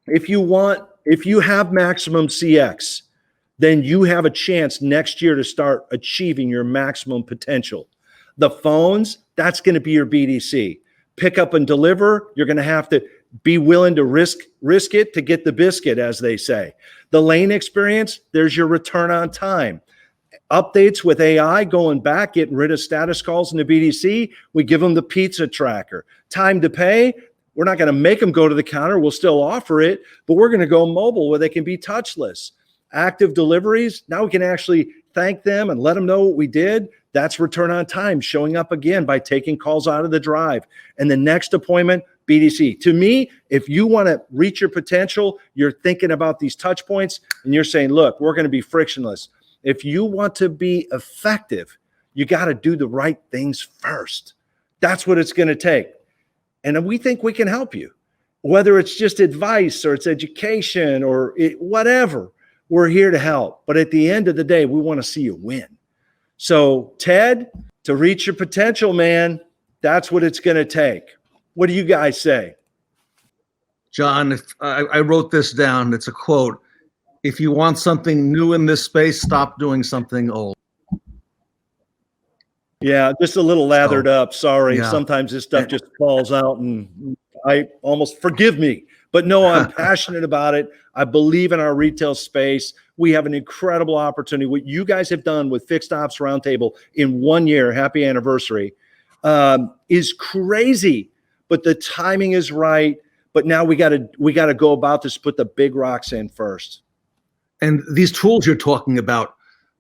if you have maximum CX, then you have a chance next year to start achieving your maximum potential. The phones, that's going to be your BDC. Pick up and deliver, you're going to have to be willing to risk it to get the biscuit, as they say. The lane experience, there's your return on time. Updates with AI, going back, getting rid of status calls in the BDC. We give them the pizza tracker. Time to pay, we're not going to make them go to the counter. We'll still offer it, but we're going to go mobile where they can be touchless. Active deliveries, now we can actually thank them and let them know what we did. That's return on time, showing up again by taking calls out of the drive. And the next appointment, BDC. To me, if you want to reach your potential, you're thinking about these touch points and you're saying, look, we're going to be frictionless. If you want to be effective, you got to do the right things first. That's what it's going to take. And we think we can help you, whether it's just advice or it's education or whatever. We're here to help. But at the end of the day, we want to see you win. So, Ted, to reach your potential, man, that's what it's going to take. What do you guys say? John, I wrote this down. It's a quote. If you want something new in this space, stop doing something old. Yeah, just a little lathered up. Sorry. Yeah. Sometimes this stuff just falls out and I almost forgive me. But no, I'm passionate about it. I believe in our retail space. We have an incredible opportunity. What you guys have done with Fixed Ops Roundtable in 1 year, happy anniversary, is crazy. But the timing is right. But now we got to go about this, put the big rocks in first. And these tools you're talking about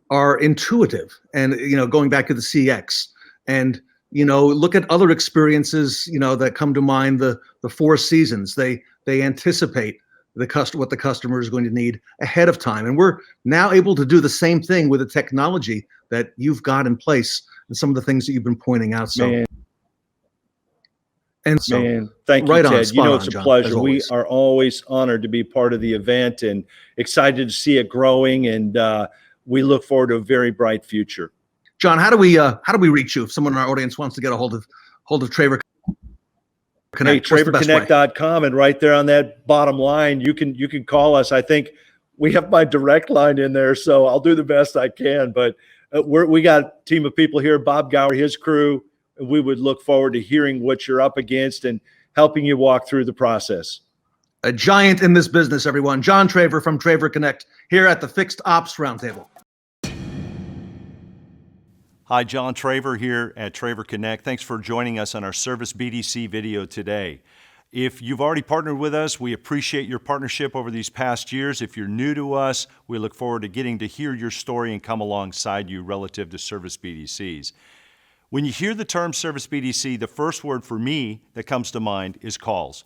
are intuitive. And, going back to the CX and, look at other experiences, that come to mind, the Four Seasons. They anticipate what the customer is going to need ahead of time. And we're now able to do the same thing with the technology that you've got in place and some of the things that you've been pointing out. So, thank you, right Ted. on, spot It's on, a John, pleasure. as We always. are always honored to be part of the event and excited to see it growing. And we look forward to a very bright future. John, how do we reach you if someone in our audience wants to get a hold of Traver Connect? Hey, TraverConnect.com, and right there on that bottom line, you can call us. I think we have my direct line in there, so I'll do the best I can. But we got a team of people here, Bob Gower, his crew. We would look forward to hearing what you're up against and helping you walk through the process. A giant in this business, everyone. John Traver from Traver Connect here at the Fixed Ops Roundtable. Hi, John Traver here at Traver Connect. Thanks for joining us on our Service BDC video today. If you've already partnered with us, we appreciate your partnership over these past years. If you're new to us, we look forward to getting to hear your story and come alongside you relative to Service BDCs. When you hear the term Service BDC, the first word for me that comes to mind is calls.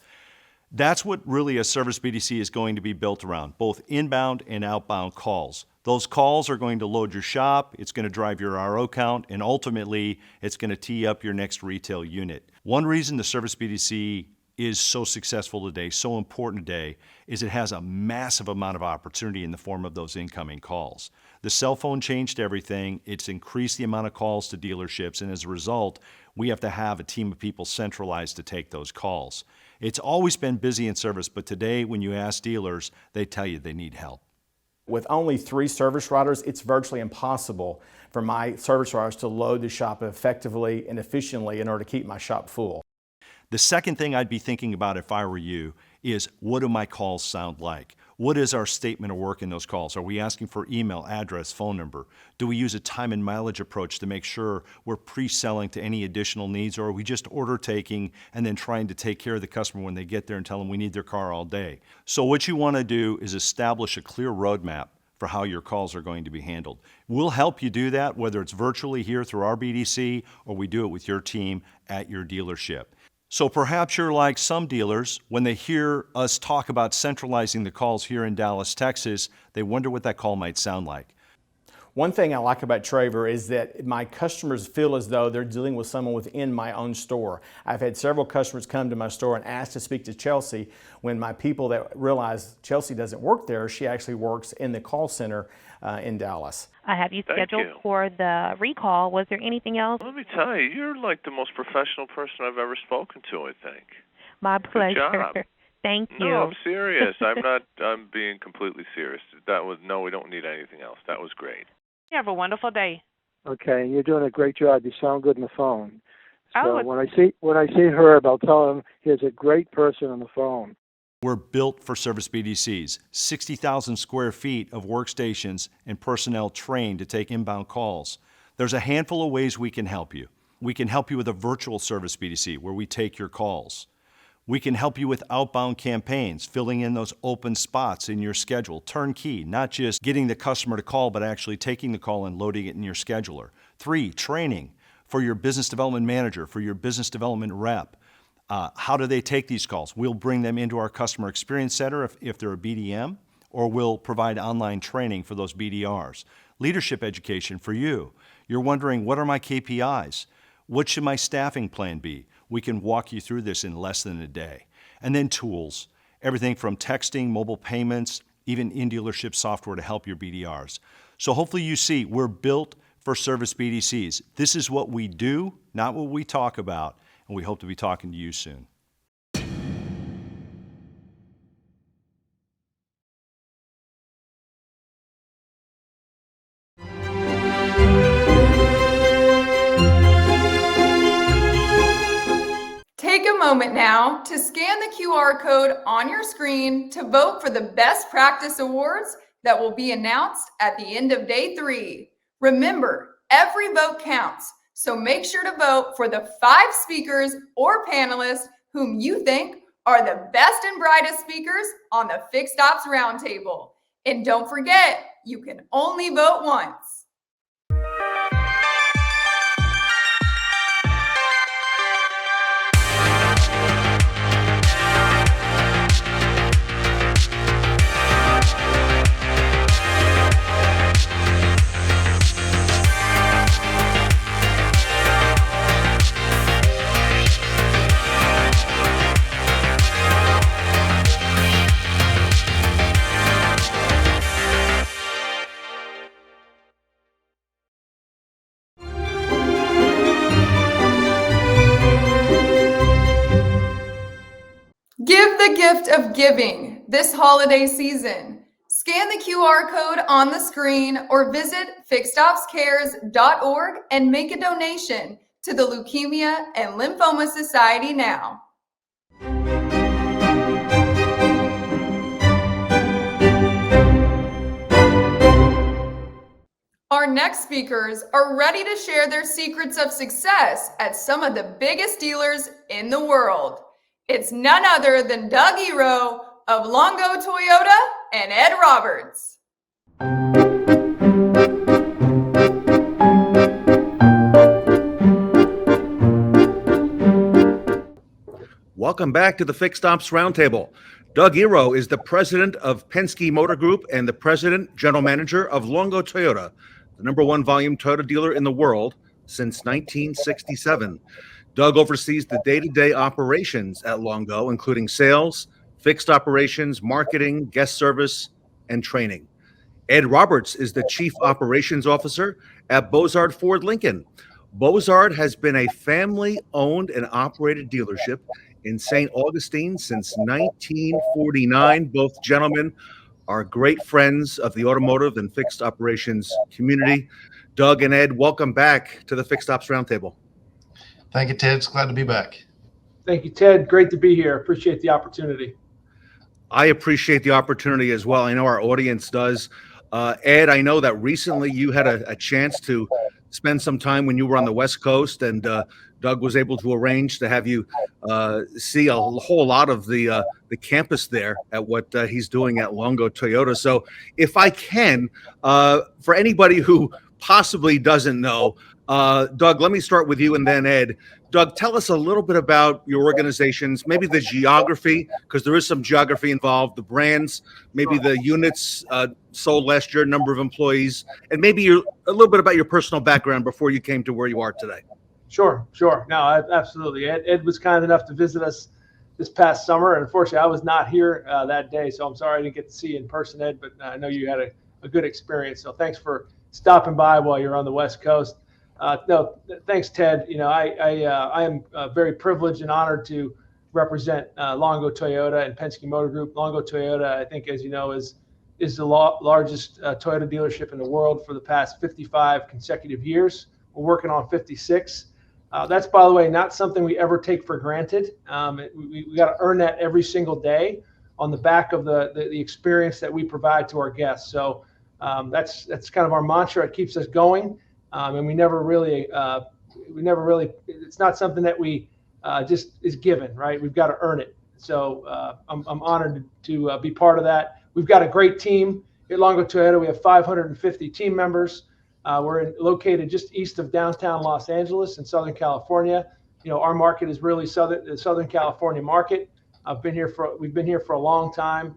That's what really a Service BDC is going to be built around, both inbound and outbound calls. Those calls are going to load your shop, it's going to drive your RO count, and ultimately, it's going to tee up your next retail unit. One reason the Service BDC is so successful today, so important today, is it has a massive amount of opportunity in the form of those incoming calls. The cell phone changed everything. It's increased the amount of calls to dealerships, and as a result, we have to have a team of people centralized to take those calls. It's always been busy in service, but today, when you ask dealers, they tell you they need help. With only 3 service riders, it's virtually impossible for my service riders to load the shop effectively and efficiently in order to keep my shop full. The second thing I'd be thinking about if I were you is, what do my calls sound like? What is our statement of work in those calls? Are we asking for email, address, phone number? Do we use a time and mileage approach to make sure we're pre-selling to any additional needs, or are we just order taking and then trying to take care of the customer when they get there and tell them we need their car all day? So what you want to do is establish a clear roadmap for how your calls are going to be handled. We'll help you do that, whether it's virtually here through our BDC or we do it with your team at your dealership. So perhaps you're like some dealers, when they hear us talk about centralizing the calls here in Dallas, Texas, they wonder what that call might sound like. One thing I like about Traver is that my customers feel as though they're dealing with someone within my own store. I've had several customers come to my store and ask to speak to Chelsea when my people that realize Chelsea doesn't work there, she actually works in the call center in Dallas. I have you Thank scheduled you. for the recall. Was there anything else? Let me tell you, you're like the most professional person I've ever spoken to, I think. My pleasure. job. Thank you. No, I'm serious. I'm being completely serious. No, we don't need anything else. That was great. You have a wonderful day. Okay, you're doing a great job. You sound good on the phone. So Oh, when I see Herb, I'll tell him he's a great person on the phone. We're built for service BDCs, 60,000 square feet of workstations and personnel trained to take inbound calls. There's a handful of ways we can help you. We can help you with a virtual service BDC where we take your calls. We can help you with outbound campaigns, filling in those open spots in your schedule, turnkey, not just getting the customer to call, but actually taking the call and loading it in your scheduler. 3, training for your business development manager, for your business development rep. How do they take these calls? We'll bring them into our customer experience center if they're a BDM, or we'll provide online training for those BDRs. Leadership education for you. You're wondering, what are my KPIs? What should my staffing plan be? We can walk you through this in less than a day. And then tools, everything from texting, mobile payments, even in-dealership software to help your BDRs. So hopefully you see we're built for service BDCs. This is what we do, not what we talk about, and we hope to be talking to you soon. Take a moment now to scan the QR code on your screen to vote for the Best Practice Awards that will be announced at the end of day 3. Remember, every vote counts, so make sure to vote for the 5 speakers or panelists whom you think are the best and brightest speakers on the Fixed Ops Roundtable. And don't forget, you can only vote once. Give the gift of giving this holiday season. Scan the QR code on the screen or visit fixedopscares.org and make a donation to the Leukemia and Lymphoma Society now. Our next speakers are ready to share their secrets of success at some of the biggest dealers in the world. It's none other than Doug Eroh of Longo Toyota and Ed Roberts. Welcome back to the Fixed Ops Roundtable. Doug Eroh is the president of Penske Motor Group and the president, general manager of Longo Toyota, the #1 volume Toyota dealer in the world since 1967. Doug oversees the day-to-day operations at Longo, including sales, fixed operations, marketing, guest service, and training. Ed Roberts is the chief operations officer at Bozard Ford Lincoln. Bozard has been a family-owned and operated dealership in St. Augustine since 1949. Both gentlemen are great friends of the automotive and fixed operations community. Doug and Ed, welcome back to the Fixed Ops Roundtable. Thank you, Ted. It's glad to be back. Thank you, Ted. Great to be here. Appreciate the opportunity. I appreciate the opportunity as well. I know our audience does. Ed, I know that recently you had a chance to spend some time when you were on the West Coast, and Doug was able to arrange to have you see a whole lot of the campus there at what he's doing at Longo Toyota. So if I can, for anybody who possibly doesn't know, Doug, let me start with you and then Ed. Doug, tell us a little bit about your organizations, maybe the geography, because there is some geography involved, the brands, maybe the units sold last year, number of employees, and maybe a little bit about your personal background before you came to where you are today. Sure. No, absolutely. Ed was kind enough to visit us this past summer, and unfortunately, I was not here that day, so I'm sorry I didn't get to see you in person, Ed, but I know you had a good experience, so thanks for stopping by while you're on the West Coast. No, thanks, Ted. I am very privileged and honored to represent Longo Toyota and Penske Motor Group. Longo Toyota, I think, as you know, is the largest Toyota dealership in the world for the past 55 consecutive years. We're working on 56. That's, by the way, not something we ever take for granted. We got to earn that every single day on the back of the experience that we provide to our guests. So that's kind of our mantra. It keeps us going. And we never really, it's not something that we just is given, right? We've got to earn it. So I'm honored to be part of that. We've got a great team at Longo Toyota. We have 550 team members. We're located just east of downtown Los Angeles in Southern California. Our market is really the Southern California market. We've been here for a long time.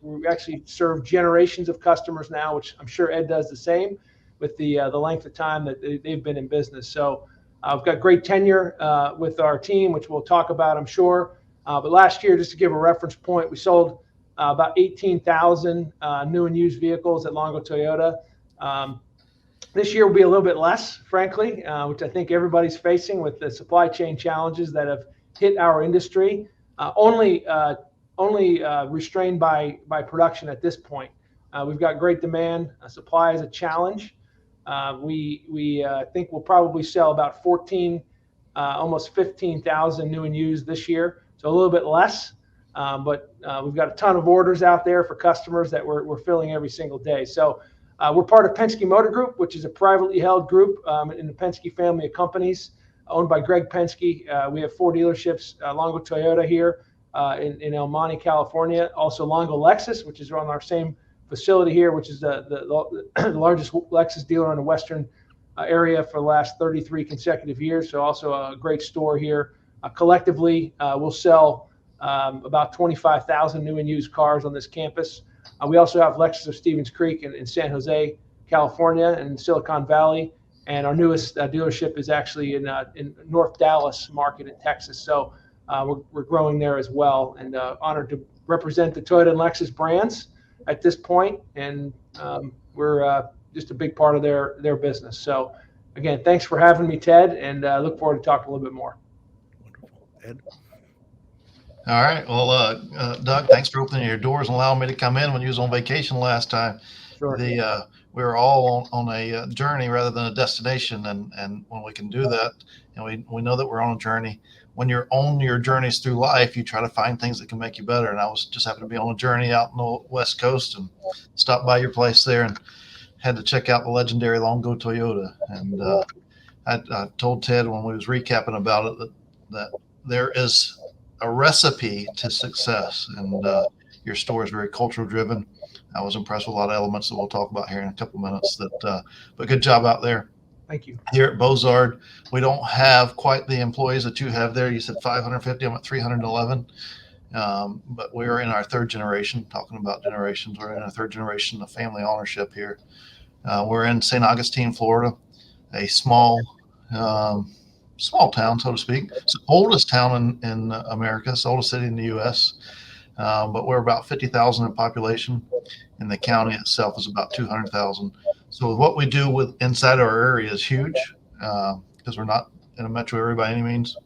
We actually serve generations of customers now, which I'm sure Ed does the same, with the length of time that they've been in business. So we've got great tenure with our team, which we'll talk about, I'm sure. But last year, just to give a reference point, we sold about 18,000 new and used vehicles at Longo Toyota. This year will be a little bit less, frankly, which I think everybody's facing with the supply chain challenges that have hit our industry, only restrained by production at this point. We've got great demand. Supply is a challenge. We think we'll probably sell about almost 15,000 new and used this year. So a little bit less, but we've got a ton of orders out there for customers that we're filling every single day. So we're part of Penske Motor Group, which is a privately held group in the Penske family of companies owned by Greg Penske. We have 4 dealerships, Longo Toyota here in El Monte, California. Also Longo Lexus, which is on our same facility here, which is the largest Lexus dealer in the Western area for the last 33 consecutive years. So also a great store here. Collectively, we'll sell about 25,000 new and used cars on this campus. We also have Lexus of Stevens Creek in San Jose, California, and Silicon Valley. And our newest dealership is actually in North Dallas market in Texas. So we're growing there as well, and honored to represent the Toyota and Lexus brands at this point, and we're just a big part of their business. So again, thanks for having me, Ted, and I look forward to talking a little bit more. Wonderful. Ed? All right. Well, Doug, thanks for opening your doors and allowing me to come in when you was on vacation last time. Sure. We were all on a journey rather than a destination, and when we can do that, we know that we're on a journey. When you're on your journeys through life, you try to find things that can make you better. And I was just happened to be on a journey out in the West Coast and stopped by your place there and had to check out the legendary Longo Toyota. And I told Ted when we was recapping about it that there is a recipe to success, and your store is very cultural driven. I was impressed with a lot of elements that we'll talk about here in a couple of minutes. But good job out there. Thank you. Here at Bozard, we don't have quite the employees that you have there. You said 550. I'm at 311. But we're in our 3rd generation. Talking about generations, we're in our 3rd generation of family ownership here. We're in St. Augustine, Florida, a small town, so to speak. It's the oldest town in America. It's the oldest city in the U.S. But we're about 50,000 in population, and the county itself is about 200,000. So what we do inside our area is huge, because we're not in a metro area by any means.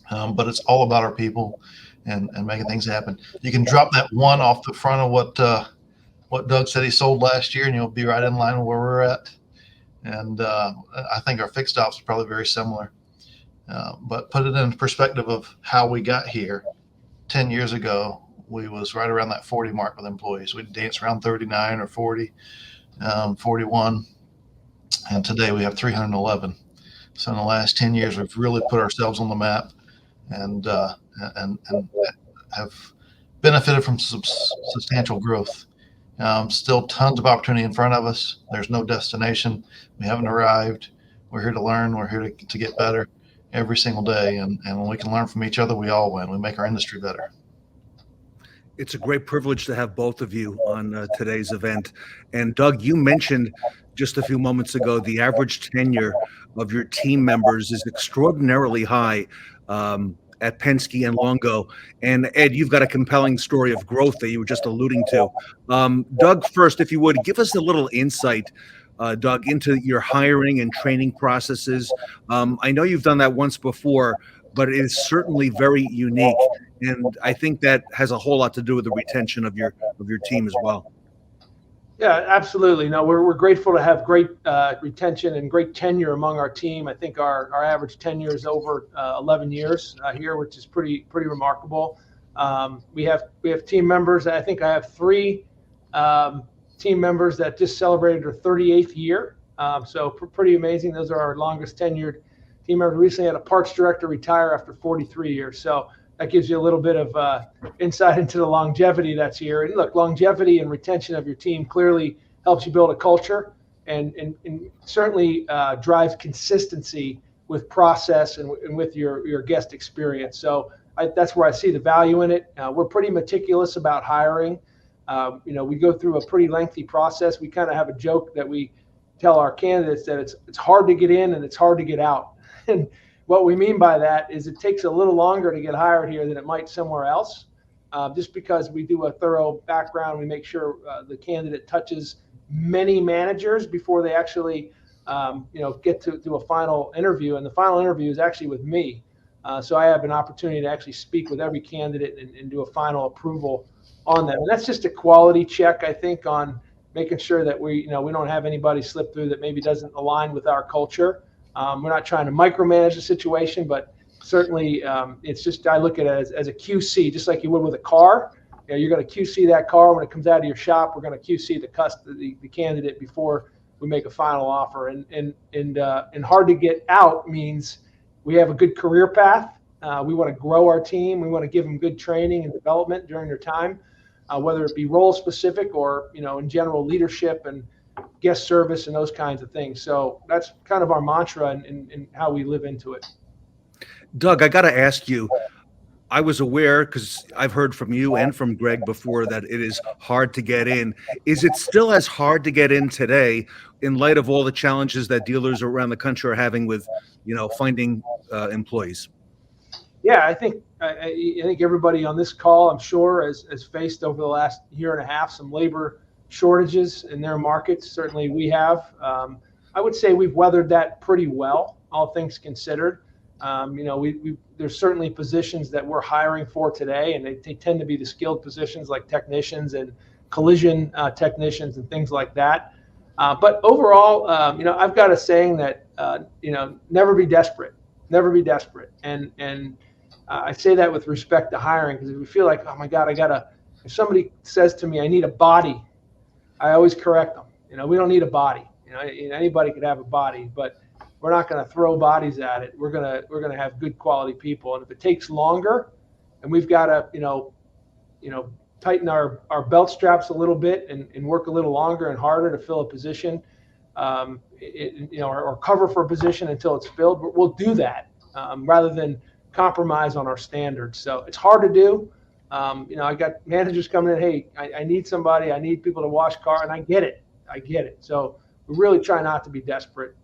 But it's all about our people and making things happen. You can drop that one off the front of what Doug said he sold last year, and you'll be right in line with where we're at. And I think our fixed ops are probably very similar. But put it in perspective of how we got here. 10 years ago, we was right around that 40 mark with employees. We'd dance around 39 or 40, 41. And today we have 311. So in the last 10 years, we've really put ourselves on the map and have benefited from substantial growth. Still tons of opportunity in front of us. There's no destination. We haven't arrived. We're here to learn. We're here to get better every single day. And when we can learn from each other, we all win. We make our industry better. It's a great privilege to have both of you on today's event. And Doug, you mentioned just a few moments ago, the average tenure of your team members is extraordinarily high at Penske and Longo. And Ed, you've got a compelling story of growth that you were just alluding to. Doug, first, if you would, give us a little insight, Doug, into your hiring and training processes. I know you've done that once before, but it is certainly very unique. And I think that has a whole lot to do with the retention of your team as well. Yeah, absolutely. No, we're grateful to have great retention and great tenure among our team. I think our average tenure is over 11 years here, which is pretty remarkable. We have team members. I think I have 3 team members that just celebrated their 38th year. So pretty amazing. Those are our longest tenured team members. We recently had a parts director retire after 43 years. So that gives you a little bit of insight into the longevity that's here. And look, longevity and retention of your team clearly helps you build a culture and certainly drives consistency with process and with your guest experience. So that's where I see the value in it. We're pretty meticulous about hiring. We go through a pretty lengthy process. We kind of have a joke that we tell our candidates that it's hard to get in and it's hard to get out. And what we mean by that is it takes a little longer to get hired here than it might somewhere else, just because we do a thorough background. We make sure the candidate touches many managers before they actually, get to a final interview. And the final interview is actually with me. So I have an opportunity to actually speak with every candidate and do a final approval on them. And that's just a quality check, I think, on making sure that we don't have anybody slip through that maybe doesn't align with our culture. We're not trying to micromanage the situation, but certainly it's just, I look at it as a QC, just like you would with a car. You're going to QC that car when it comes out of your shop. We're going to QC the candidate before we make a final offer. And hard to get out means we have a good career path. We want to grow our team. We want to give them good training and development during their time, whether it be role specific or in general leadership and guest service and those kinds of things. So that's kind of our mantra and how we live into it. Doug, I got to ask you, I was aware, because I've heard from you and from Greg before, that it is hard to get in. Is it still as hard to get in today in light of all the challenges that dealers around the country are having with, finding employees? Yeah, I think everybody on this call, I'm sure, has faced over the last year and a half some labor shortages in their markets. Certainly we have. I would say we've weathered that pretty well, all things considered. There's certainly positions that we're hiring for today, and they tend to be the skilled positions like technicians and collision technicians and things like that. But overall, I've got a saying that, never be desperate, never be desperate. And I say that with respect to hiring, because if we feel like, oh my God, if somebody says to me, I need a body, I always correct them. We don't need a body. Anybody could have a body, but we're not going to throw bodies at it. We're going to have good quality people. And if it takes longer, and we've got to, tighten our belt straps a little bit and work a little longer and harder to fill a position, or cover for a position until it's filled, but we'll do that rather than compromise on our standards. So it's hard to do. I got managers coming in, hey, I need somebody, I need people to wash car, and I get it. So we really try not to be desperate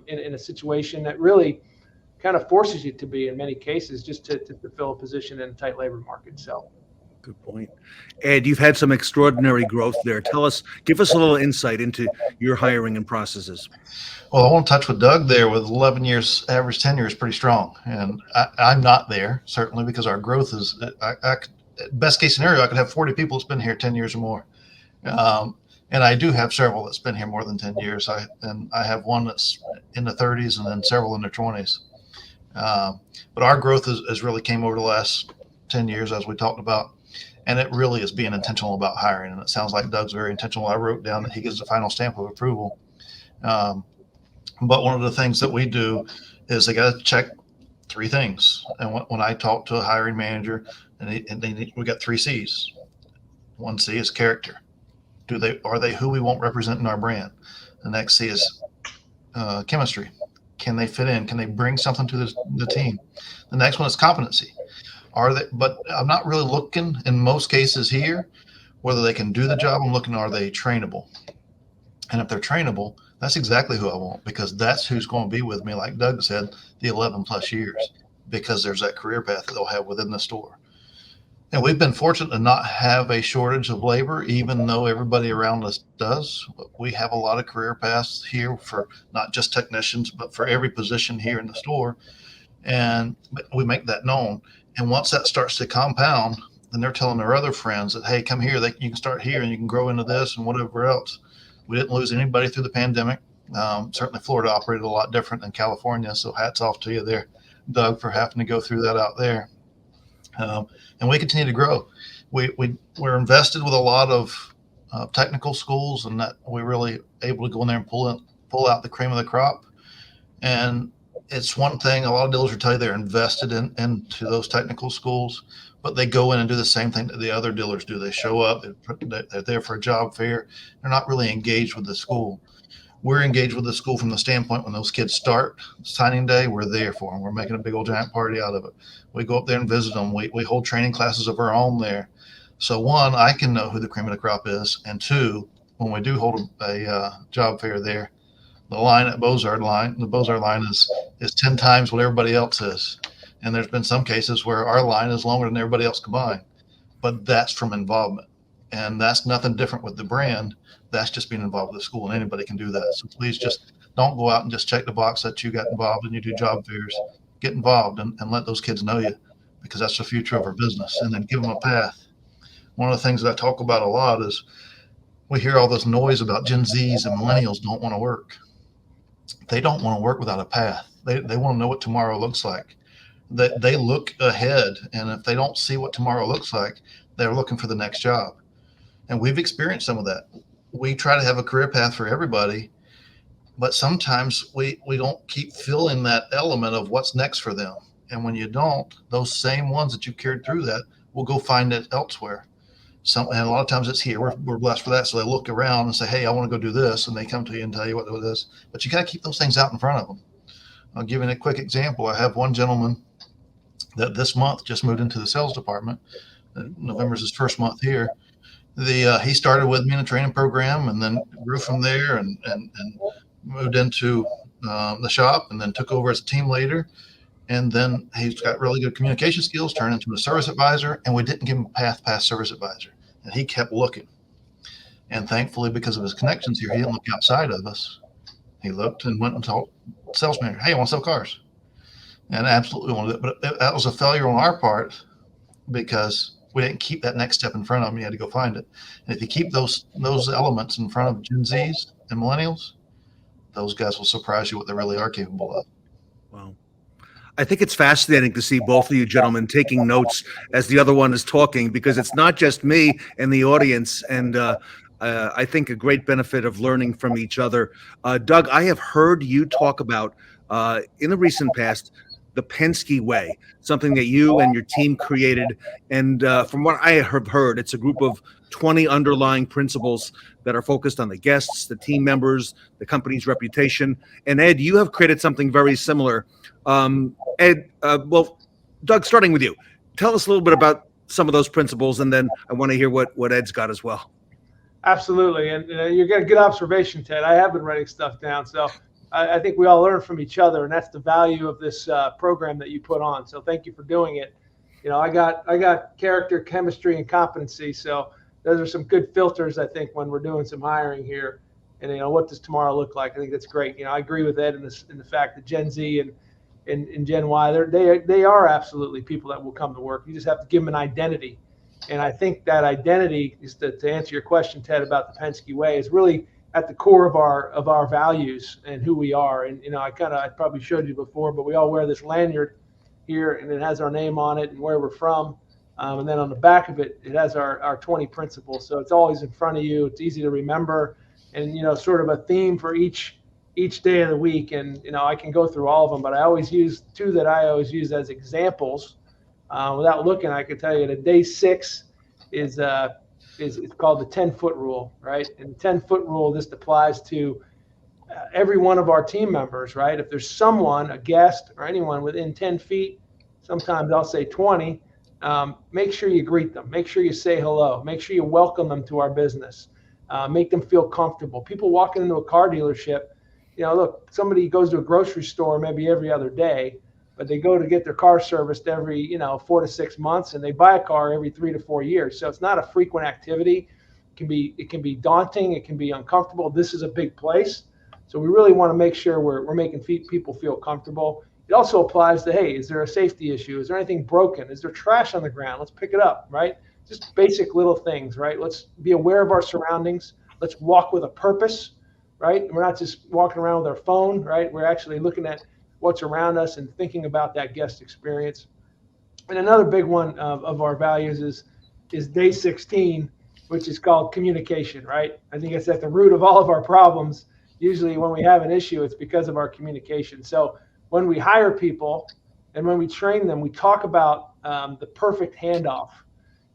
in a situation that really kind of forces you to be, in many cases, just to fill a position in a tight labor market. So. Good point. Ed, you've had some extraordinary growth there. Give us a little insight into your hiring and processes. Well, I want to touch with Doug there. With 11 years average tenure is pretty strong, and I'm not there, certainly, because our growth is, best case scenario, I could have 40 people that's been here 10 years or more. And I do have several that's been here more than 10 years. I have one that's in the 30s and then several in their 20s. But our growth has really came over the last 10 years, as we talked about. And it really is being intentional about hiring. And it sounds like Doug's very intentional. I wrote down that he gives the final stamp of approval. But one of the things that we do is they got to check 3 things. And when I talk to a hiring manager, we got 3 C's. 1 C is character. Are they who we want representing our brand? The next C is chemistry. Can they fit in? Can they bring something to the team? The next one is competency. But I'm not really looking in most cases here whether they can do the job. I'm looking, are they trainable? And if they're trainable, that's exactly who I want, because that's who's going to be with me, like Doug said, the 11 plus years, because there's that career path that they'll have within the store. And we've been fortunate to not have a shortage of labor, even though everybody around us does. We have a lot of career paths here for not just technicians, but for every position here in the store. And we make that known. And once that starts to compound, then they're telling their other friends that, hey, come here, you can start here and you can grow into this and whatever else. We didn't lose anybody through the pandemic. Certainly Florida operated a lot different than California. So hats off to you there, Doug, for having to go through that out there. And we continue to grow. We're invested with a lot of technical schools, and that we're really able to go in there and pull out the cream of the crop. And it's one thing, a lot of dealers will tell you they're invested into those technical schools, but they go in and do the same thing that the other dealers do. They show up, they're there for a job fair. They're not really engaged with the school. We're engaged with the school from the standpoint when those kids start signing day, we're there for them. We're making a big old giant party out of it. We go up there and visit them. We hold training classes of our own there. So 1, I can know who the cream of the crop is. And 2, when we do hold a job fair there, the line at Bozard line is 10 times what everybody else is. And there's been some cases where our line is longer than everybody else combined, but that's from involvement. And that's nothing different with the brand. That's just being involved with the school, and anybody can do that. So please just don't go out and just check the box that you got involved and you do job fairs. Get involved and let those kids know you, because that's the future of our business. And then give them a path. One of the things that I talk about a lot is we hear all this noise about Gen Zs and millennials don't want to work. They don't want to work without a path. They want to know what tomorrow looks like. They look ahead, and if they don't see what tomorrow looks like, they're looking for the next job. And we've experienced some of that. We try to have a career path for everybody, but sometimes we don't keep filling that element of what's next for them. And when you don't, those same ones that you carried through that will go find it elsewhere. And a lot of times it's here. We're blessed for that. So they look around and say, hey, I want to go do this. And they come to you and tell you what it is. But you got to keep those things out in front of them. I'll give you a quick example. I have one gentleman that this month just moved into the sales department. November's his first month here. He started with me in a training program and then grew from there and moved into the shop and then took over as a team leader. And then he's got really good communication skills, turned into a service advisor, and we didn't give him a path past service advisor. And he kept looking. And thankfully, because of his connections here, he didn't look outside of us. He looked and went and told sales manager, hey, I want to sell cars. And absolutely wanted it. But that was a failure on our part because we didn't keep that next step in front of him. You had to go find it. And if you keep those elements in front of Gen Zs and millennials, those guys will surprise you what they really are capable of. Wow. I think it's fascinating to see both of you gentlemen taking notes as the other one is talking, because it's not just me and the audience. And I think a great benefit of learning from each other. Doug, I have heard you talk about in the recent past, the Penske way, something that you and your team created. And from what I have heard, it's a group of 20 underlying principles that are focused on the guests, the team members, the company's reputation. And Ed, you have created something very similar. Ed, well, Doug, starting with you, tell us a little bit about some of those principles, and then I want to hear what Ed's got as well. Absolutely. And you got a good observation, Ted. I have been writing stuff down. So I think we all learn from each other, and that's the value of this program that you put on. So thank you for doing it. You know, I got character, chemistry, and competency. So those are some good filters, I think, when we're doing some hiring here. And, you know, what does tomorrow look like? I think that's great. You know, I agree with Ed in the fact that Gen Z and Gen Y, they are absolutely people that will come to work. You just have to give them an identity. And I think that identity is to answer your question, Ted, about the Penske way, is really at the core of our values and who we are. And, you know, I probably showed you before, but we all wear this lanyard here, and it has our name on it and where we're from. And then on the back of it, it has our 20 principles. So it's always in front of you. It's easy to remember, and sort of a theme for each day of the week. And I can go through all of them, but I always use two that I always use as examples. Without looking, I can tell you that day 6 is called the 10-foot rule, right? And the 10-foot rule just applies to every one of our team members, right? If there's someone, a guest or anyone within 10 feet, sometimes I'll say 20, make sure you greet them. Make sure you say hello. Make sure you welcome them to our business. Make them feel comfortable. People walking into a car dealership, look, somebody goes to a grocery store maybe every other day, but they go to get their car serviced every 4 to 6 months, and they buy a car every 3 to 4 years. So it's not a frequent activity. It can be daunting. It can be uncomfortable. This is a big place. So we really want to make sure we're making people feel comfortable. It also applies to, hey, is there a safety issue? Is there anything broken? Is there trash on the ground? Let's pick it up, right? Just basic little things, right? Let's be aware of our surroundings. Let's walk with a purpose, right? We're not just walking around with our phone, right? We're actually looking at what's around us and thinking about that guest experience. And another big one of our values is day 16, which is called communication, right? I think it's at the root of all of our problems. Usually when we have an issue, it's because of our communication. So when we hire people and when we train them, we talk about the perfect handoff.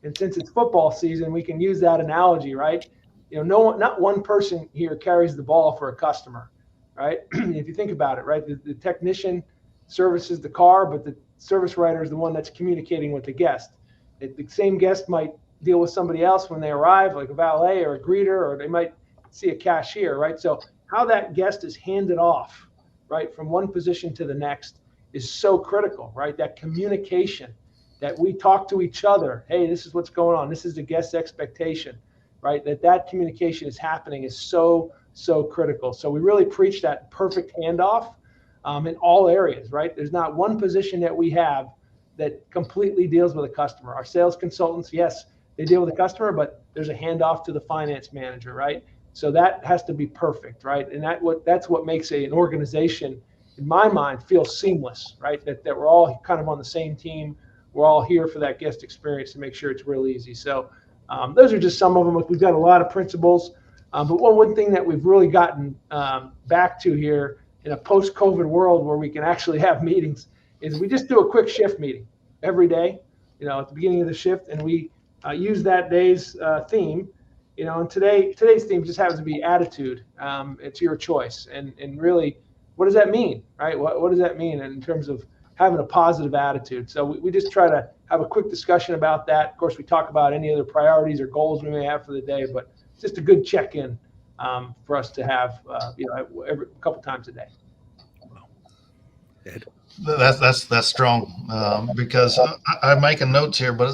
And since it's football season, we can use that analogy, right? Not one person here carries the ball for a customer, right? If you think about it, right? The technician services the car, but the service writer is the one that's communicating with the guest. The same guest might deal with somebody else when they arrive, like a valet or a greeter, or they might see a cashier, right? So how that guest is handed off, right, from one position to the next is so critical, right? That communication, that we talk to each other. Hey, this is what's going on. This is the guest's expectation, right? That communication is happening is so critical. So we really preach that perfect handoff in all areas, right? There's not one position that we have that completely deals with a customer. Our sales consultants, yes, they deal with the customer, but there's a handoff to the finance manager, right? So that has to be perfect, right? And that's what makes an organization, in my mind, feel seamless, right? That we're all kind of on the same team. We're all here for that guest experience to make sure it's real easy. So those are just some of them. We've got a lot of principles. But one thing that we've really gotten back to here in a post-COVID world where we can actually have meetings is we just do a quick shift meeting every day, at the beginning of the shift, and we use that day's theme. And today's theme just happens to be attitude. It's your choice. And really, what does that mean, right? What does that mean in terms of having a positive attitude? So we just try to have a quick discussion about that. Of course, we talk about any other priorities or goals we may have for the day, but it's just a good check-in for us to have, every couple times a day. Ed? That's strong because I'm making notes here, but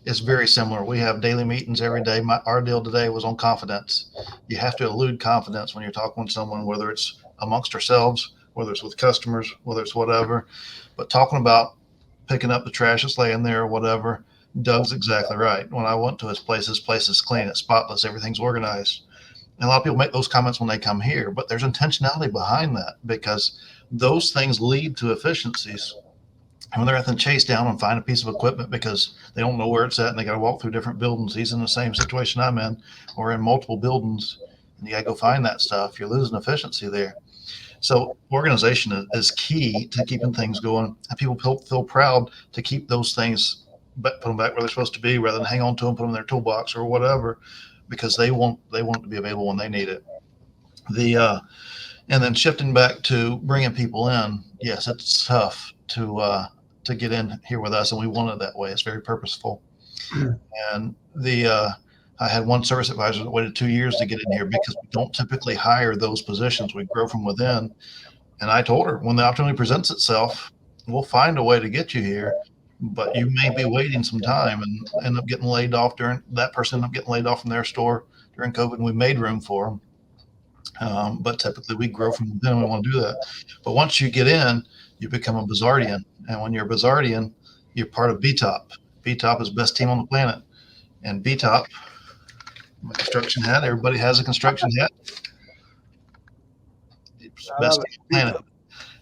it's very similar. We have daily meetings every day. Our deal today was on confidence. You have to elude confidence when you're talking with someone, whether it's amongst ourselves, whether it's with customers, whether it's whatever. But talking about picking up the trash that's laying there or whatever, Doug's exactly right. When I went to his place is clean, it's spotless, everything's organized. And a lot of people make those comments when they come here, but there's intentionality behind that because those things lead to efficiencies. And when they're having to chase down and find a piece of equipment because they don't know where it's at and they got to walk through different buildings. He's in the same situation I'm in, or in multiple buildings, and you got to go find that stuff. You're losing efficiency there. So organization is key to keeping things going. And people feel proud to keep those things, put them back where they're supposed to be rather than hang on to them, put them in their toolbox or whatever, because they want it to be available when they need it. And then shifting back to bringing people in, yes, it's tough to get in here with us, and we want it that way. It's very purposeful. And I had one service advisor that waited 2 years to get in here because we don't typically hire those positions. We grow from within. And I told her, when the opportunity presents itself, we'll find a way to get you here, but you may be waiting some time and end up getting laid off from their store during COVID, and we made room for them. But typically we grow from within. We want to do that. But once you get in, you become a Bozardian. And when you're a Bozardian, you're part of BTOP. BTOP is best team on the planet. And BTOP, my construction hat, everybody has a construction hat. It's best team on the planet.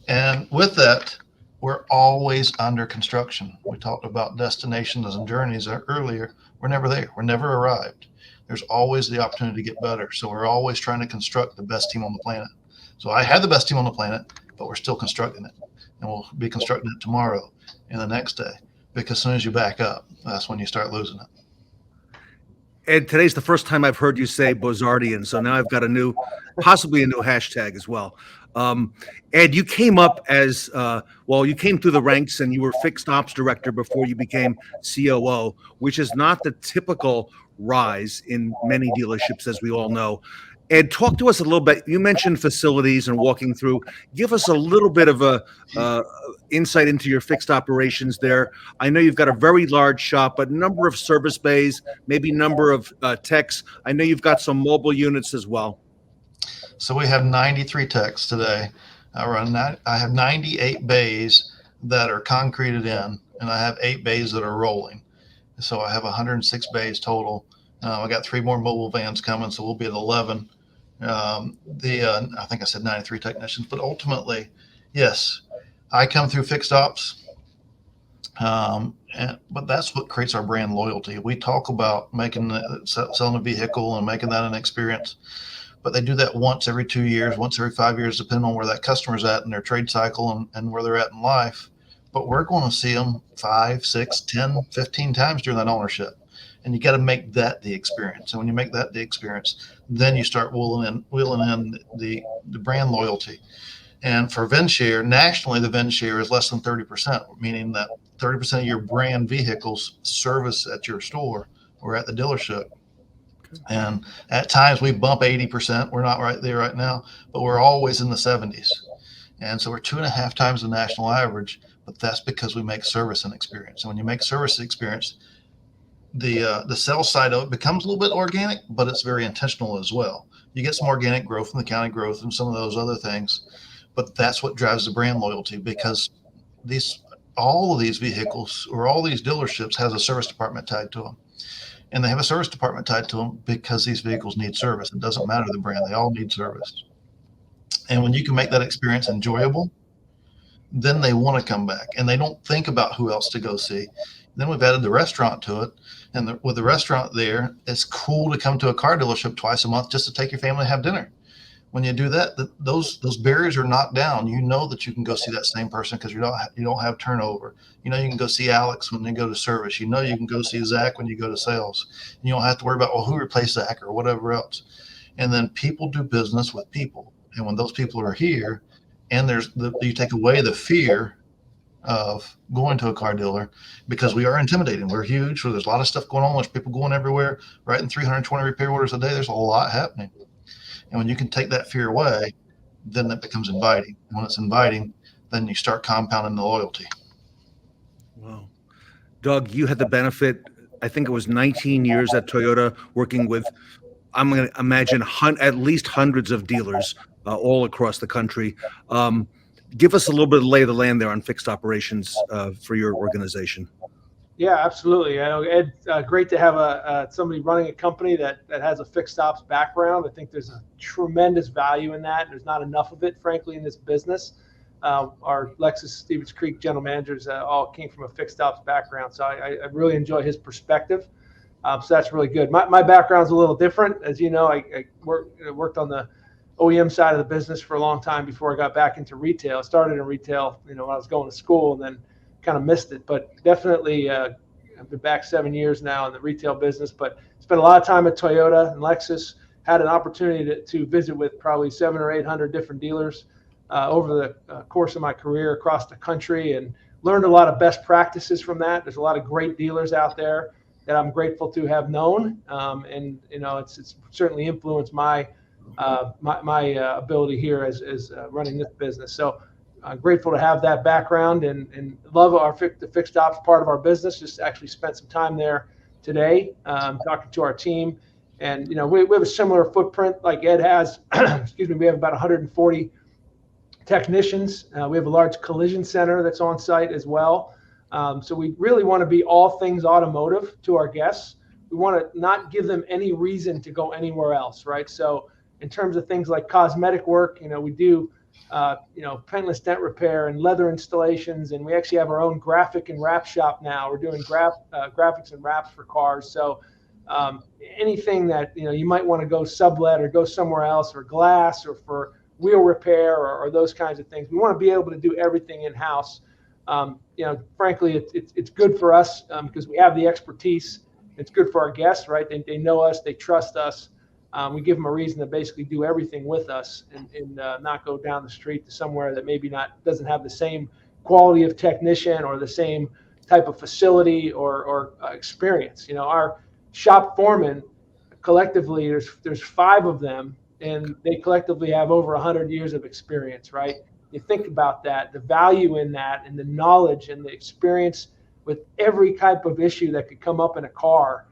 And with that, we're always under construction. We talked about destinations and journeys earlier. We're never there. We're never arrived. There's always the opportunity to get better. So we're always trying to construct the best team on the planet. So I have the best team on the planet, but we're still constructing it. And we'll be constructing it tomorrow and the next day. Because as soon as you back up, that's when you start losing it. Ed, today's the first time I've heard you say Bozardian, so now I've got possibly a new hashtag as well. Ed, you came up as, you came through the ranks and you were fixed ops director before you became COO, which is not the typical rise in many dealerships, as we all know. Ed, talk to us a little bit. You mentioned facilities and walking through. Give us a little bit of a insight into your fixed operations there. I know you've got a very large shop, but number of service bays, maybe number of techs. I know you've got some mobile units as well. So we have 93 techs today. I have 98 bays that are concreted in, and I have 8 bays that are rolling. So I have 106 bays total. I got 3 more mobile vans coming, so we'll be at 11. I think I said 93 technicians, but ultimately, yes, I come through fixed ops. But that's what creates our brand loyalty. We talk about selling a vehicle and making that an experience, but they do that once every 2 years, once every 5 years, depending on where that customer's at in their trade cycle and where they're at in life. But we're going to see them 5, 6, 10, 15 times during that ownership. And you got to make that the experience. And when you make that the experience, then you start wheeling in the brand loyalty. And for VIN share, nationally, the VIN share is less than 30%, meaning that 30% of your brand vehicles service at your store or at the dealership. And at times we bump 80%. We're not right there right now, but we're always in the 70s. And so we're 2.5 times the national average, but that's because we make service an experience. And when you make service an experience, the sales side of it becomes a little bit organic, but it's very intentional as well. You get some organic growth from the county growth and some of those other things, but that's what drives the brand loyalty, because all of these vehicles or all these dealerships has a service department tied to them. And they have a service department tied to them because these vehicles need service. It doesn't matter the brand, they all need service. And when you can make that experience enjoyable, then they want to come back and they don't think about who else to go see. Then we've added the restaurant to it. And with the restaurant there, it's cool to come to a car dealership twice a month just to take your family to have dinner. When you do that, those barriers are knocked down. You know that you can go see that same person because you don't have turnover. You know you can go see Alex when you go to service. You know you can go see Zach when you go to sales. And you don't have to worry about, who replaced Zach or whatever else. And then people do business with people. And when those people are here, and you take away the fear of going to a car dealer, because we are intimidating. We're huge. So there's a lot of stuff going on. There's people going everywhere, writing 320 repair orders a day. There's a lot happening. And when you can take that fear away, then that becomes inviting. And when it's inviting, then you start compounding the loyalty. Wow. Doug, you had the benefit, I think it was 19 years at Toyota, working with, I'm going to imagine, at least hundreds of dealers all across the country. Give us a little bit of lay of the land there on fixed operations for your organization. Yeah, absolutely. I know, Ed, great to have somebody running a company that has a fixed ops background. I think there's a tremendous value in that. There's not enough of it, frankly, in this business. Our Lexus Stevens Creek general managers all came from a fixed ops background, so I really enjoy his perspective. So that's really good. My background's a little different. As you know, I worked on the OEM side of the business for a long time before I got back into retail. I started in retail, when I was going to school, and then kind of missed it. But definitely, I've been back 7 years now in the retail business. But spent a lot of time at Toyota and Lexus. Had an opportunity to visit with probably 700 or 800 different dealers over the course of my career across the country, and learned a lot of best practices from that. There's a lot of great dealers out there that I'm grateful to have known, and it's certainly influenced my ability here as running this business. So grateful to have that background and love the fixed ops part of our business. Just actually spent some time there today talking to our team, and we have a similar footprint like Ed has. Excuse me. We have about 140 technicians. We have a large collision center that's on site as well. So we really want to be all things automotive to our guests. We want to not give them any reason to go anywhere else, right? So in terms of things like cosmetic work, we do paintless dent repair and leather installations. And we actually have our own graphic and wrap shop now. We're doing graphics and wraps for cars. So anything that, you might want to go sublet or go somewhere else, or glass, or for wheel repair, or those kinds of things. We want to be able to do everything in-house. Frankly, it's good for us because we have the expertise. It's good for our guests, right? They know us, they trust us. We give them a reason to basically do everything with us and not go down the street to somewhere that maybe doesn't have the same quality of technician or the same type of facility or experience. Our shop foremen collectively, there's 5 of them, and they collectively have over 100 years of experience, right? You think about that, the value in that, and the knowledge and the experience with every type of issue that could come up in a car.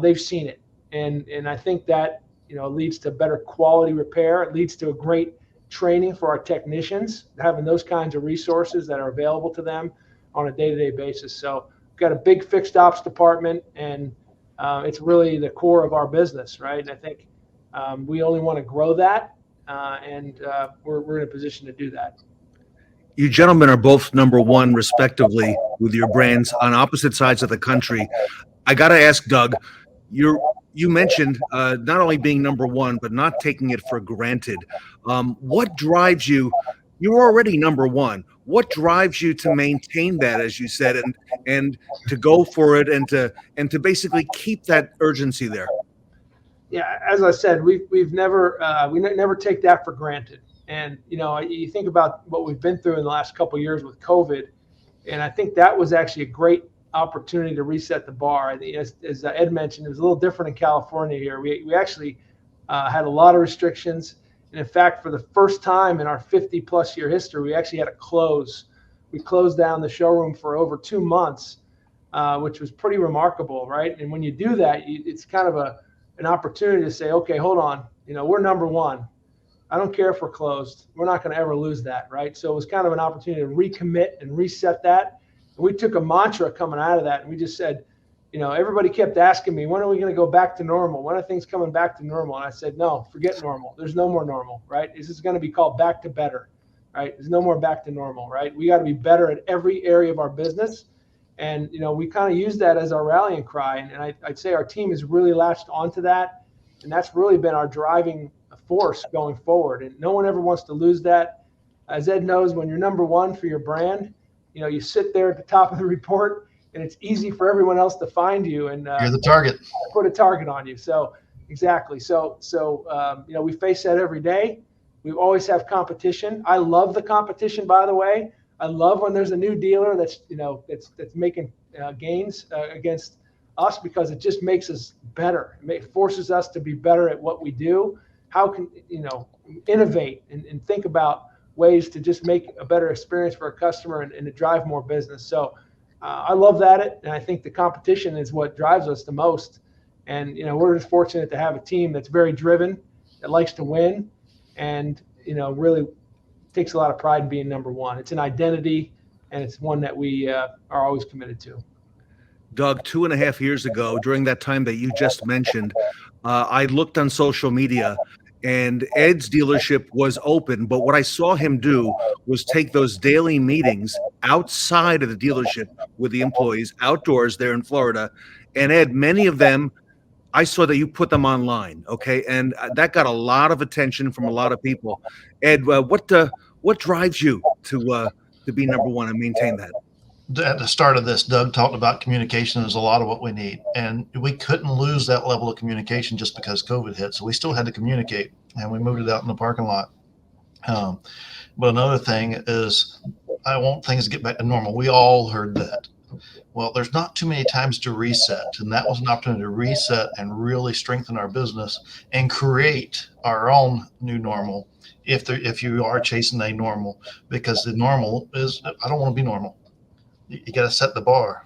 They've seen it. And I think that, leads to better quality repair. It leads to a great training for our technicians, having those kinds of resources that are available to them on a day-to-day basis. So we've got a big fixed ops department, and it's really the core of our business, right? And I think we only want to grow that, and we're in a position to do that. You gentlemen are both number one, respectively, with your brands on opposite sides of the country. I got to ask, Doug, you mentioned not only being number one, but not taking it for granted. What drives you? You're already number one. What drives you to maintain that, as you said, and to go for it, and to basically keep that urgency there? Yeah, as I said, we've never never take that for granted. And you think about what we've been through in the last couple of years with COVID, and I think that was actually a great opportunity to reset the bar. As Ed mentioned, it was a little different in California here. We actually had a lot of restrictions. And in fact, for the first time in our 50-plus year history, we actually had to close. We closed down the showroom for over 2 months, which was pretty remarkable, right? And when you do that, it's kind of an opportunity to say, okay, hold on, we're number one. I don't care if we're closed. We're not going to ever lose that, right? So it was kind of an opportunity to recommit and reset that. And we took a mantra coming out of that, and we just said, everybody kept asking me, when are we going to go back to normal? When are things coming back to normal? And I said, no, forget normal. There's no more normal, right? This is going to be called back to better, right? There's no more back to normal, right? We got to be better at every area of our business. And, we kind of use that as our rallying cry. And I'd say our team has really latched onto that. And that's really been our driving force going forward. And no one ever wants to lose that. As Ed knows, when you're number one for your brand, you sit there at the top of the report, and it's easy for everyone else to find you and you're the target. Put a target on you. So exactly. So we face that every day. We always have competition. I love the competition, by the way. I love when there's a new dealer that's making gains against us, because it just makes us better. It forces us to be better at what we do. How can innovate and think about ways to just make a better experience for a customer and to drive more business. So I love that, and I think the competition is what drives us the most. And we're just fortunate to have a team that's very driven, that likes to win, and really takes a lot of pride in being number one. It's an identity, and it's one that we are always committed to. Doug, 2.5 years ago, during that time that you just mentioned, I looked on social media, and Ed's dealership was open, but what I saw him do was take those daily meetings outside of the dealership with the employees, outdoors there in Florida. And Ed, many of them, I saw that you put them online, okay? And that got a lot of attention from a lot of people. Ed, what drives you to be number one and maintain that? At the start of this, Doug talked about communication is a lot of what we need. And we couldn't lose that level of communication just because COVID hit. So we still had to communicate, and we moved it out in the parking lot. But another thing is, I want things to get back to normal. We all heard that. Well, there's not too many times to reset. And that was an opportunity to reset and really strengthen our business and create our own new normal if you are chasing a normal, because the normal is, I don't want to be normal. You got to set the bar.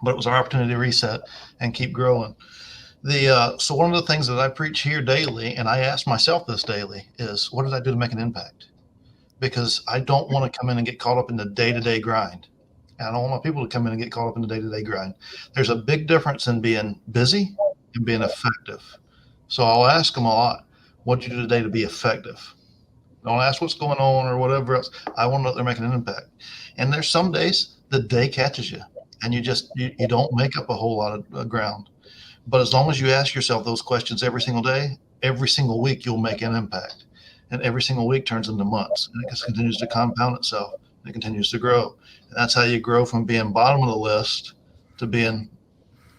But it was our opportunity to reset and keep growing. So one of the things that I preach here daily, and I ask myself this daily, is what did I do to make an impact? Because I don't want to come in and get caught up in the day-to-day grind. And I don't want my people to come in and get caught up in the day-to-day grind. There's a big difference in being busy and being effective. So I'll ask them a lot, what did you do today to be effective? Don't ask what's going on or whatever else. I want to know that they're making an impact. And there's some days the day catches you and you don't make up a whole lot of ground. But as long as you ask yourself those questions every single day, every single week, you'll make an impact. And every single week turns into months. And it just continues to compound itself. It continues to grow. And that's how you grow from being bottom of the list to being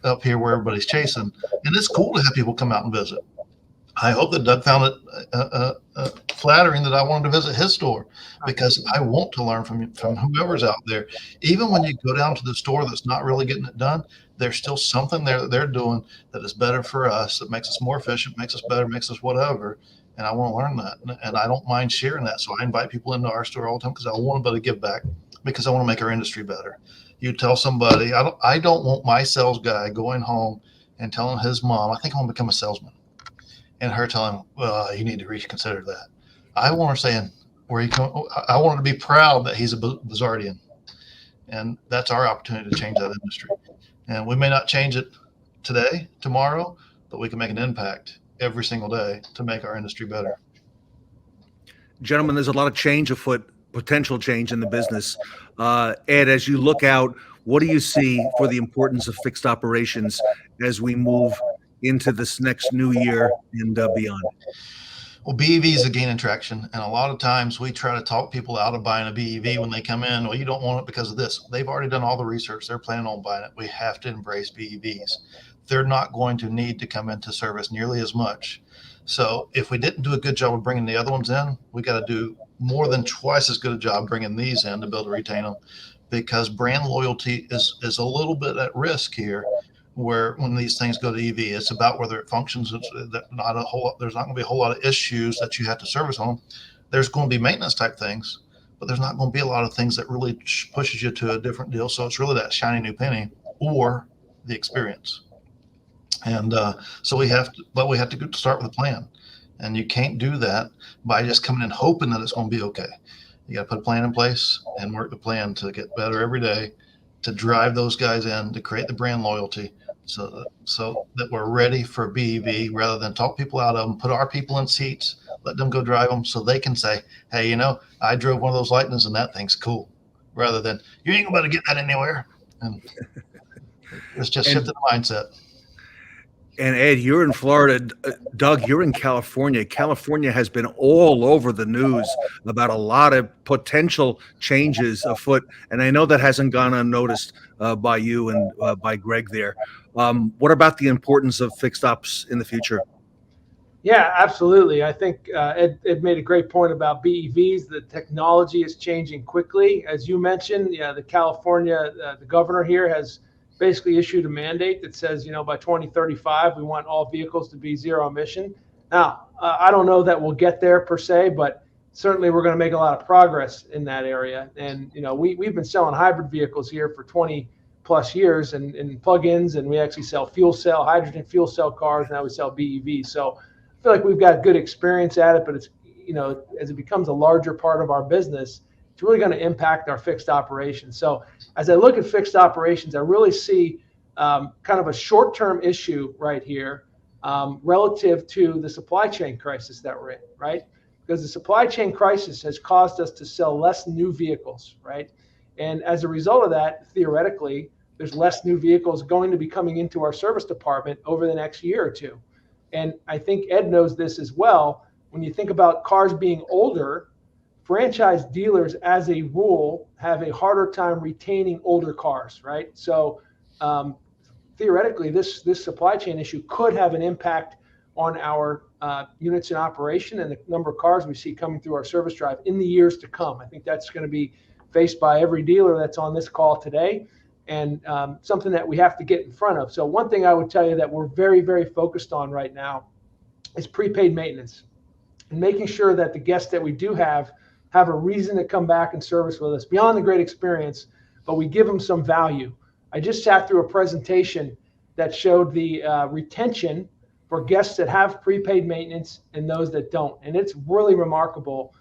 up here where everybody's chasing. And it's cool to have people come out and visit. I hope that Doug found it flattering that I wanted to visit his store, because I want to learn from whoever's out there. Even when you go down to the store that's not really getting it done, there's still something there that they're doing that is better for us, that makes us more efficient, makes us better, makes us whatever. And I want to learn that. And I don't mind sharing that. So I invite people into our store all the time because I want to be able to give back, because I want to make our industry better. You tell somebody, I don't want my sales guy going home and telling his mom, I think I want to become a salesman. And her telling him, well, you need to reconsider that. I want her saying, I want her to be proud that he's a Bozardian. And that's our opportunity to change that industry. And we may not change it today, tomorrow, but we can make an impact every single day to make our industry better. Gentlemen, there's a lot of change afoot, potential change in the business. Ed, as you look out, what do you see for the importance of fixed operations as we move into this next new year and beyond? Well, BEVs are gaining traction, and a lot of times we try to talk people out of buying a BEV when they come in. Well, you don't want it because of this. They've already done all the research. They're planning on buying it. We have to embrace BEVs. They're not going to need to come into service nearly as much. So if we didn't do a good job of bringing the other ones in, we got to do more than twice as good a job bringing these in to be able to retain them, because brand loyalty is a little bit at risk here. Where when these things go to EV, it's about whether it functions. There's not going to be a whole lot of issues that you have to service on them. There's going to be maintenance type things, but there's not going to be a lot of things that really pushes you to a different deal. So it's really that shiny new penny or the experience. And so we have to start with a plan. And you can't do that by just coming in hoping that it's going to be okay. You got to put a plan in place and work the plan to get better every day, to drive those guys in, to create the brand loyalty, so that we're ready for BEV, rather than talk people out of them, put our people in seats, let them go drive them so they can say, hey, I drove one of those Lightnings and that thing's cool, rather than you ain't going to get that anywhere. And it's just shifting the mindset. And Ed, you're in Florida. Doug, you're in California. California has been all over the news about a lot of potential changes afoot. And I know that hasn't gone unnoticed by you and by Greg there. What about the importance of fixed ops in the future? Yeah, absolutely. I think Ed made a great point about BEVs. The technology is changing quickly. As you mentioned, the California, the governor here has basically issued a mandate that says, by 2035, we want all vehicles to be zero emission. Now, I don't know that we'll get there per se, but certainly we're going to make a lot of progress in that area. And, we've been selling hybrid vehicles here for 20 plus years and plug-ins, and we actually sell hydrogen fuel cell cars. Now we sell BEVs. So I feel like we've got good experience at it, but it's, as it becomes a larger part of our business, it's really going to impact our fixed operations. So as I look at fixed operations, I really see kind of a short-term issue right here relative to the supply chain crisis that we're in, right? Because the supply chain crisis has caused us to sell less new vehicles, right? And as a result of that, theoretically, there's less new vehicles going to be coming into our service department over the next year or two. And I think Ed knows this as well. When you think about cars being older, franchise dealers, as a rule, have a harder time retaining older cars, right? So theoretically, this supply chain issue could have an impact on our units in operation and the number of cars we see coming through our service drive in the years to come. I think that's going to be faced by every dealer that's on this call today, and something that we have to get in front of. So one thing I would tell you that we're very, very focused on right now is prepaid maintenance, and making sure that the guests that we do have a reason to come back and service with us beyond the great experience, but we give them some value. I just sat through a presentation that showed the retention for guests that have prepaid maintenance and those that don't. And it's really remarkable.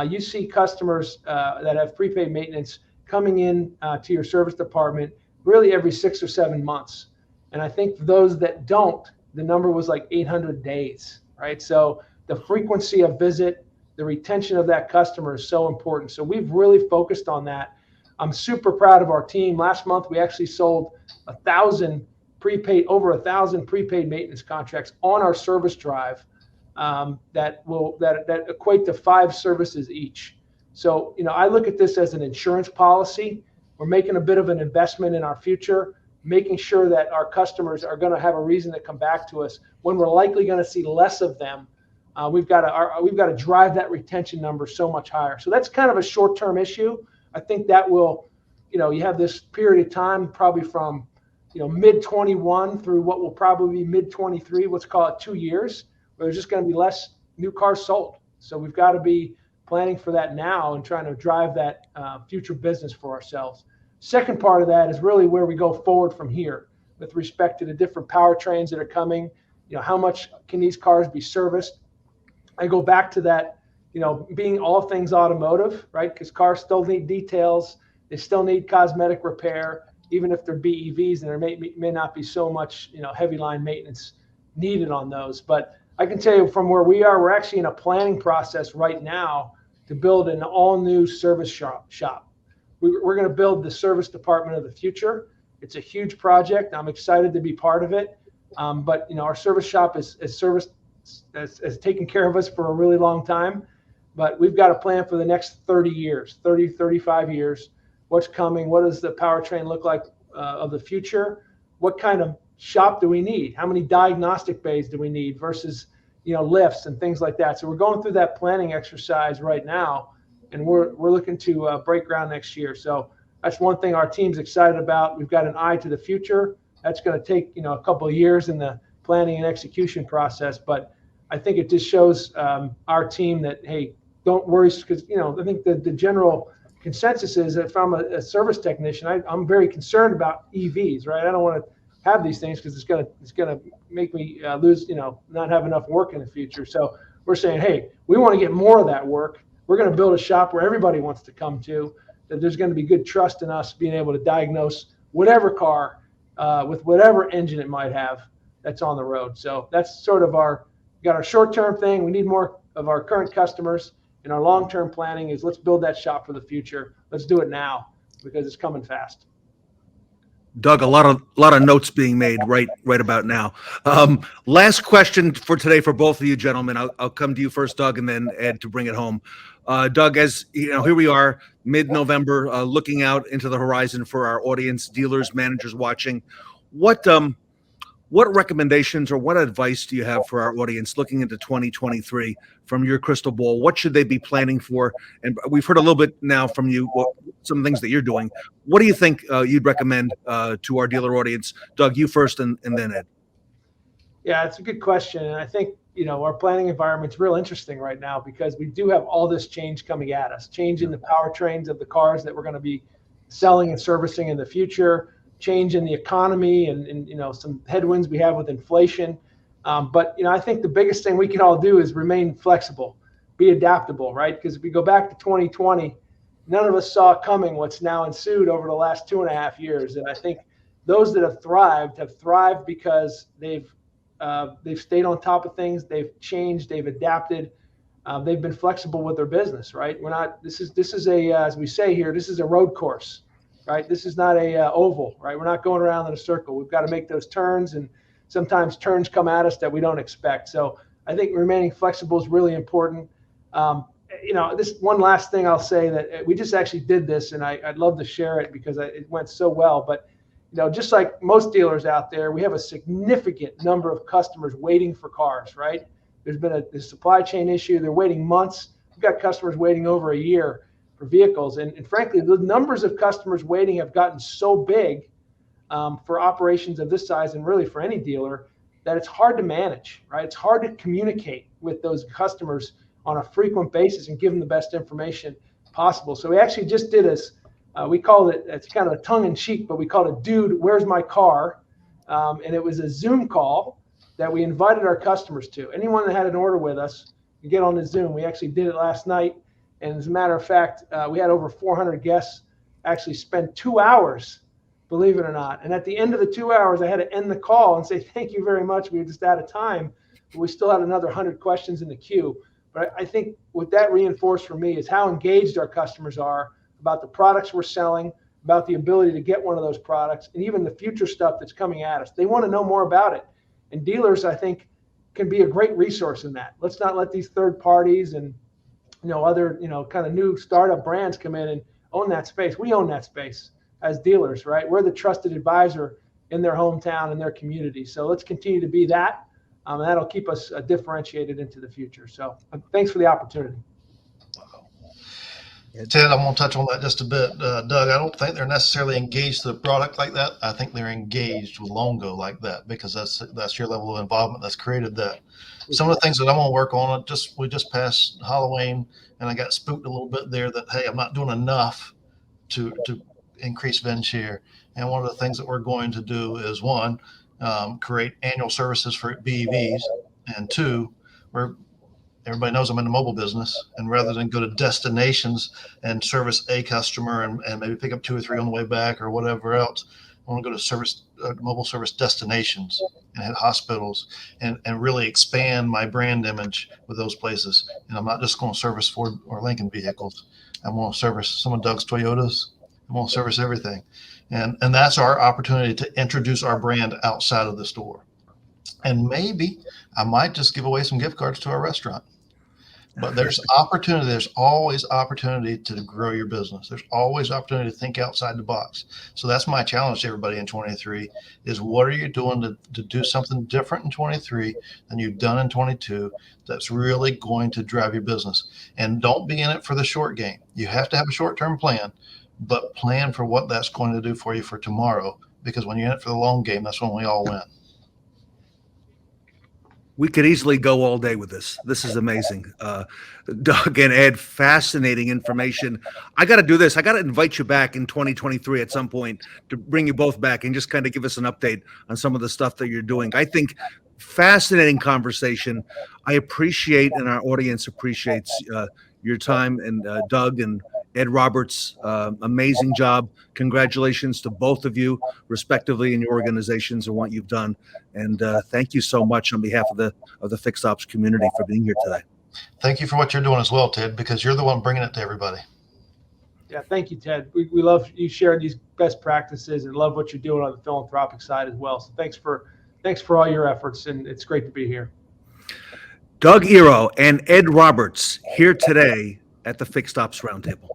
You see customers that have prepaid maintenance coming in to your service department really every 6 or 7 months. And I think for those that don't, the number was like 800 days, right? So the frequency of visit, the retention of that customer is so important. So we've really focused on that. I'm super proud of our team. Last month, we actually sold over 1,000 prepaid maintenance contracts on our service drive that equate to 5 services each. So, I look at this as an insurance policy. We're making a bit of an investment in our future, making sure that our customers are going to have a reason to come back to us when we're likely going to see less of them. We've got to drive that retention number so much higher. So that's kind of a short-term issue. I think that will, you have this period of time probably from, mid 21 through what will probably be mid 23, let's call it 2 years, where there's just going to be less new cars sold. So we've got to be planning for that now and trying to drive that future business for ourselves. Second part of that is really where we go forward from here with respect to the different powertrains that are coming. How much can these cars be serviced? I go back to that, being all things automotive, right? Because cars still need details. They still need cosmetic repair, even if they're BEVs, and there may not be so much, heavy line maintenance needed on those. But I can tell you from where we are, we're actually in a planning process right now to build an all-new service shop. We're going to build the service department of the future. It's a huge project. I'm excited to be part of it. But our service shop has taken care of us for a really long time. But we've got a plan for the next 30 years, 30, 35 years. What's coming? What does the powertrain look like of the future? What kind of shop do we need? How many diagnostic bays do we need versus, lifts and things like that? So we're going through that planning exercise right now, and we're looking to break ground next year. So that's one thing our team's excited about. We've got an eye to the future. That's going to take, a couple of years in the planning and execution process. But I think it just shows our team that, hey, don't worry, because, I think the general consensus is that if I'm a service technician, I'm very concerned about EVs, right? I don't want to have these things because it's gonna make me lose, not have enough work in the future. So we're saying, hey, we want to get more of that work. We're going to build a shop where everybody wants to come to, that there's going to be good trust in us being able to diagnose whatever car with whatever engine it might have that's on the road. So that's sort of got our short-term thing. We need more of our current customers, and our long-term planning is let's build that shop for the future. Let's do it now because it's coming fast. Doug, a lot of notes being made right about now. Last question for today for both of you gentlemen. I'll come to you first, Doug, and then Ed to bring it home. Doug, as here we are, mid-November, looking out into the horizon for our audience, dealers, managers watching. What recommendations or what advice do you have for our audience looking into 2023 from your crystal ball? What should they be planning for? And we've heard a little bit now from you, some things that you're doing. What do you think you'd recommend to our dealer audience? Doug, you first and then Ed. Yeah, it's a good question. And I think, our planning environment's real interesting right now because we do have all this change coming at us, change in the powertrains of the cars that we're going to be selling and servicing in the future, change in the economy and some headwinds we have with inflation. But I think the biggest thing we can all do is remain flexible, be adaptable, right? Because if we go back to 2020, none of us saw coming what's now ensued over the last 2.5 years. And I think those that have thrived because they've stayed on top of things, they've changed, they've adapted, they've been flexible with their business, right? This is a as we say here, this is a road course. Right, this is not a oval. Right, we're not going around in a circle. We've got to make those turns, and sometimes turns come at us that we don't expect. So I think remaining flexible is really important. This one last thing I'll say that we just actually did this, and I'd love to share it because it went so well. But just like most dealers out there, we have a significant number of customers waiting for cars. Right, there's been a supply chain issue. They're waiting months. We've got customers waiting over a year for vehicles. And frankly, the numbers of customers waiting have gotten so big for operations of this size and really for any dealer that it's hard to manage, right? It's hard to communicate with those customers on a frequent basis and give them the best information possible. So we actually just did this. We called it, it's kind of a tongue in cheek, but we called it, Dude, Where's My Car? And it was a Zoom call that we invited our customers to. Anyone that had an order with us, you get on the Zoom. We actually did it last night. And as a matter of fact, we had over 400 guests actually spend 2 hours, believe it or not. And at the end of the 2 hours, I had to end the call and say, thank you very much. We were just out of time, but we still had another 100 questions in the queue. But I think what that reinforced for me is how engaged our customers are about the products we're selling, about the ability to get one of those products, and even the future stuff that's coming at us. They want to know more about it. And dealers, I think, can be a great resource in that. Let's not let these third parties and other kind of new startup brands come in and own that space. We own that space as dealers, right? We're the trusted advisor in their hometown and their community. So let's continue to be that. And that'll keep us differentiated into the future. So thanks for the opportunity. Ted, I'm going to touch on that just a bit. Doug, I don't think they're necessarily engaged to the product like that. I think they're engaged with Longo like that, because that's your level of involvement that's created that. Some of the things that I'm going to work on, we just passed Halloween, and I got spooked a little bit there that, hey, I'm not doing enough to increase VIN share. And one of the things that we're going to do is, one, create annual services for BEVs, and two, everybody knows I'm in the mobile business, and rather than go to destinations and service a customer and maybe pick up 2 or 3 on the way back or whatever else, I want to go to mobile service destinations and hit hospitals and really expand my brand image with those places. And I'm not just going to service Ford or Lincoln vehicles. I'm going to service some of Doug's Toyotas. I'm going to service everything. And that's our opportunity to introduce our brand outside of the store. And maybe I might just give away some gift cards to our restaurant. But there's opportunity. There's always opportunity to grow your business. There's always opportunity to think outside the box. So that's my challenge to everybody in 23 is, what are you doing to do something different in 23 than you've done in 22 that's really going to drive your business? And don't be in it for the short game. You have to have a short-term plan, but plan for what that's going to do for you for tomorrow, because when you're in it for the long game, that's when we all win. We could easily go all day with this. This is amazing. Doug and Ed, fascinating information. I got to do this. I got to invite you back in 2023 at some point to bring you both back and just kind of give us an update on some of the stuff that you're doing. I think fascinating conversation. I appreciate, and our audience appreciates your time, and Doug and Ed Roberts, amazing job. Congratulations to both of you, respectively, in your organizations and what you've done. And thank you so much on behalf of the Fixed Ops community for being here today. Thank you for what you're doing as well, Ted, because you're the one bringing it to everybody. Yeah, thank you, Ted. We love you sharing these best practices and love what you're doing on the philanthropic side as well. So thanks for all your efforts, and it's great to be here. Doug Eroh and Ed Roberts here today at the Fixed Ops Roundtable.